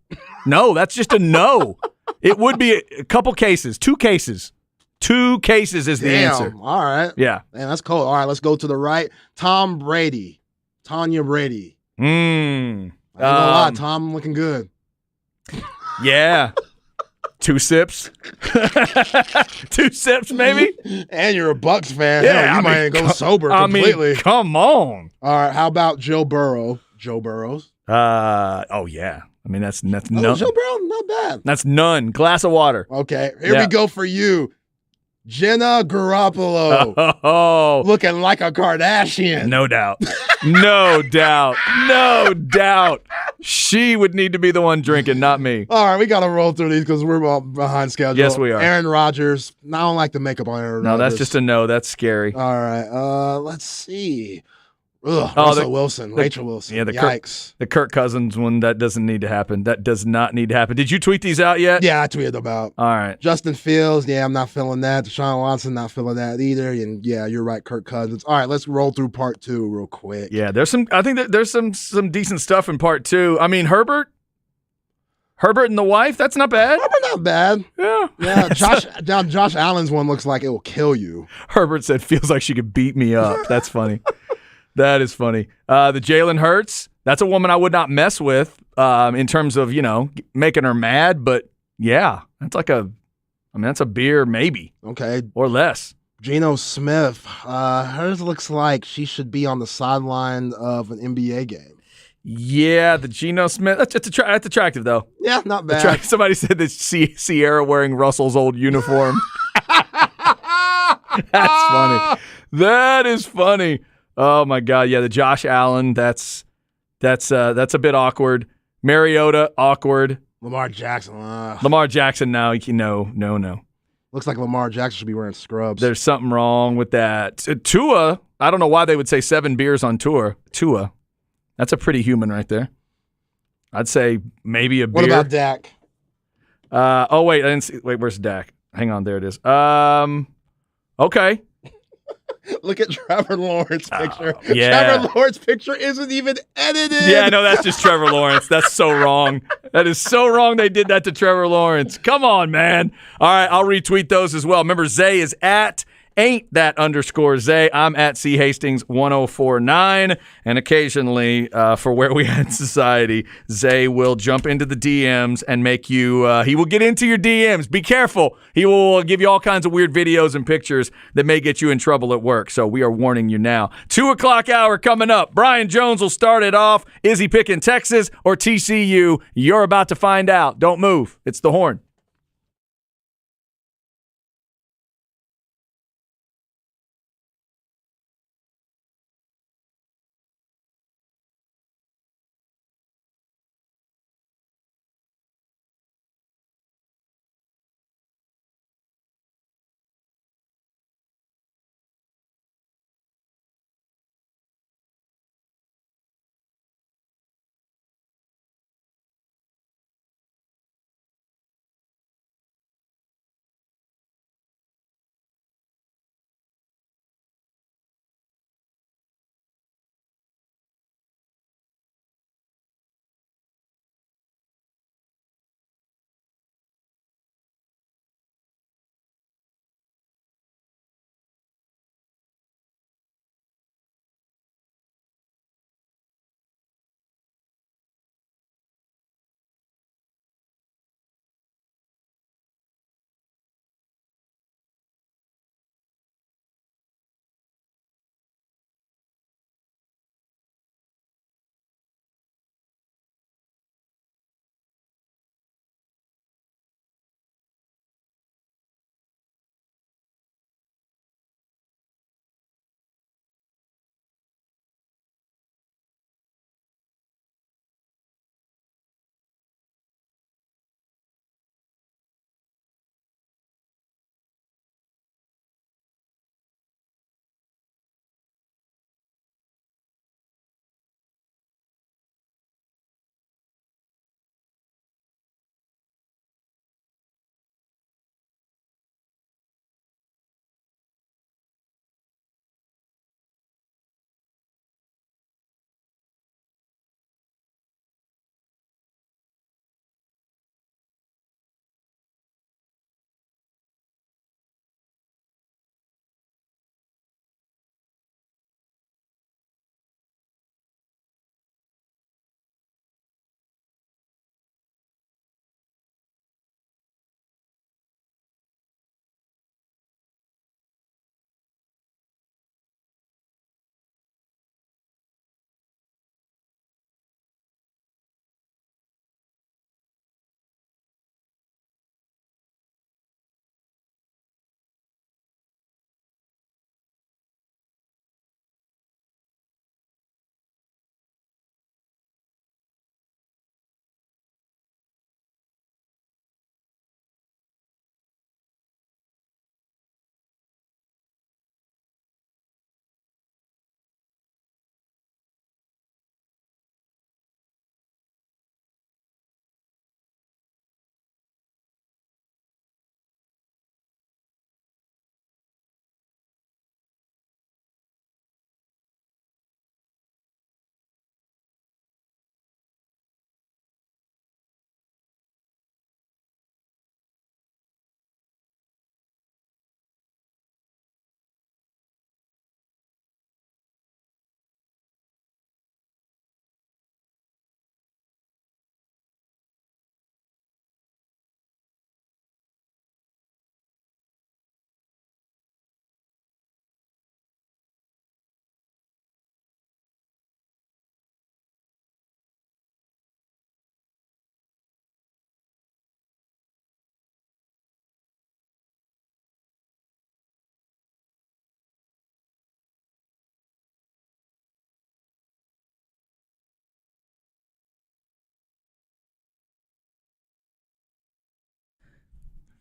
A: that's just a no. It would be a couple cases, 2 cases. 2 cases is the
B: Damn.
A: answer.
B: All right.
A: Yeah.
B: Man, that's cool. All right, let's go to the right. Tom Brady. Tanya Brady. I ain't gonna lie, Tom looking good.
A: Yeah. 2 sips. 2 sips, maybe.
B: And you're a Bucks fan.
A: Yeah,
B: Hell, you might go sober completely.
A: come on.
B: All right, how about Joe Burrow? Joe Burrows.
A: Oh yeah. I mean that's
B: Oh,
A: none.
B: Joe Burrow, not bad.
A: That's none. Glass of water.
B: Okay, here
A: Yeah.
B: we go for you. Jenna Garoppolo.
A: Oh,
B: Looking like a Kardashian.
A: no doubt. No doubt. No doubt. She would need to be the one drinking, not me.
B: All right, we got to roll through these because we're all behind schedule.
A: Yes, we are.
B: Aaron Rodgers. I don't like the makeup on Aaron
A: No,
B: Rodgers.
A: that's just a no. That's scary.
B: All right, let's see. Ugh,
A: Oh,
B: Russell
A: the-
B: Wilson, Rachel Wilson.
A: yeah,
B: Yikes.
A: The Kirk Cousins one, that doesn't need to happen. That does not need to happen. Did you tweet these out yet?
B: Yeah, I tweeted about
A: All right.
B: Justin Fields. Yeah, I'm not feeling that. Deshaun Watson, not feeling that either. And yeah, you're right, Kirk Cousins. All right, let's roll through part 2 real quick.
A: Yeah, there's some. I think that there's some decent stuff in part 2. I mean, Herbert and the wife. That's not bad.
B: Probably not bad.
A: Yeah.
B: Yeah, Josh Allen's one looks like it will kill you.
A: Herbert said feels like she could beat me up. That's funny. That is funny. The Jalen Hurts. That's a woman I would not mess with in terms of making her mad. But yeah, that's that's a beer maybe
B: Okay,
A: or less.
B: Geno Smith. Hers looks like she should be on the sideline of an NBA game.
A: Yeah, the Geno Smith. That's attractive though.
B: Yeah, not bad.
A: Somebody said that Sierra wearing Russell's old uniform. That's funny. That is funny. Oh my God. Yeah, the Josh Allen. That's a bit awkward. Mariota, awkward.
B: Lamar Jackson.
A: Lamar Jackson. Now, no.
B: Looks like Lamar Jackson should be wearing scrubs.
A: There's something wrong with that. Tua. I don't know why they would say 7 beers on tour. Tua. That's a pretty human right there. I'd say maybe a beer.
B: What about Dak?
A: Oh, wait. I didn't see. Wait, where's Dak? Hang on. There it is. Okay.
B: Look at Trevor Lawrence's picture.
A: yeah.
B: Trevor Lawrence's picture isn't even edited.
A: Yeah, no, that's just Trevor Lawrence. That's so wrong. That is so wrong they did that to Trevor Lawrence. Come on, man. All right, I'll retweet those as well. Remember, Zay is at Ain't That _ Zay. I'm at C Hastings 1049. And occasionally, for Where We At in Society, Zay will jump into the DMs and make you, he will get into your DMs. Be careful. He will give you all kinds of weird videos and pictures that may get you in trouble at work. So we are warning you now. 2 o'clock hour coming up. Brian Jones will start it off. Is he picking Texas or TCU? You're about to find out. Don't move. It's the Horn.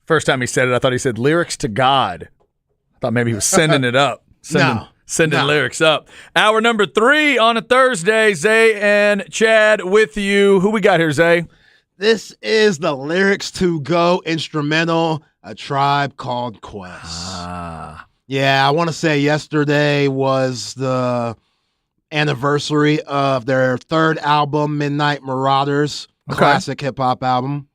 A: First time he said it, I thought he said lyrics to God. I thought maybe he was sending it up. sending lyrics up. Hour number 3 on a Thursday. Zay and Chad with you. Who we got here, Zay?
B: This is the lyrics to go instrumental, A Tribe Called Quest. Yeah, I want to say yesterday was the anniversary of their third album, Midnight Marauders, classic hip-hop album.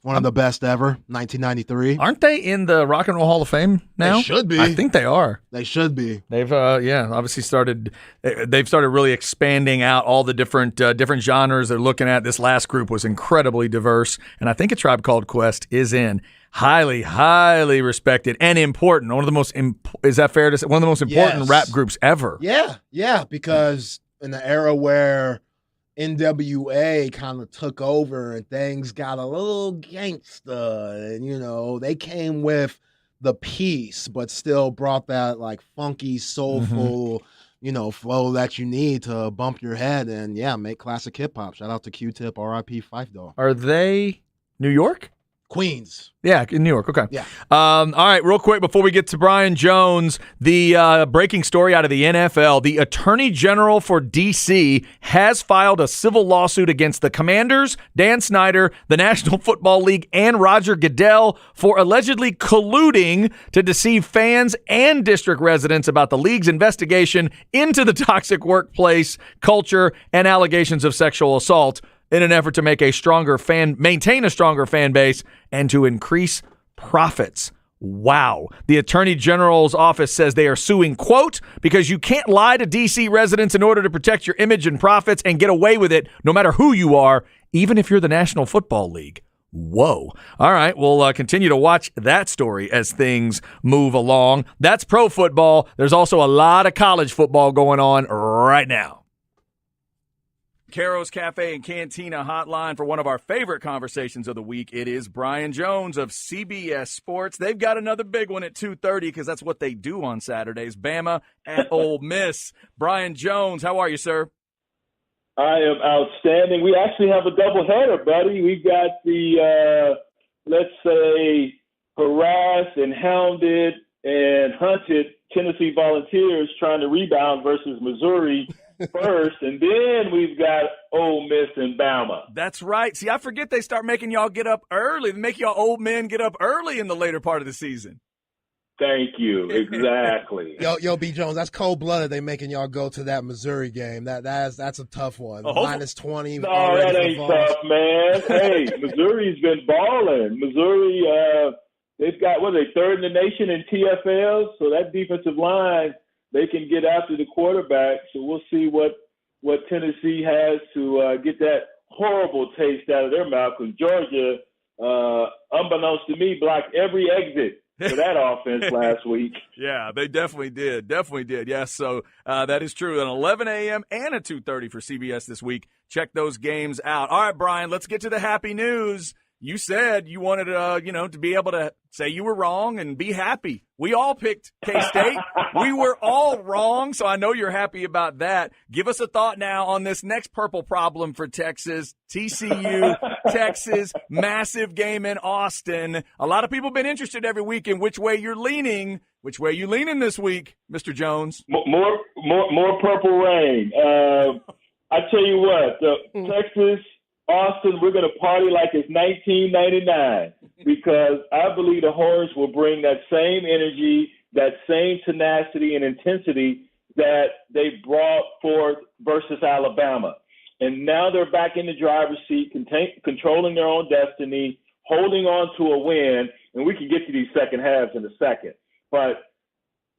B: One of the best ever, 1993.
A: Aren't they in the Rock and Roll Hall of Fame now?
B: They should be.
A: I think they are.
B: They should be.
A: They've obviously started really expanding out all the different genres they're looking at. This last group was incredibly diverse, and I think A Tribe Called Quest is in. Highly, highly respected and important. One of the most is that fair to say? One of the most important rap groups ever.
B: Yeah, because in the era where NWA kind of took over and things got a little gangsta, and they came with the peace, but still brought that like funky, soulful, flow that you need to bump your head and make classic hip hop. Shout out to Q-Tip, R.I.P. Phife Dawg.
A: Are they New York?
B: Queens.
A: Yeah, in New York. Okay.
B: Yeah.
A: All right, real quick before we get to Brian Jones, the breaking story out of the NFL, the Attorney General for D.C. has filed a civil lawsuit against the Commanders, Dan Snyder, the National Football League, and Roger Goodell for allegedly colluding to deceive fans and district residents about the league's investigation into the toxic workplace culture and allegations of sexual assault, in an effort to maintain a stronger fan base and to increase profits. Wow. The Attorney General's office says they are suing, quote, because you can't lie to D.C. residents in order to protect your image and profits and get away with it no matter who you are, even if you're the National Football League. Whoa. All right, we'll continue to watch that story as things move along. That's pro football. There's also a lot of college football going on right now. Caro's Cafe and Cantina hotline for one of our favorite conversations of the week. It is Brian Jones of CBS Sports. They've got another big one at 2:30 because that's what they do on Saturdays. Bama at Ole Miss. Brian Jones, how are you, sir?
G: I am outstanding. We actually have a doubleheader, buddy. We've got the, let's say, harassed and hounded and hunted Tennessee Volunteers trying to rebound versus Missouri first, and then we've got Ole Miss and Bama.
A: That's right. See, I forget they start making y'all get up early. They make y'all old men get up early in the later part of the season.
G: Thank you. Exactly.
B: Yo, B. Jones, that's cold-blooded. They making y'all go to that Missouri game. That's a tough one. Minus 20.
G: No, that ain't tough, man. Hey, Missouri's been balling. Missouri, they've got, third in the nation in TFLs, so that defensive line, they can get after the quarterback. So we'll see what Tennessee has to get that horrible taste out of their mouth, because Georgia, unbeknownst to me, blocked every exit for that offense last week.
A: Yeah, they definitely did. Yes, so that is true. An 11 a.m. and a 2:30 for CBS this week. Check those games out. All right, Brian, let's get to the happy news. You said you wanted to be able to say you were wrong and be happy. We all picked K-State. We were all wrong, so I know you're happy about that. Give us a thought now on this next purple problem for Texas. TCU, Texas, massive game in Austin. A lot of people have been interested every week in which way you're leaning. Which way are you leaning this week, Mr. Jones?
G: More purple rain. I tell you what, Texas, Austin, we're going to party like it's 1999, because I believe the Horns will bring that same energy, that same tenacity and intensity that they brought forth versus Alabama. And now they're back in the driver's seat, controlling their own destiny, holding on to a win, and we can get to these second halves in a second. But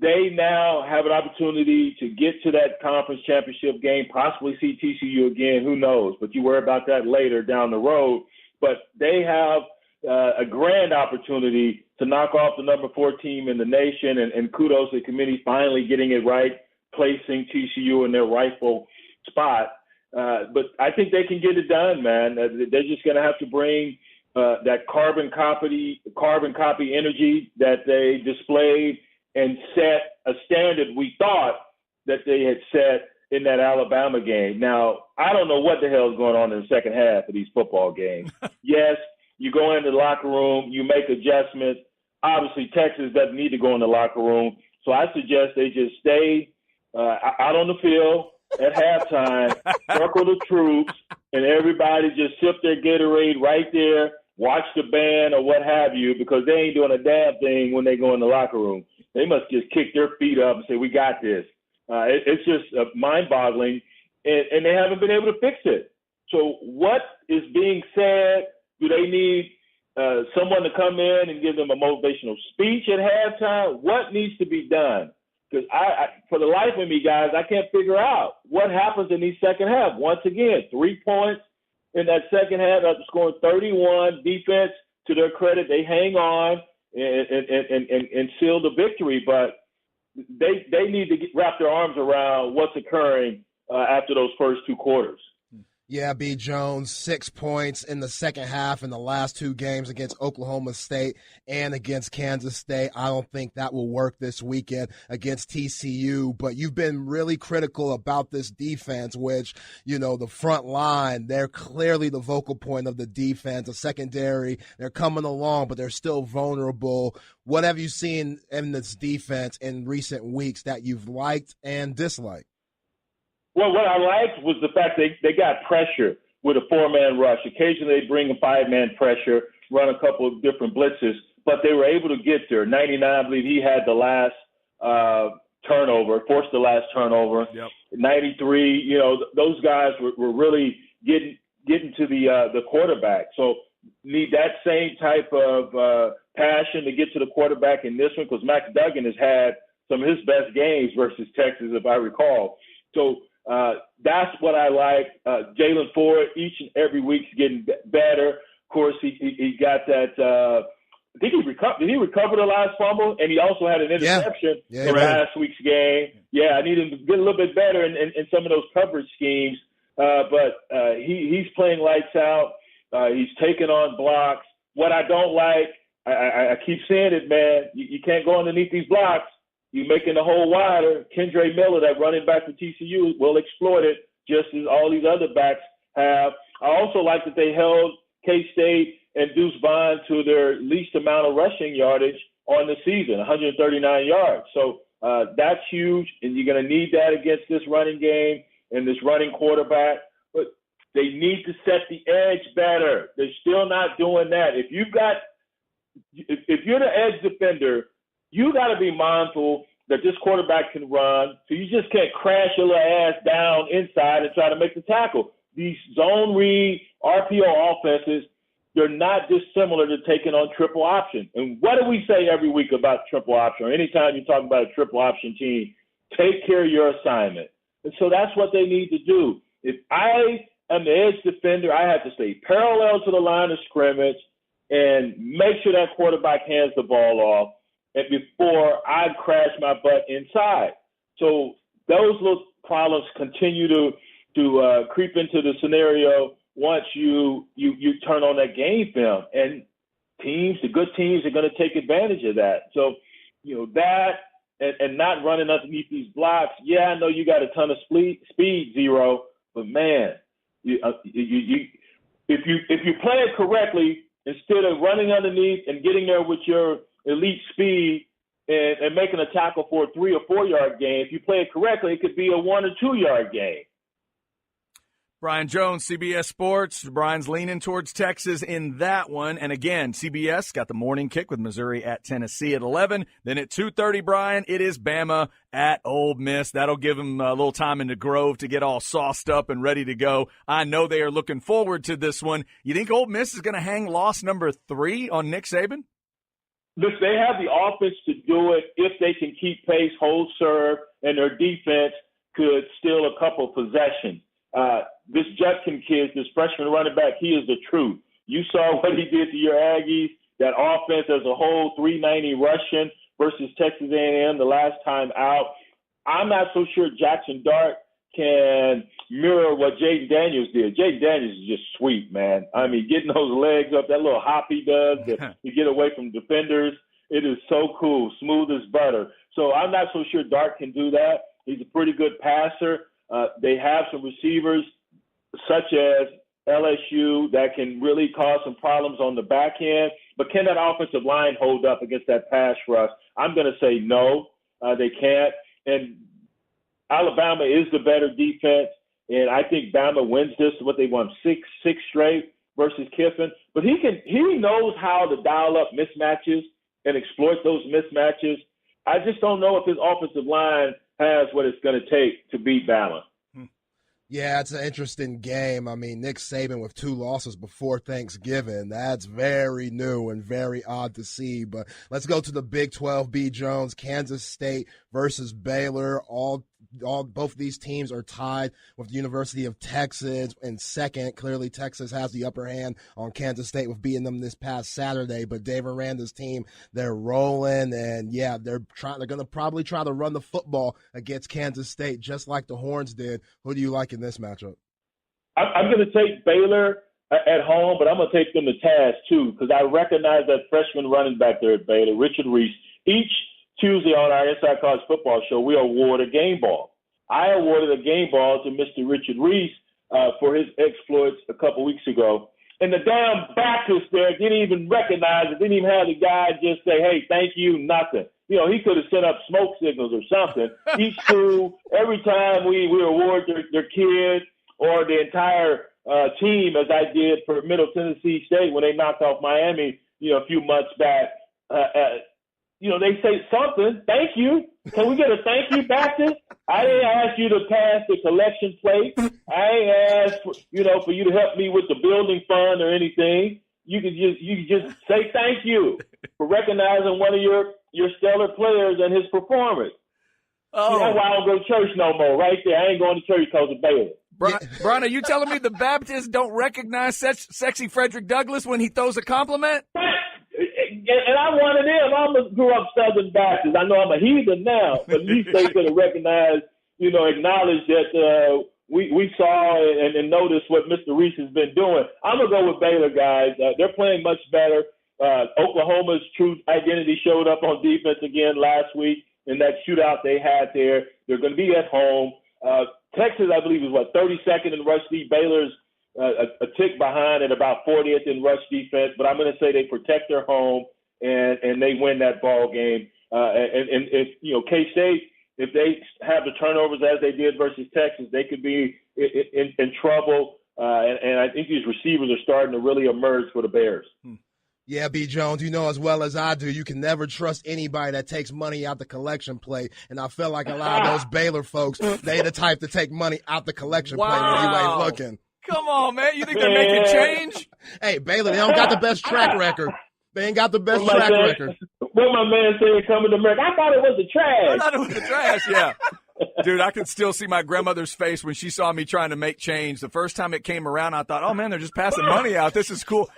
G: they now have an opportunity to get to that conference championship game, possibly see TCU again, who knows? But you worry about that later down the road. But they have a grand opportunity to knock off the number 4 team in the nation, and kudos to the committee finally getting it right, placing TCU in their rightful spot. But I think they can get it done, man. They're just going to have to bring that carbon copy energy that they displayed and set a standard we thought that they had set in that Alabama game. Now, I don't know what the hell is going on in the second half of these football games. Yes, you go into the locker room, you make adjustments. Obviously, Texas doesn't need to go in the locker room. So I suggest they just stay out on the field at halftime, circle the troops, and everybody just sip their Gatorade right there, watch the band or what have you, because they ain't doing a damn thing when they go in the locker room. They must just kick their feet up and say, we got this. It's just mind-boggling, and they haven't been able to fix it. So what is being said? Do they need someone to come in and give them a motivational speech at halftime? What needs to be done? Because I, for the life of me, guys, I can't figure out what happens in these second half. Once again, 3 points in that second half after scoring 31. Defense, to their credit, they hang on and seal the victory. But they need to wrap their arms around what's occurring after those first 2 quarters.
B: Yeah, B. Jones, 6 points in the second half in the last 2 games against Oklahoma State and against Kansas State. I don't think that will work this weekend against TCU, but you've been really critical about this defense, which, the front line, they're clearly the vocal point of the defense. The secondary, they're coming along, but they're still vulnerable. What have you seen in this defense in recent weeks that you've liked and disliked?
G: Well, what I liked was the fact they got pressure with a 4-man rush. Occasionally they bring a 5-man pressure, run a couple of different blitzes, but they were able to get there. 99, I believe he had the last turnover, forced the last turnover. Yep. 93, those guys were really getting to the quarterback. So need that same type of passion to get to the quarterback in this one, because Max Duggan has had some of his best games versus Texas, if I recall. So that's what I like. Jaylan Ford, each and every week's getting better. Of course, he got that. I think he recovered. Did he recover the last fumble? And he also had an interception in last week's game. Yeah, I need him to get a little bit better in some of those coverage schemes. But he's playing lights out. He's taking on blocks. What I don't like, I keep saying it, man. You can't go underneath these blocks. You're making the hole wider. Kendre Miller, that running back for TCU, will exploit it just as all these other backs have. I also like that they held K-State and Deuce Vaughn to their least amount of rushing yardage on the season, 139 yards. So that's huge, and you're going to need that against this running game and this running quarterback. But they need to set the edge better. They're still not doing that. If you're the edge defender, you got to be mindful that this quarterback can run, so you just can't crash your little ass down inside and try to make the tackle. These zone read, RPO offenses, they're not dissimilar to taking on triple option. And what do we say every week about triple option, or anytime you talk about a triple option team? Take care of your assignment. And so that's what they need to do. If I am the edge defender, I have to stay parallel to the line of scrimmage and make sure that quarterback hands the ball off, and before I crash my butt inside. So those little problems continue to creep into the scenario once you turn on that game film. And the good teams are going to take advantage of that. So, that and not running underneath these blocks. Yeah, I know you got a ton of speed, Zero, but man, if you play it correctly, instead of running underneath and getting there with your elite speed and making a tackle for a 3 or 4 yard gain, if you play it correctly, it could be a 1 or 2 yard gain.
A: Brian Jones, CBS Sports. Brian's leaning towards Texas in that one. And again, CBS got the morning kick with Missouri at Tennessee at 11. Then at 2:30, Brian, it is Bama at Ole Miss. That'll give them a little time in the Grove to get all sauced up and ready to go. I know they are looking forward to this one. You think Ole Miss is going to hang loss number 3 on Nick Saban?
G: Look, they have the offense to do it if they can keep pace, hold serve, and their defense could steal a couple possessions. This Judkins kid, this freshman running back, he is the truth. You saw what he did to your Aggies, that offense as a whole, 390 rushing versus Texas A&M the last time out. I'm not so sure Jackson Dart can mirror what Jaden Daniels did. Jaden Daniels is just sweet, man. I mean, getting those legs up, that little hop he does to get away from defenders, it is so cool, smooth as butter. So I'm not so sure Dart can do that. He's a pretty good passer. They have some receivers such as LSU that can really cause some problems on the back end. But can that offensive line hold up against that pass rush? I'm going to say no, they can't. And Alabama is the better defense, and I think Bama wins this. What they won six straight versus Kiffin, but he knows how to dial up mismatches and exploit those mismatches. I just don't know if his offensive line has what it's going to take to beat Bama.
B: Yeah, it's an interesting game. I mean, Nick Saban with 2 losses before Thanksgiving. That's very new and very odd to see. But let's go to the Big 12, B. Jones, Kansas State versus Baylor. Both of these teams are tied with the University of Texas in second. Clearly, Texas has the upper hand on Kansas State with beating them this past Saturday. But Dave Aranda's team, they're rolling, and yeah, they're going to probably try to run the football against Kansas State, just like the Horns did. Who do you like in this matchup?
G: I'm going to take Baylor at home, but I'm going to take them to task too, because I recognize that freshman running back there at Baylor, Richard Reese. Each Tuesday on our Inside College Football show, we award a game ball. I awarded a game ball to Mr. Richard Reese for his exploits a couple weeks ago. And the damn Baptist there didn't even recognize it, didn't even have the guy just say, hey, thank you, nothing. You know, he could have set up smoke signals or something. Each school, every time we award their kid or the entire team, as I did for Middle Tennessee State when they knocked off Miami, a few months back, they say something. Thank you. Can we get a thank you, Baptist? I didn't ask you to pass the collection plate. I ain't asked for you to help me with the building fund or anything. You can just say thank you for recognizing one of your stellar players and his performance.
A: Oh,
G: that's why I don't go to church no more. Right there, I ain't going to church because of Baylor.
A: Brian, are you telling me the Baptists don't recognize sexy Frederick Douglass when he throws a compliment?
G: And I'm one of them. I grew up Southern Baptist. I know I'm a heathen now, but at least they could have recognized, acknowledged that we saw and noticed what Mr. Reese has been doing. I'm going to go with Baylor, guys. They're playing much better. Oklahoma's true identity showed up on defense again last week in that shootout they had there. They're going to be at home. Texas, I believe, is 32nd in rush D. Baylor's a tick behind at about 40th in rush defense, but I'm going to say they protect their home and they win that ball game. And if K-State, if they have the turnovers as they did versus Texas, they could be in trouble. And I think these receivers are starting to really emerge for the Bears.
B: Yeah, B. Jones, you know as well as I do, you can never trust anybody that takes money out the collection plate. And I feel like a lot of those Baylor folks, they the type to take money out the collection plate when you ain't looking.
A: Come on, man. You think they're making change?
B: Hey, Baylor, they don't got the best track record. They ain't got the best track record.
G: What my man said coming to America, I thought it was the trash.
A: I thought it was the trash, yeah. Dude, I could still see my grandmother's face when she saw me trying to make change. The first time it came around, I thought, oh, man, they're just passing money out. This is cool.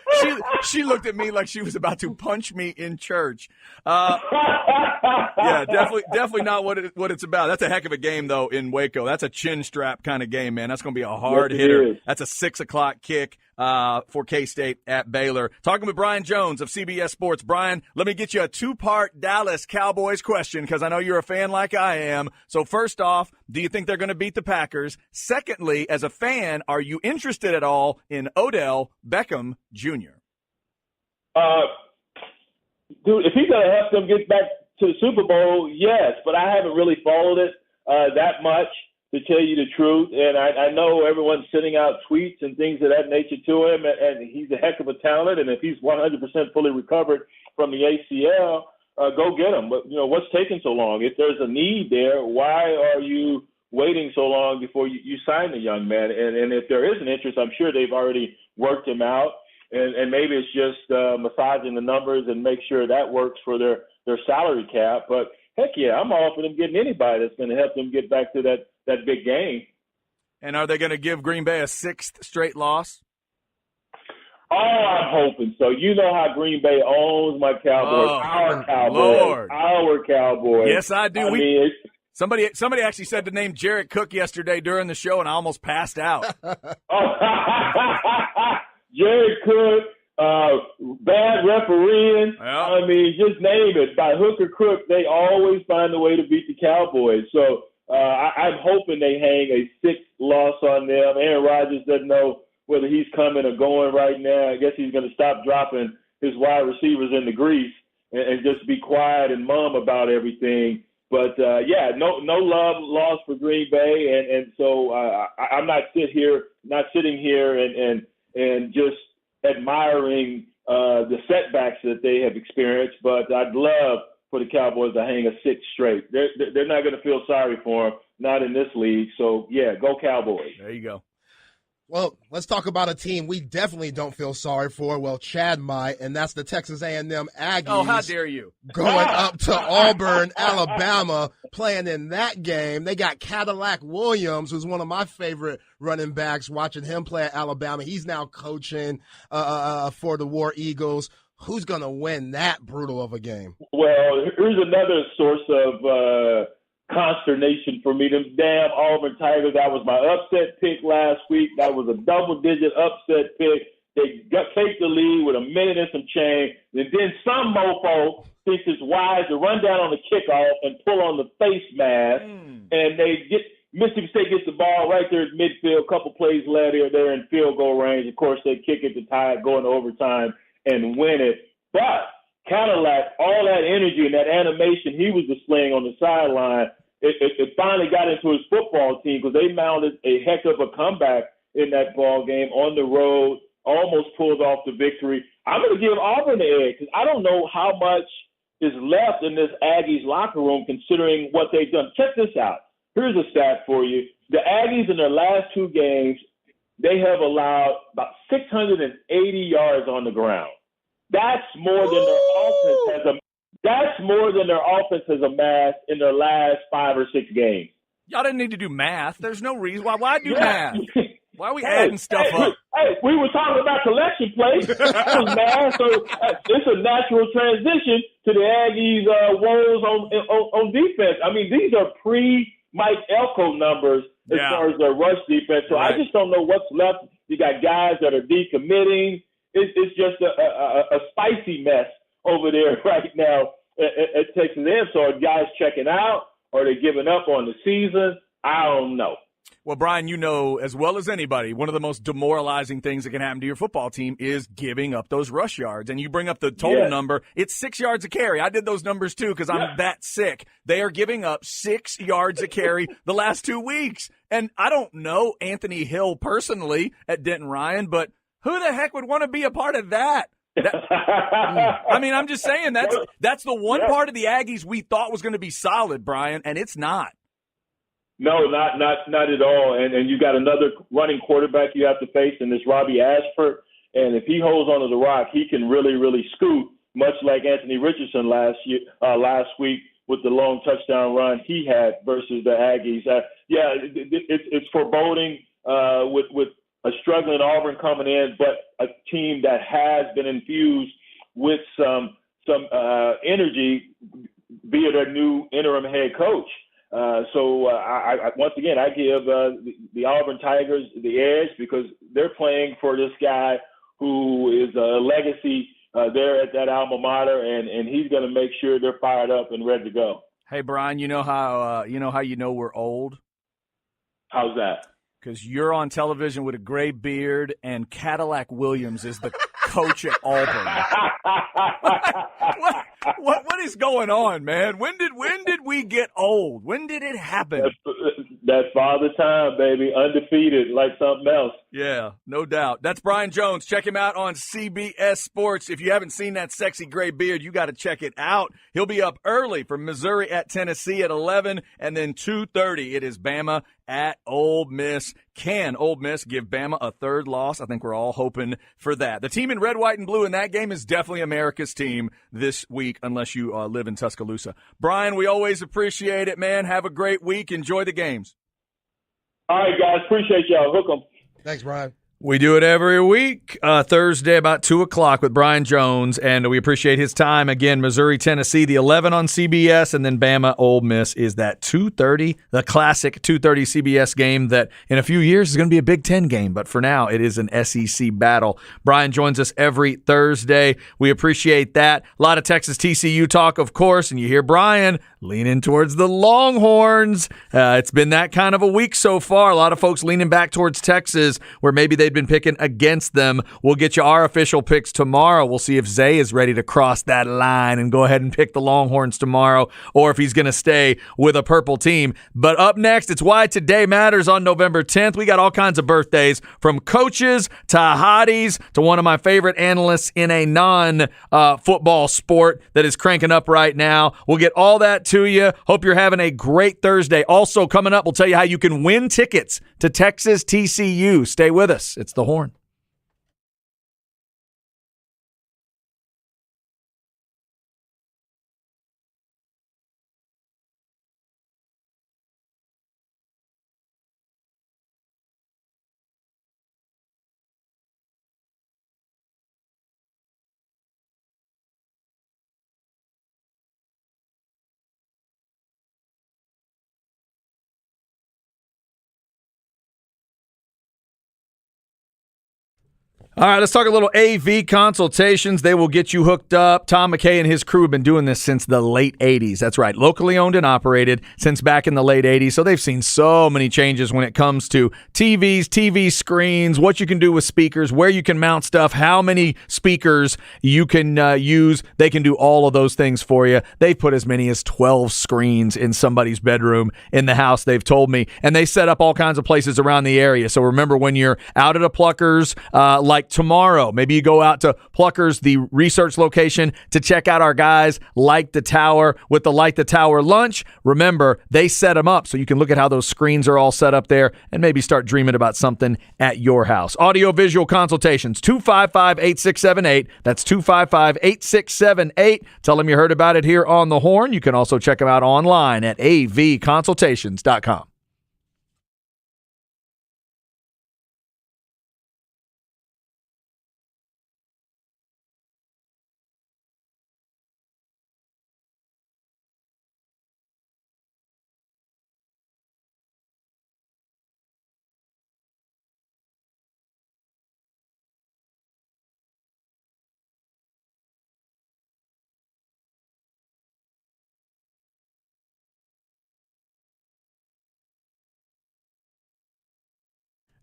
A: She looked at me like she was about to punch me in church. Yeah, definitely not what it's about. That's a heck of a game, though, in Waco. That's a chin strap kind of game, man. That's going to be a hard hitter. That's a 6 o'clock kick for K-State at Baylor. Talking with Brian Jones of CBS Sports. Brian, let me get you a 2-part Dallas Cowboys question because I know you're a fan like I am. So first off, do you think they're going to beat the Packers? Secondly, as a fan, are you interested at all in Odell Beckham Jr.?
G: Dude, if he's going to help them get back to the Super Bowl, yes, but I haven't really followed it that much, to tell you the truth. And I know everyone's sending out tweets and things of that nature to him, and he's a heck of a talent. And if he's 100% fully recovered from the ACL, go get him. But, what's taking so long? If there's a need there, why are you waiting so long before you sign the young man? And if there is an interest, I'm sure they've already worked him out. And maybe it's just massaging the numbers and make sure that works for their salary cap. But, heck yeah, I'm all for them getting anybody that's going to help them get back to that big game.
A: And are they going to give Green Bay a 6th straight loss?
G: Oh, I'm hoping so. You know how Green Bay owns my Cowboys. Our Cowboys.
A: Lord.
G: Our Cowboys.
A: Yes, I do. Somebody actually said the name Jared Cook yesterday during the show, and I almost passed out.
G: Jared Cook, bad refereeing.
A: Yep.
G: I mean, just name it. By hook or crook, they always find a way to beat the Cowboys. So I'm hoping they hang a 6th loss on them. Aaron Rodgers doesn't know whether he's coming or going right now. I guess he's going to stop dropping his wide receivers in the grease and just be quiet and mum about everything. But no love lost for Green Bay, and so I'm not sitting here and just admiring the setbacks that they have experienced. But I'd love for the Cowboys to hang a 6 straight. They're not going to feel sorry for them, not in this league. So yeah, go Cowboys.
A: There you go.
B: Well, let's talk about a team we definitely don't feel sorry for. Well, Chad might, and that's the Texas A&M Aggies.
A: Oh, how dare you.
B: Going up to Auburn, Alabama, playing in that game. They got Cadillac Williams, who's one of my favorite running backs, watching him play at Alabama. He's now coaching for the War Eagles. Who's going to win that brutal of a game?
G: Well, here's another source of consternation for me. Them damn Auburn Tigers. That was my upset pick last week. That was a double-digit upset pick. They take the lead with a minute and some change. And then some mofo thinks it's wise to run down on the kickoff and pull on the face mask. And Mississippi State gets the ball right there at midfield. A couple plays later, they're in field goal range. Of course, they kick it to tie it, go into overtime, and win it. But Cadillac, all that energy and that animation he was displaying on the sideline, it finally got into his football team because they mounted a heck of a comeback in that ball game on the road, almost pulled off the victory. I'm going to give Auburn the edge because I don't know how much is left in this Aggies locker room considering what they've done. Check this out. Here's a stat for you. The Aggies in their last 2 games, they have allowed about 680 yards on the ground. That's more than their offense has That's more than their offense has amassed in their last 5 or 6 games.
A: Y'all didn't need to do math. There's no reason. Why do math? Why are we adding stuff up?
G: Hey, we were talking about collection plates. That was math. So it's a natural transition to the Aggies' woes on defense. I mean, these are pre-Mike Elko numbers as far as their rush defense. So I just don't know what's left. You got guys that are decommitting. It's just a spicy mess over there right now at Texas A&M. So are guys checking out? Are they giving up on the season? I don't know.
A: Well, Brian, you know as well as anybody, one of the most demoralizing things that can happen to your football team is giving up those rush yards. And you bring up the total number. It's 6 yards a carry. I did those numbers, too, because I'm that sick. They are giving up 6 yards a carry the last 2 weeks. And I don't know Anthony Hill personally at Denton Ryan, but who the heck would want to be a part of that? I mean, I'm just saying that's the one part of the Aggies we thought was going to be solid, Brian, and it's not.
G: No, not at all. And you got another running quarterback you have to face in this Robbie Ashford. And if he holds onto the rock, he can really, really scoot, much like Anthony Richardson last week with the long touchdown run he had versus the Aggies. It's foreboding with a struggling Auburn coming in, but a team that has been infused with some energy via their new interim head coach. So once again, I give the Auburn Tigers the edge because they're playing for this guy who is a legacy there at that alma mater, and he's going to make sure they're fired up and ready to go.
A: Hey, Brian, you know how we're old?
G: How's that?
A: Because you're on television with a gray beard, and Cadillac Williams is the coach at Auburn. What is going on, man? When did we get old? When did it happen?
G: That's Father Time, baby. Undefeated, like something else.
A: Yeah, no doubt. That's Brian Jones. Check him out on CBS Sports. If you haven't seen that sexy gray beard, you got to check it out. He'll be up early from Missouri at Tennessee at 11, and then 2:30 it is Bama at Ole Miss. Can Ole Miss give Bama a third loss? I think we're all hoping for that. The team in red, white, and blue in that game is definitely America's team this week, unless you live in Tuscaloosa. Brian, we always appreciate it, man. Have a great week. Enjoy the games.
G: All right, guys. Appreciate y'all. Hook 'em.
B: Thanks, Brian.
A: We do it every week, Thursday about 2 o'clock with Brian Jones, and we appreciate his time. Again, Missouri, Tennessee, the 11 on CBS, and then Bama, Ole Miss is that 2:30, the classic 2:30 CBS game that in a few years is going to be a Big Ten game, but for now it is an SEC battle. Brian joins us every Thursday. We appreciate that. A lot of Texas TCU talk, of course, and you hear Brian, leaning towards the Longhorns. It's been that kind of a week so far. A lot of folks leaning back towards Texas, where maybe they've been picking against them. We'll get you our official picks tomorrow. We'll see if Zay is ready to cross that line and go ahead and pick the Longhorns tomorrow, or if he's going to stay with a purple team. But up next, it's Why Today Matters on November 10th. We got all kinds of birthdays, from coaches to hotties to one of my favorite analysts in a non-football sport that is cranking up right now. We'll get all that to you. Hope you're having a great Thursday. Also coming up, we'll tell you how you can win tickets to Texas TCU. Stay with us. It's The Horn. All right, let's talk a little AV consultations. They will get you hooked up. Tom McKay and his crew have been doing this since the late 80s. That's right, locally owned and operated since back in the late 80s. So they've seen so many changes when it comes to TVs, TV screens, what you can do with speakers, where you can mount stuff, how many speakers you can use. They can do all of those things for you. They've put as many as 12 screens in somebody's bedroom in the house, they've told me. And they set up all kinds of places around the area. So remember, when you're out at a Pluckers, like tomorrow, maybe you go out to Pluckers, the research location, to check out our guys Like the Tower with the Like the Tower lunch. Remember, they set them up so you can look at how those screens are all set up there and maybe start dreaming about something at your house. Audio-visual consultations, 255-8678. That's 255-8678. Tell them you heard about it here on The Horn. You can also check them out online at avconsultations.com.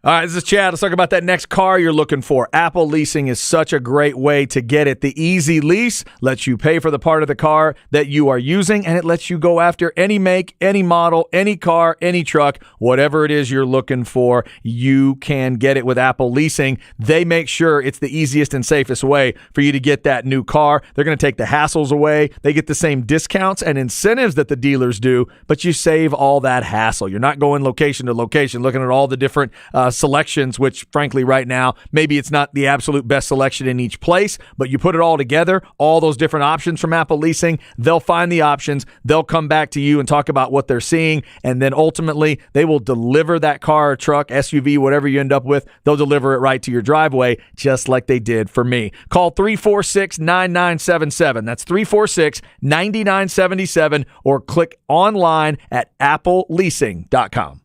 A: All right, this is Chad. Let's talk about that next car you're looking for. Apple Leasing is such a great way to get it. The Easy Lease lets you pay for the part of the car that you are using, and it lets you go after any make, any model, any car, any truck, whatever it is you're looking for, you can get it with Apple Leasing. They make sure it's the easiest and safest way for you to get that new car. They're going to take the hassles away. They get the same discounts and incentives that the dealers do, but you save all that hassle. You're not going location to location looking at all the different selections, which frankly right now maybe it's not the absolute best selection in each place, but you put it all together, all those different options from Apple Leasing, they'll find the options, they'll come back to you and talk about what they're seeing, and then ultimately they will deliver that car or truck, SUV, whatever you end up with, they'll deliver it right to your driveway, just like they did for me. Call 346-9977. That's 346-9977, or click online at appleleasing.com.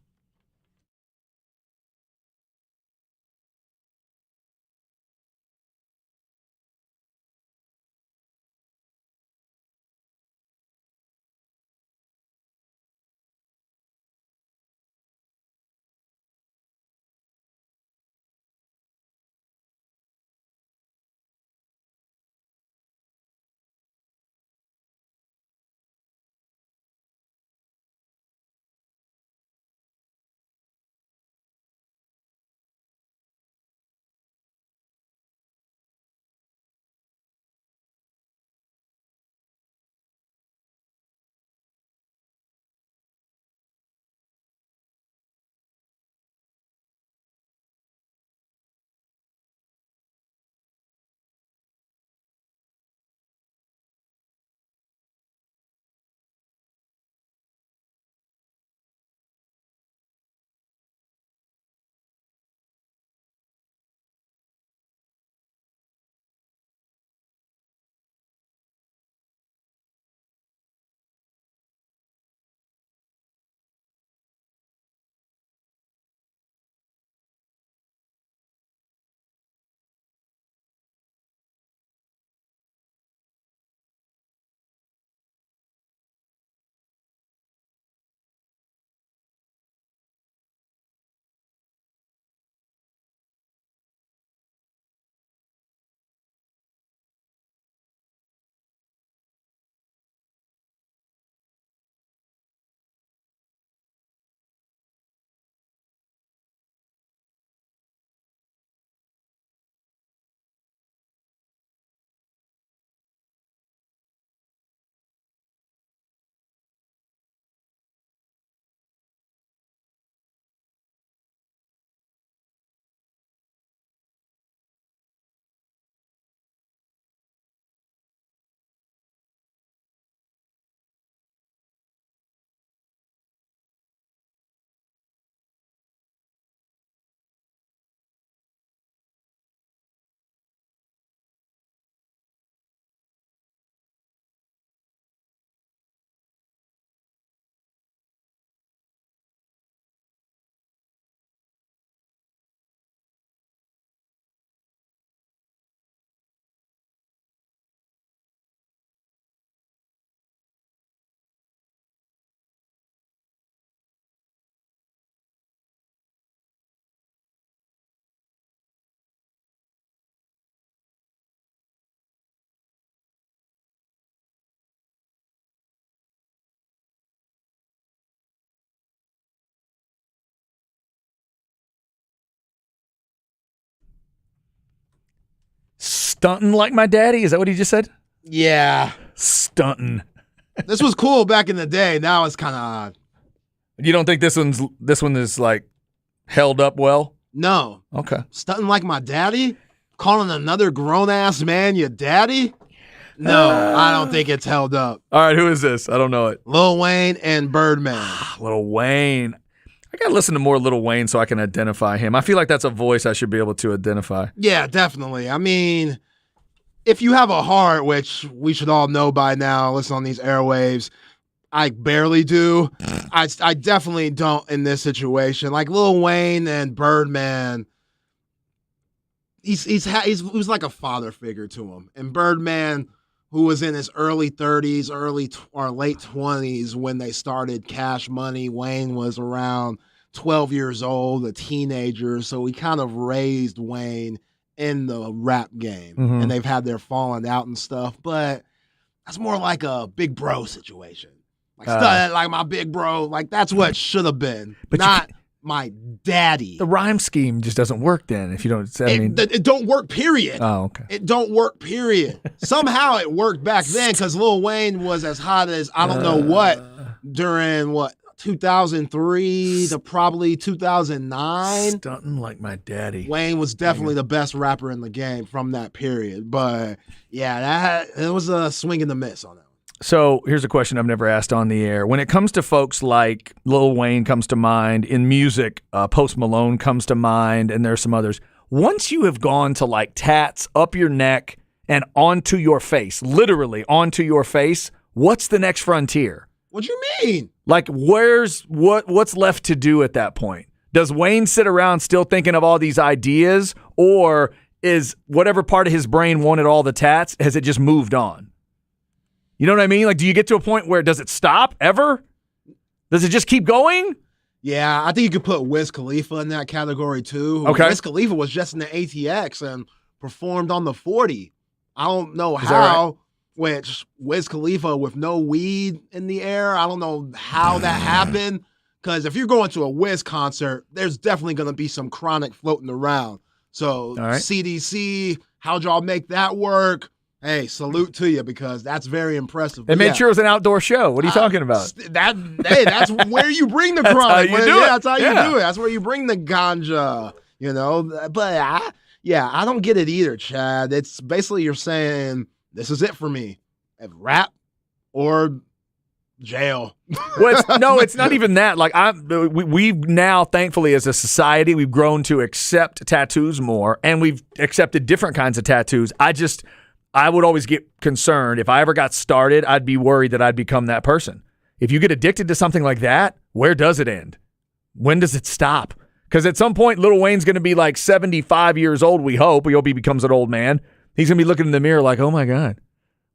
A: Stunting like my daddy? Is that what he just said?
B: Yeah.
A: Stunting.
B: This was cool back in the day. Now it's kind of odd.
A: You don't think this one is like held up well?
B: No.
A: Okay.
B: Stunting like my daddy? Calling another grown-ass man your daddy? No, I don't think it's held up.
A: All right, who is this? I don't know it.
B: Lil Wayne and Birdman.
A: Lil Wayne. I got to listen to more Lil Wayne so I can identify him. I feel like that's a voice I should be able to identify.
B: Yeah, definitely. I mean, if you have a heart, which we should all know by now, listen on these airwaves, I barely do. I definitely don't in this situation. Like Lil Wayne and Birdman, he was like a father figure to him. And Birdman, who was in his early 30s, or late 20s when they started Cash Money, Wayne was around 12 years old, a teenager. So he kind of raised Wayne in the rap game. And they've had their falling out and stuff. But that's more like a big bro situation. Like my big bro. Like that's what should have been. But not my daddy.
A: The rhyme scheme just doesn't work then if you don't.
B: It don't work, period.
A: Oh, okay.
B: It don't work, period. Somehow it worked back then because Lil Wayne was as hot as I don't know what during 2003 to probably 2009.
A: Stunting like my daddy.
B: Wayne was definitely the best rapper in the game from that period. But yeah, it was a swing and a miss on that.
A: So here's a question I've never asked on the air. When it comes to folks like Lil Wayne comes to mind, in music, Post Malone comes to mind, and there's some others. Once you have gone to like tats up your neck and onto your face, literally onto your face, what's the next frontier?
B: What you mean?
A: Like what's left to do at that point? Does Wayne sit around still thinking of all these ideas, or is whatever part of his brain wanted all the tats, has it just moved on? You know what I mean? Like, do you get to a point where does it stop ever? Does it just keep going?
B: Yeah, I think you could put Wiz Khalifa in that category too.
A: Okay.
B: Wiz Khalifa was just in the ATX and performed on the 40. I don't know
A: Is that right?
B: which Wiz Khalifa with no weed in the air, I don't know how that happened. Because if you're going to a Wiz concert, there's definitely going to be some chronic floating around. So
A: All right.
B: CDC, how'd y'all make that work? Hey, salute to you because that's very impressive.
A: It made sure it was an outdoor show. What are you talking about?
B: That's where you bring the chronic.
A: That's how you do it.
B: That's how you
A: Yeah.
B: do it. That's where you bring the ganja, you know. But I don't get it either, Chad. It's basically you're saying this is it for me. Rap or jail.
A: Well, it's not even that. Like we've now, thankfully, as a society, we've grown to accept tattoos more, and we've accepted different kinds of tattoos. I would always get concerned. If I ever got started, I'd be worried that I'd become that person. If you get addicted to something like that, where does it end? When does it stop? Because at some point, Lil Wayne's going to be like 75 years old, we hope. We hope he becomes an old man. He's going to be looking in the mirror like, oh my God,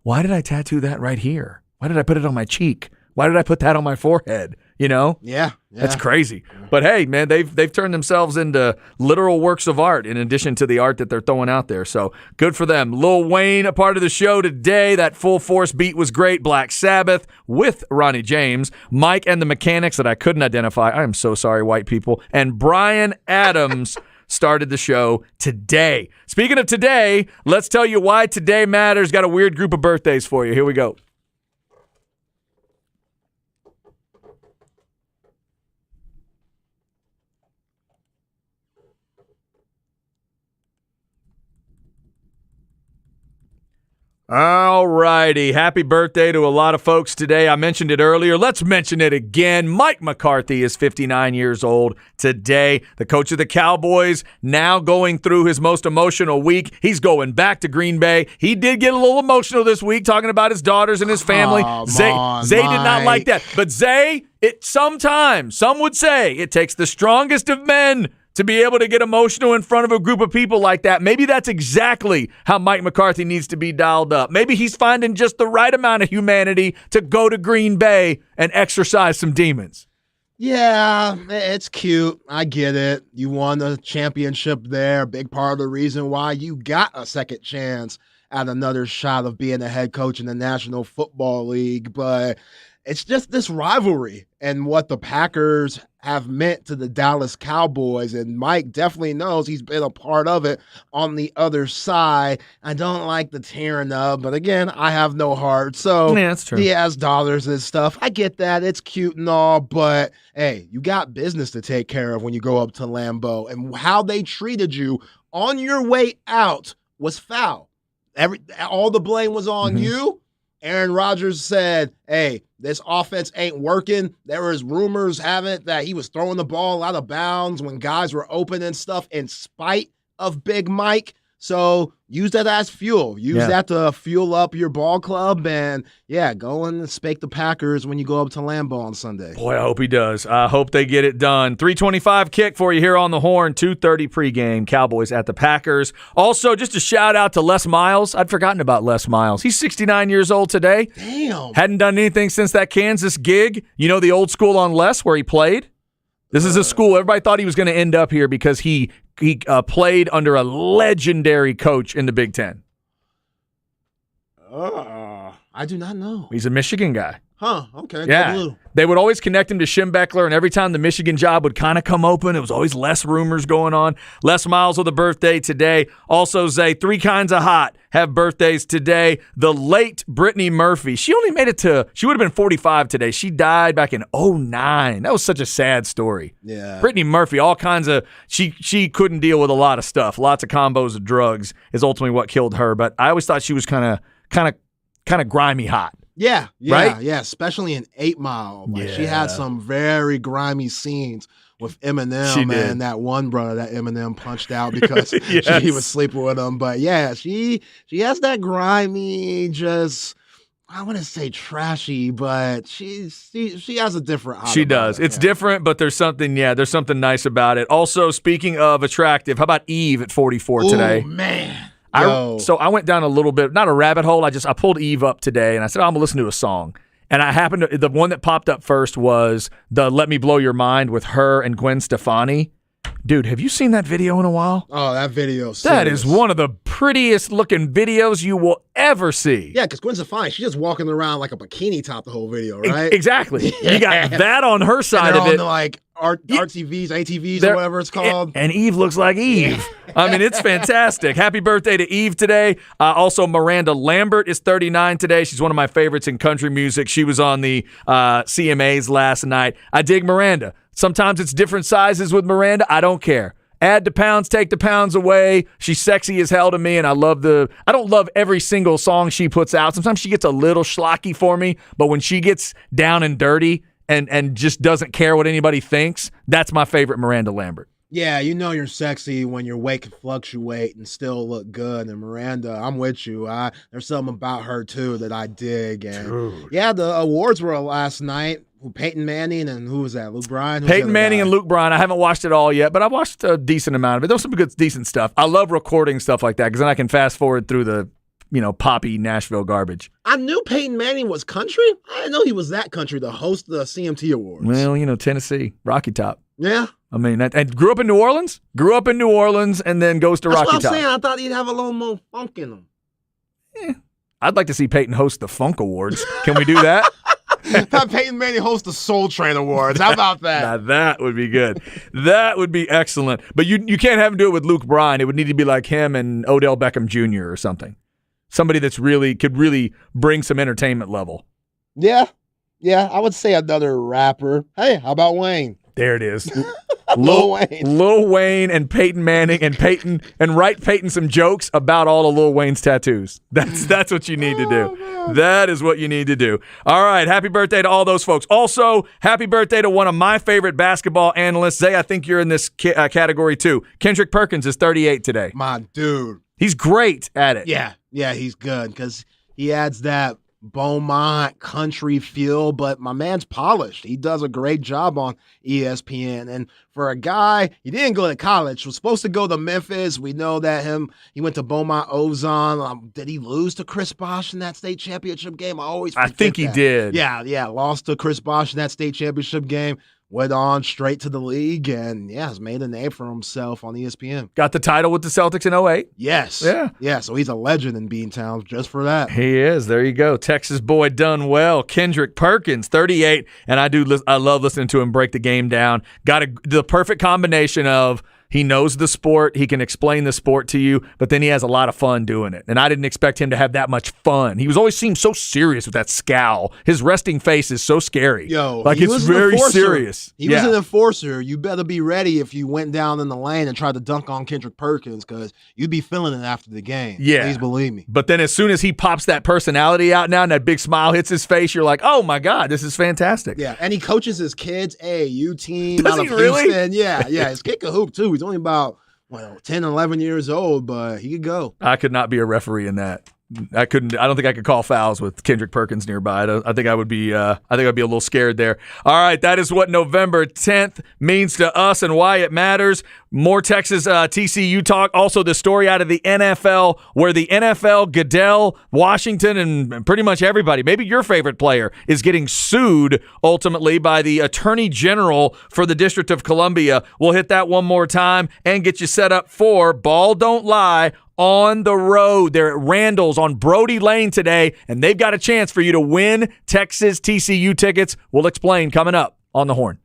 A: why did I tattoo that right here? Why did I put it on my cheek? Why did I put that on my forehead? You know?
B: Yeah.
A: That's crazy. But hey, man, they've turned themselves into literal works of art in addition to the art that they're throwing out there. So good for them. Lil Wayne, a part of the show today. That Full Force beat was great. Black Sabbath with Ronnie James. Mike and the Mechanics that I couldn't identify. I am so sorry, white people. And Brian Adams started the show today. Speaking of today, let's tell you why today matters. Got a weird group of birthdays for you. Here we go. All righty. Happy birthday to a lot of folks today. I mentioned it earlier. Let's mention it again. Mike McCarthy is 59 years old today. The coach of the Cowboys, now going through his most emotional week. He's going back to Green Bay. He did get a little emotional this week talking about his daughters and his family. Zay did not like that. But Zay, sometimes, some would say, it takes the strongest of men to be able to get emotional in front of a group of people like that. Maybe that's exactly how Mike McCarthy needs to be dialed up. Maybe he's finding just the right amount of humanity to go to Green Bay and exercise some demons.
B: Yeah, it's cute. I get it. You won the championship there. Big part of the reason why you got a second chance at another shot of being a head coach in the National Football League. But it's just this rivalry and what the Packers have meant to the Dallas Cowboys. And Mike definitely knows he's been a part of it on the other side. I don't like the tearing up, but again, I have no heart. So
A: Yeah, that's true.
B: he has dollars and stuff. I get that. It's cute and all, but hey, you got business to take care of when you go up to Lambeau. And how they treated you on your way out was foul. All the blame was on you. Aaron Rodgers said, hey, this offense ain't working. There was rumors having it that he was throwing the ball out of bounds when guys were open and stuff in spite of Big Mike. So use that as fuel. Use that to fuel up your ball club. And, go and spank the Packers when you go up to Lambeau on Sunday.
A: Boy, I hope he does. I hope they get it done. 3:25 kick for you here on the Horn. 2:30 pregame. Cowboys at the Packers. Also, just a shout-out to Les Miles. I'd forgotten about Les Miles. He's 69 years old today.
B: Damn.
A: Hadn't done anything since that Kansas gig. You know the old school on Les where he played? This is a school. Everybody thought he was going to end up here because he played under a legendary coach in the Big Ten.
B: I do not know.
A: He's a Michigan guy.
B: Huh, okay.
A: Yeah.
B: Blue.
A: They would always connect him to Schembechler, and every time the Michigan job would kind of come open, it was always less rumors going on. Les Miles with a birthday today. Also, Zay, three kinds of hot have birthdays today. The late Brittany Murphy. She only made it to, she would have been 45 today. She died back in 2009. That was such a sad story.
B: Yeah.
A: Brittany Murphy, all kinds of, she couldn't deal with a lot of stuff. Lots of combos of drugs is ultimately what killed her, but I always thought she was kind of grimy hot.
B: Yeah,
A: Right?
B: yeah, especially in 8 Mile. Like, she had some very grimy scenes with Eminem
A: She did.
B: and that one brother that Eminem punched out because
A: Yes.
B: he was sleeping with him. But yeah, she has that grimy, just I want to say trashy, but she has a different.
A: She does. It's different, but there's something nice about it. Also, speaking of attractive, how about Eve at 44 today?
B: Oh man.
A: So I went down a little bit, not a rabbit hole. I pulled Eve up today, and I said, I'm going to listen to a song. And I happened to, the one that popped up first was the Let Me Blow Your Mind with her and Gwen Stefani. Dude, have you seen that video in a while?
B: Oh, that video.
A: That is one of the prettiest looking videos you will ever see.
B: Yeah, because Gwen Stefani, she's just walking around like a bikini top the whole video, right?
A: Exactly. You got that on her side
B: and
A: of it.
B: On like RTVs, ATVs, or whatever it's called.
A: And Eve looks like Eve. I mean, it's fantastic. Happy birthday to Eve today. Also, Miranda Lambert is 39 today. She's one of my favorites in country music. She was on the CMAs last night. I dig Miranda. Sometimes it's different sizes with Miranda. I don't care. Add the pounds, take the pounds away. She's sexy as hell to me, and I don't love every single song she puts out. Sometimes she gets a little schlocky for me, but when she gets down and dirty and just doesn't care what anybody thinks, that's my favorite Miranda Lambert.
B: Yeah, you know you're sexy when your weight can fluctuate and still look good. And Miranda, I'm with you. There's something about her, too, that I dig. And yeah, the awards were last night. Peyton Manning and who was that? Luke Bryan?
A: Peyton Manning and Luke Bryan. I haven't watched it all yet, but I've watched a decent amount of it. There was some good, decent stuff. I love recording stuff like that because then I can fast forward through the, poppy Nashville garbage.
B: I knew Peyton Manning was country. I didn't know he was that country, the host of the CMT Awards.
A: Well, Tennessee, Rocky Top.
B: Yeah.
A: I mean, and grew up in New Orleans? Grew up in New Orleans and then goes to Rocky Top.
B: That's what I'm saying. I thought he'd have a little more funk in him.
A: I'd like to see Peyton host the Funk Awards. Can we do that?
B: Have Peyton Manning host the Soul Train Awards. How about that?
A: Now that would be good. That would be excellent. But you can't have him do it with Luke Bryan. It would need to be like him and Odell Beckham Jr. or something. Somebody that's could really bring some entertainment level.
B: Yeah. I would say another rapper. Hey, how about Wayne?
A: There it is.
B: Lil
A: Wayne and Peyton Manning and write Peyton some jokes about all of Lil Wayne's tattoos. That's what you need to do. That is what you need to do. All right. Happy birthday to all those folks. Also, happy birthday to one of my favorite basketball analysts. Zay, I think you're in this category too. Kendrick Perkins is 38 today.
B: My dude.
A: He's great at it.
B: Yeah, he's good because he adds that Beaumont country feel, but my man's polished. He does a great job on ESPN. And for a guy, he didn't go to college, was supposed to go to Memphis. We know that he went to Beaumont Ozone. Did he lose to Chris Bosh in that state championship game? I think
A: he did.
B: Yeah, lost to Chris Bosh in that state championship game. went on straight to the league and, has made a name for himself on ESPN.
A: Got the title with the Celtics in 08.
B: Yes.
A: Yeah.
B: Yeah, so he's a legend in Beantown just for that.
A: He is. There you go. Texas boy done well. Kendrick Perkins, 38, and I love listening to him break the game down. Got the perfect combination of he knows the sport, he can explain the sport to you, but then he has a lot of fun doing it. And I didn't expect him to have that much fun. He always seemed so serious with that scowl. His resting face is so scary. Like it's very serious.
B: He was an enforcer. You better be ready if you went down in the lane and tried to dunk on Kendrick Perkins because you'd be feeling it after the game.
A: Yeah.
B: Please believe me.
A: But then as soon as he pops that personality out now and that big smile hits his face, you're like, oh my God, this is fantastic.
B: Yeah, and he coaches his kids, AAU team
A: Does
B: out
A: he
B: of
A: really?
B: Houston. Yeah, his kid can hoop too. He's only about 10, 11 years old, but he could go.
A: I could not be a referee in that. I don't think I could call fouls with Kendrick Perkins nearby. I think I would be a little scared there. All right, that is what November 10th means to us and why it matters. More Texas TCU talk. Also, the story out of the NFL where the NFL, Goodell, Washington, and pretty much everybody, maybe your favorite player, is getting sued ultimately by the Attorney General for the District of Columbia. We'll hit that one more time and get you set up for Ball Don't Lie on the road. They're at Randall's on Brody Lane today, and they've got a chance for you to win Texas TCU tickets. We'll explain coming up on The Horn.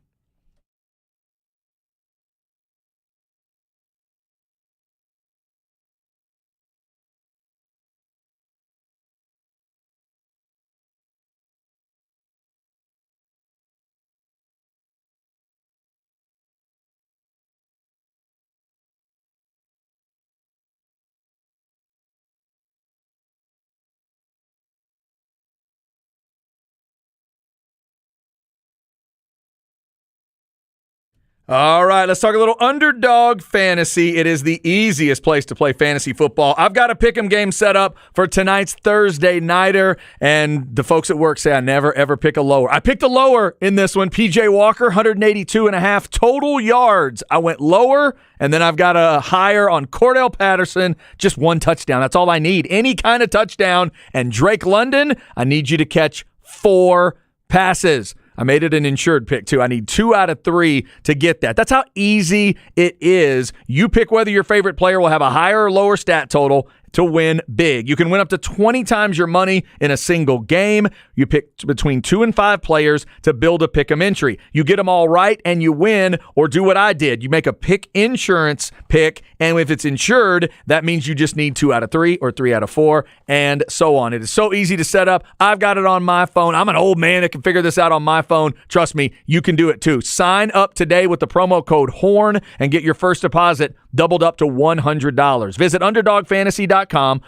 A: All right, let's talk a little underdog fantasy. It is the easiest place to play fantasy football. I've got a pick'em game set up for tonight's Thursday nighter, and the folks at work say I never, ever pick a lower. I picked a lower in this one. P.J. Walker, 182.5 total yards. I went lower, and then I've got a higher on Cordell Patterson, just one touchdown. That's all I need. Any kind of touchdown. And Drake London, I need you to catch 4 passes. I made it an insured pick, too. I need 2 out of 3 to get that. That's how easy it is. You pick whether your favorite player will have a higher or lower stat total to win big. You can win up to 20 times your money in a single game. You pick between 2 and 5 players to build a pick'em entry. You get them all right and you win, or do what I did. You make a pick insurance pick, and if it's insured, that means you just need 2 out of 3 or 3 out of 4, and so on. It is so easy to set up. I've got it on my phone. I'm an old man that can figure this out on my phone. Trust me, you can do it too. Sign up today with the promo code HORN and get your first deposit doubled up to $100. Visit UnderdogFantasy.com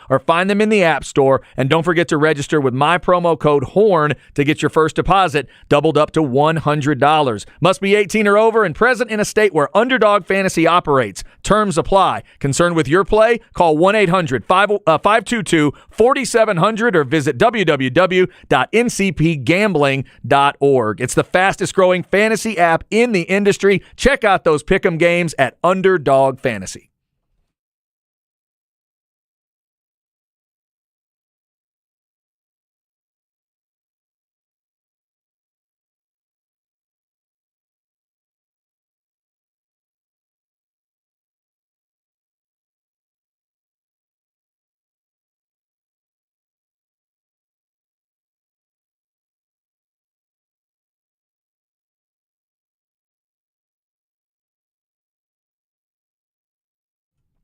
A: or find them in the App Store, and don't forget to register with my promo code HORN to get your first deposit doubled up to $100. Must be 18 or over and present in a state where Underdog Fantasy operates. Terms apply. Concerned with your play? Call 1-800-522-4700 or visit www.ncpgambling.org. It's the fastest growing fantasy app in the industry. Check out those pick'em games at Underdog Fantasy.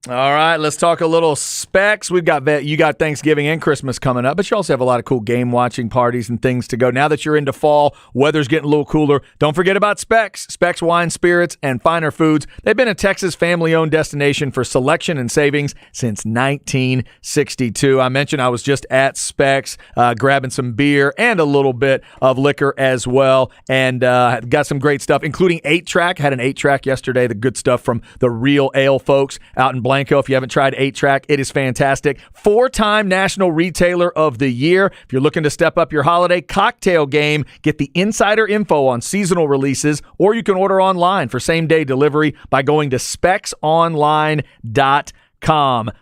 A: All right, let's talk a little specs. You got Thanksgiving and Christmas coming up, but you also have a lot of cool game watching parties and things to go. Now that you're into fall, weather's getting a little cooler. Don't forget about Specs. Specs Wine, Spirits, and Finer Foods. They've been a Texas family-owned destination for selection and savings since 1962. I mentioned I was just at Specs, grabbing some beer and a little bit of liquor as well, and got some great stuff, including 8-Track. Had an 8-Track yesterday, the good stuff from the Real Ale folks out in Blanco. If you haven't tried 8-Track, it is fantastic. 4-time National Retailer of the Year. If you're looking to step up your holiday cocktail game, get the insider info on seasonal releases, or you can order online for same-day delivery by going to specsonline.com.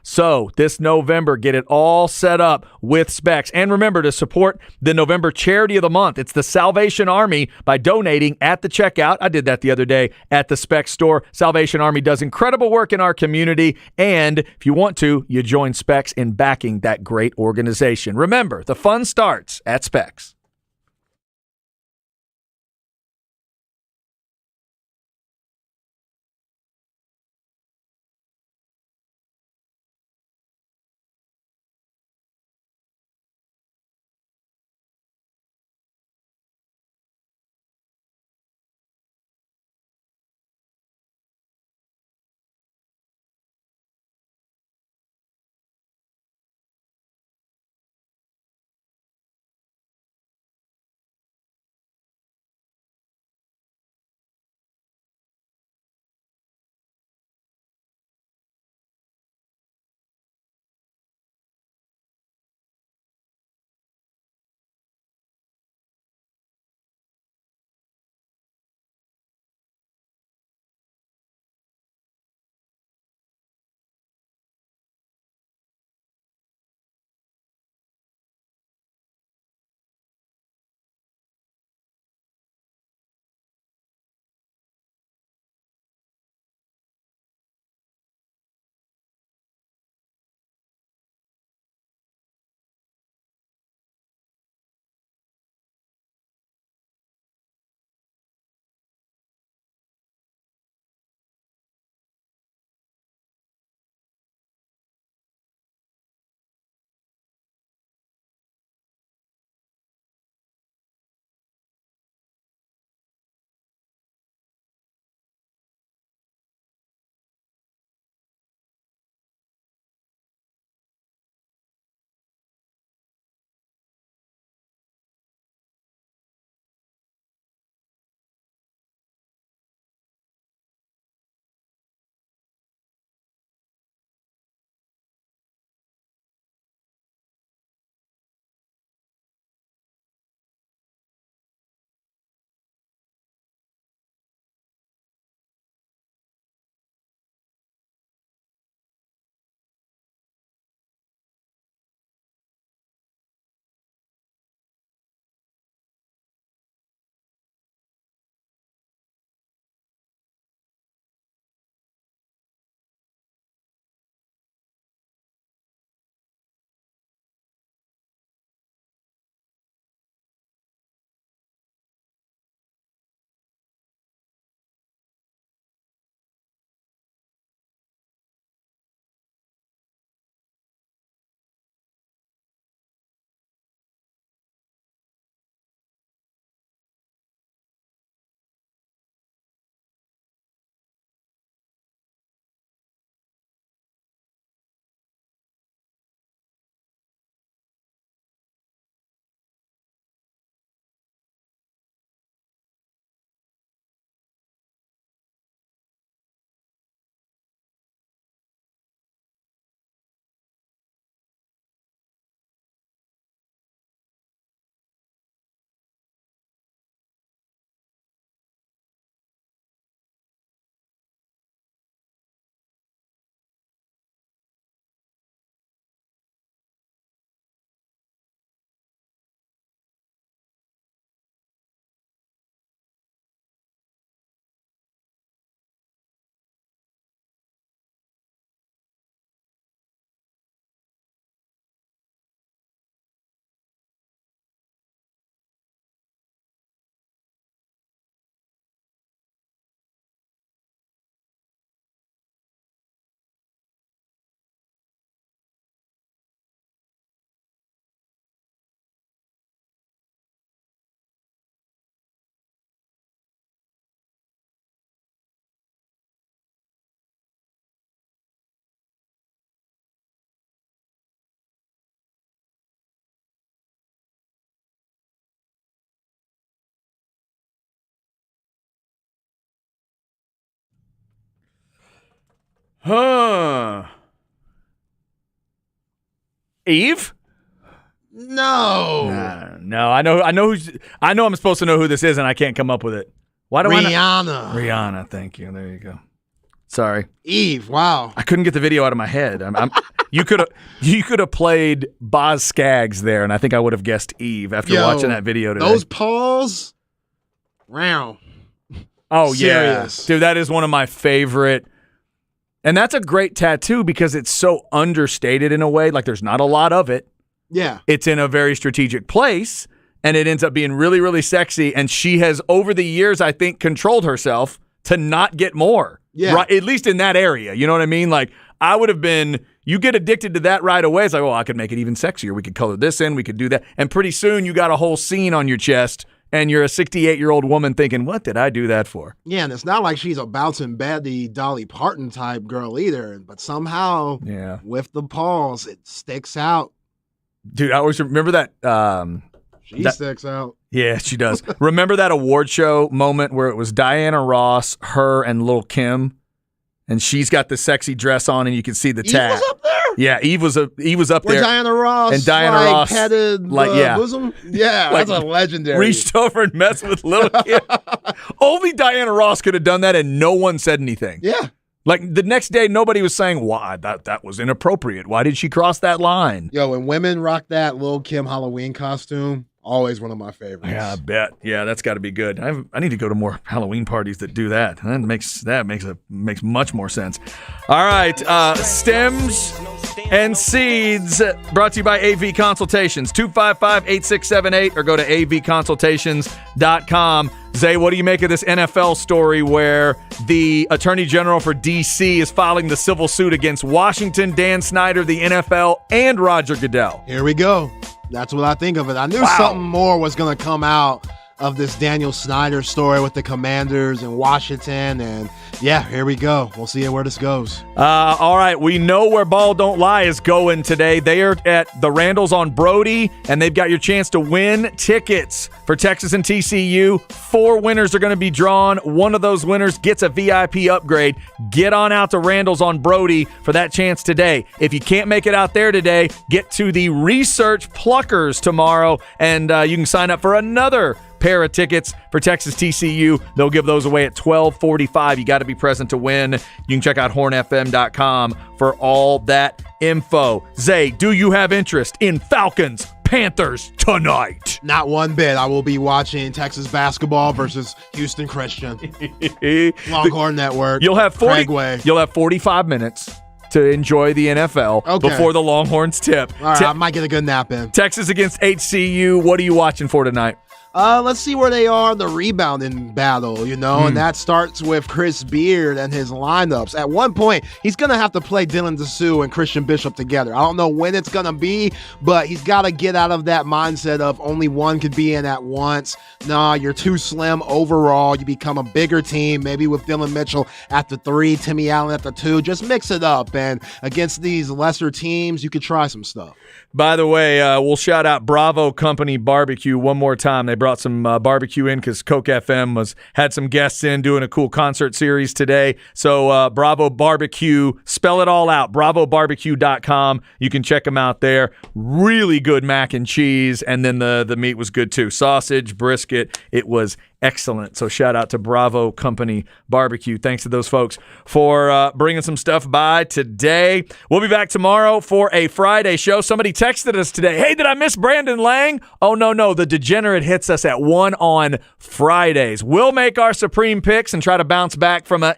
A: So this November, get it all set up with Specs. And remember to support the November Charity of the Month. It's the Salvation Army by donating at the checkout. I did that the other day at the Specs store. Salvation Army does incredible work in our community. And if you want to, you join Specs in backing that great organization. Remember, the fun starts at Specs. Huh. Eve?
B: No.
A: No, I know I'm supposed to know who this is and I can't come up with it. Why do I
B: Rihanna.
A: Rihanna, thank you. There you go. Sorry.
B: Eve, wow.
A: I couldn't get the video out of my head. You could have played Boz Scaggs there, and I think I would have guessed Eve after watching that video today.
B: Those paws, round.
A: Oh,
B: Serious.
A: yeah. Dude, that is one of my favorite. And that's a great tattoo because it's so understated in a way. Like, there's not a lot of it.
B: Yeah.
A: It's in a very strategic place, and it ends up being really, really sexy. And she has, over the years, I think, controlled herself to not get more.
B: Yeah.
A: Right, at least in that area. You know what I mean? Like, I would have been, you get addicted to that right away. It's like, I could make it even sexier. We could color this in. We could do that. And pretty soon you got a whole scene on your chest, and you're a 68-year-old woman thinking, what did I do that for?
B: Yeah, and it's not like she's a bouncing Betty, Dolly Parton type girl either. But somehow, with the paws, it sticks out.
A: Dude, I always remember that.
B: She sticks out.
A: Yeah, she does. Remember that award show moment where it was Diana Ross, her, and Lil' Kim, and she's got the sexy dress on, and you can see the tat.
B: Eve was up there?
A: Yeah, Eve was up
B: Where
A: there.
B: Diana Ross
A: and Diana Ross
B: petted bosom? Yeah,
A: like,
B: that's a legendary.
A: Reached over and messed with Lil' Kim. Only Diana Ross could have done that, and no one said anything.
B: Yeah.
A: Like, the next day, nobody was saying, why, that was inappropriate. Why did she cross that line?
B: Yo, when women rock that Lil' Kim Halloween costume, always one of my favorites.
A: Yeah, I bet. Yeah, that's got to be good. I need to go to more Halloween parties that do that. That makes much more sense. All right, Stems and Seeds brought to you by AV Consultations. 255-8678 or go to avconsultations.com. Zay, what do you make of this NFL story where the Attorney General for D.C. is filing the civil suit against Washington, Dan Snyder, the NFL, and Roger Goodell?
B: Here we go. That's what I think of it. I knew something more was going to come out of this Daniel Snyder story with the Commanders in Washington. And yeah, here we go. We'll see where this goes.
A: All right. We know where Ball Don't Lie is going today. They are at the Randalls on Brody, and they've got your chance to win tickets for Texas and TCU. 4 winners are going to be drawn. One of those winners gets a VIP upgrade. Get on out to Randalls on Brody for that chance today. If you can't make it out there today, get to the Research Pluckers tomorrow, and you can sign up for another pair of tickets for Texas TCU. They'll give those away at 12:45. You got to be present to win. You can check out hornfm.com for all that info. Zay, do you have interest in Falcons Panthers tonight?
B: Not one bit. I will be watching Texas basketball versus Houston Christian. Longhorn Network.
A: You'll have 45 minutes to enjoy the NFL before the Longhorns tip.
B: All right, I might get a good nap in.
A: Texas against HCU. What are you watching for tonight?
B: Let's see where they are in the rebounding battle, and that starts with Chris Beard and his lineups. At one point, he's going to have to play Dylan Dessou and Christian Bishop together. I don't know when it's going to be, but he's got to get out of that mindset of only one could be in at once. Nah, you're too slim overall. You become a bigger team, maybe with Dylan Mitchell at the 3, Timmy Allen at the 2. Just mix it up, and against these lesser teams, you could try some stuff.
A: By the way, we'll shout out Bravo Company Barbecue one more time. They brought some barbecue in because Coke FM had some guests in doing a cool concert series today. So Bravo Barbecue, spell it all out, bravobarbecue.com. You can check them out there. Really good mac and cheese, and then the meat was good too. Sausage, brisket, it was excellent. So shout out to Bravo Company Barbecue. Thanks to those folks for bringing some stuff by today. We'll be back tomorrow for a Friday show. Somebody texted us today, hey, did I miss Brandon Lang? Oh, no. The Degenerate hits us at 1 on Fridays. We'll make our Supreme picks and try to bounce back from a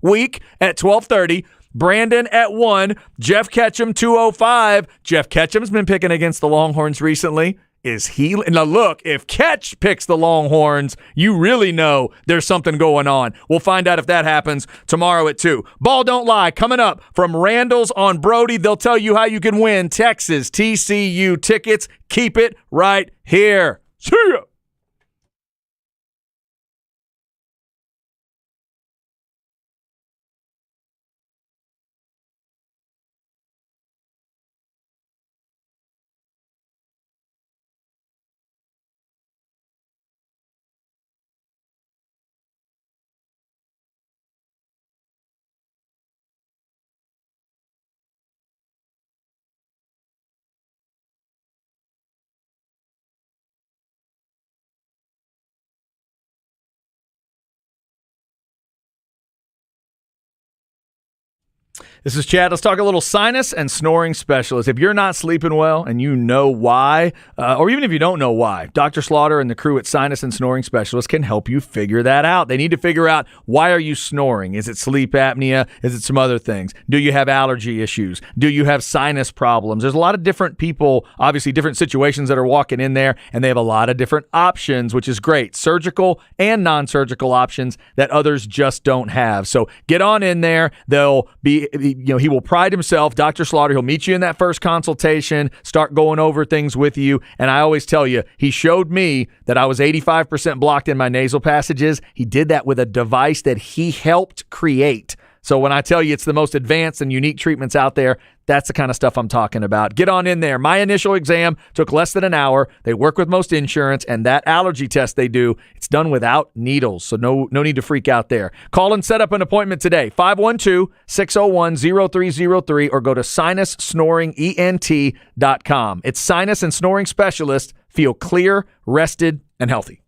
A: week at 12:30. Brandon at 1. Jeff Ketchum, 2:05. Jeff Ketchum's been picking against the Longhorns recently. Is he? Now, look, if Ketch picks the Longhorns, you really know there's something going on. We'll find out if that happens tomorrow at 2. Ball Don't Lie coming up from Randall's on Brody. They'll tell you how you can win Texas TCU tickets. Keep it right here. See ya. This is Chad. Let's talk a little sinus and snoring specialist. If you're not sleeping well and you know why, or even if you don't know why, Dr. Slaughter and the crew at Sinus and Snoring Specialist can help you figure that out. They need to figure out, why are you snoring? Is it sleep apnea? Is it some other things? Do you have allergy issues? Do you have sinus problems? There's a lot of different people, obviously different situations that are walking in there, and they have a lot of different options, which is great. Surgical and non-surgical options that others just don't have. So get on in there. They'll be, he will pride himself, Dr. Slaughter. He'll meet you in that first consultation, start going over things with you. And I always tell you, he showed me that I was 85% blocked in my nasal passages. He did that with a device that he helped create. So when I tell you it's the most advanced and unique treatments out there, that's the kind of stuff I'm talking about. Get on in there. My initial exam took less than an hour. They work with most insurance, and that allergy test they do, it's done without needles. So no need to freak out there. Call and set up an appointment today, 512-601-0303, or go to sinussnoringent.com. It's Sinus and Snoring Specialist. Feel clear, rested, and healthy.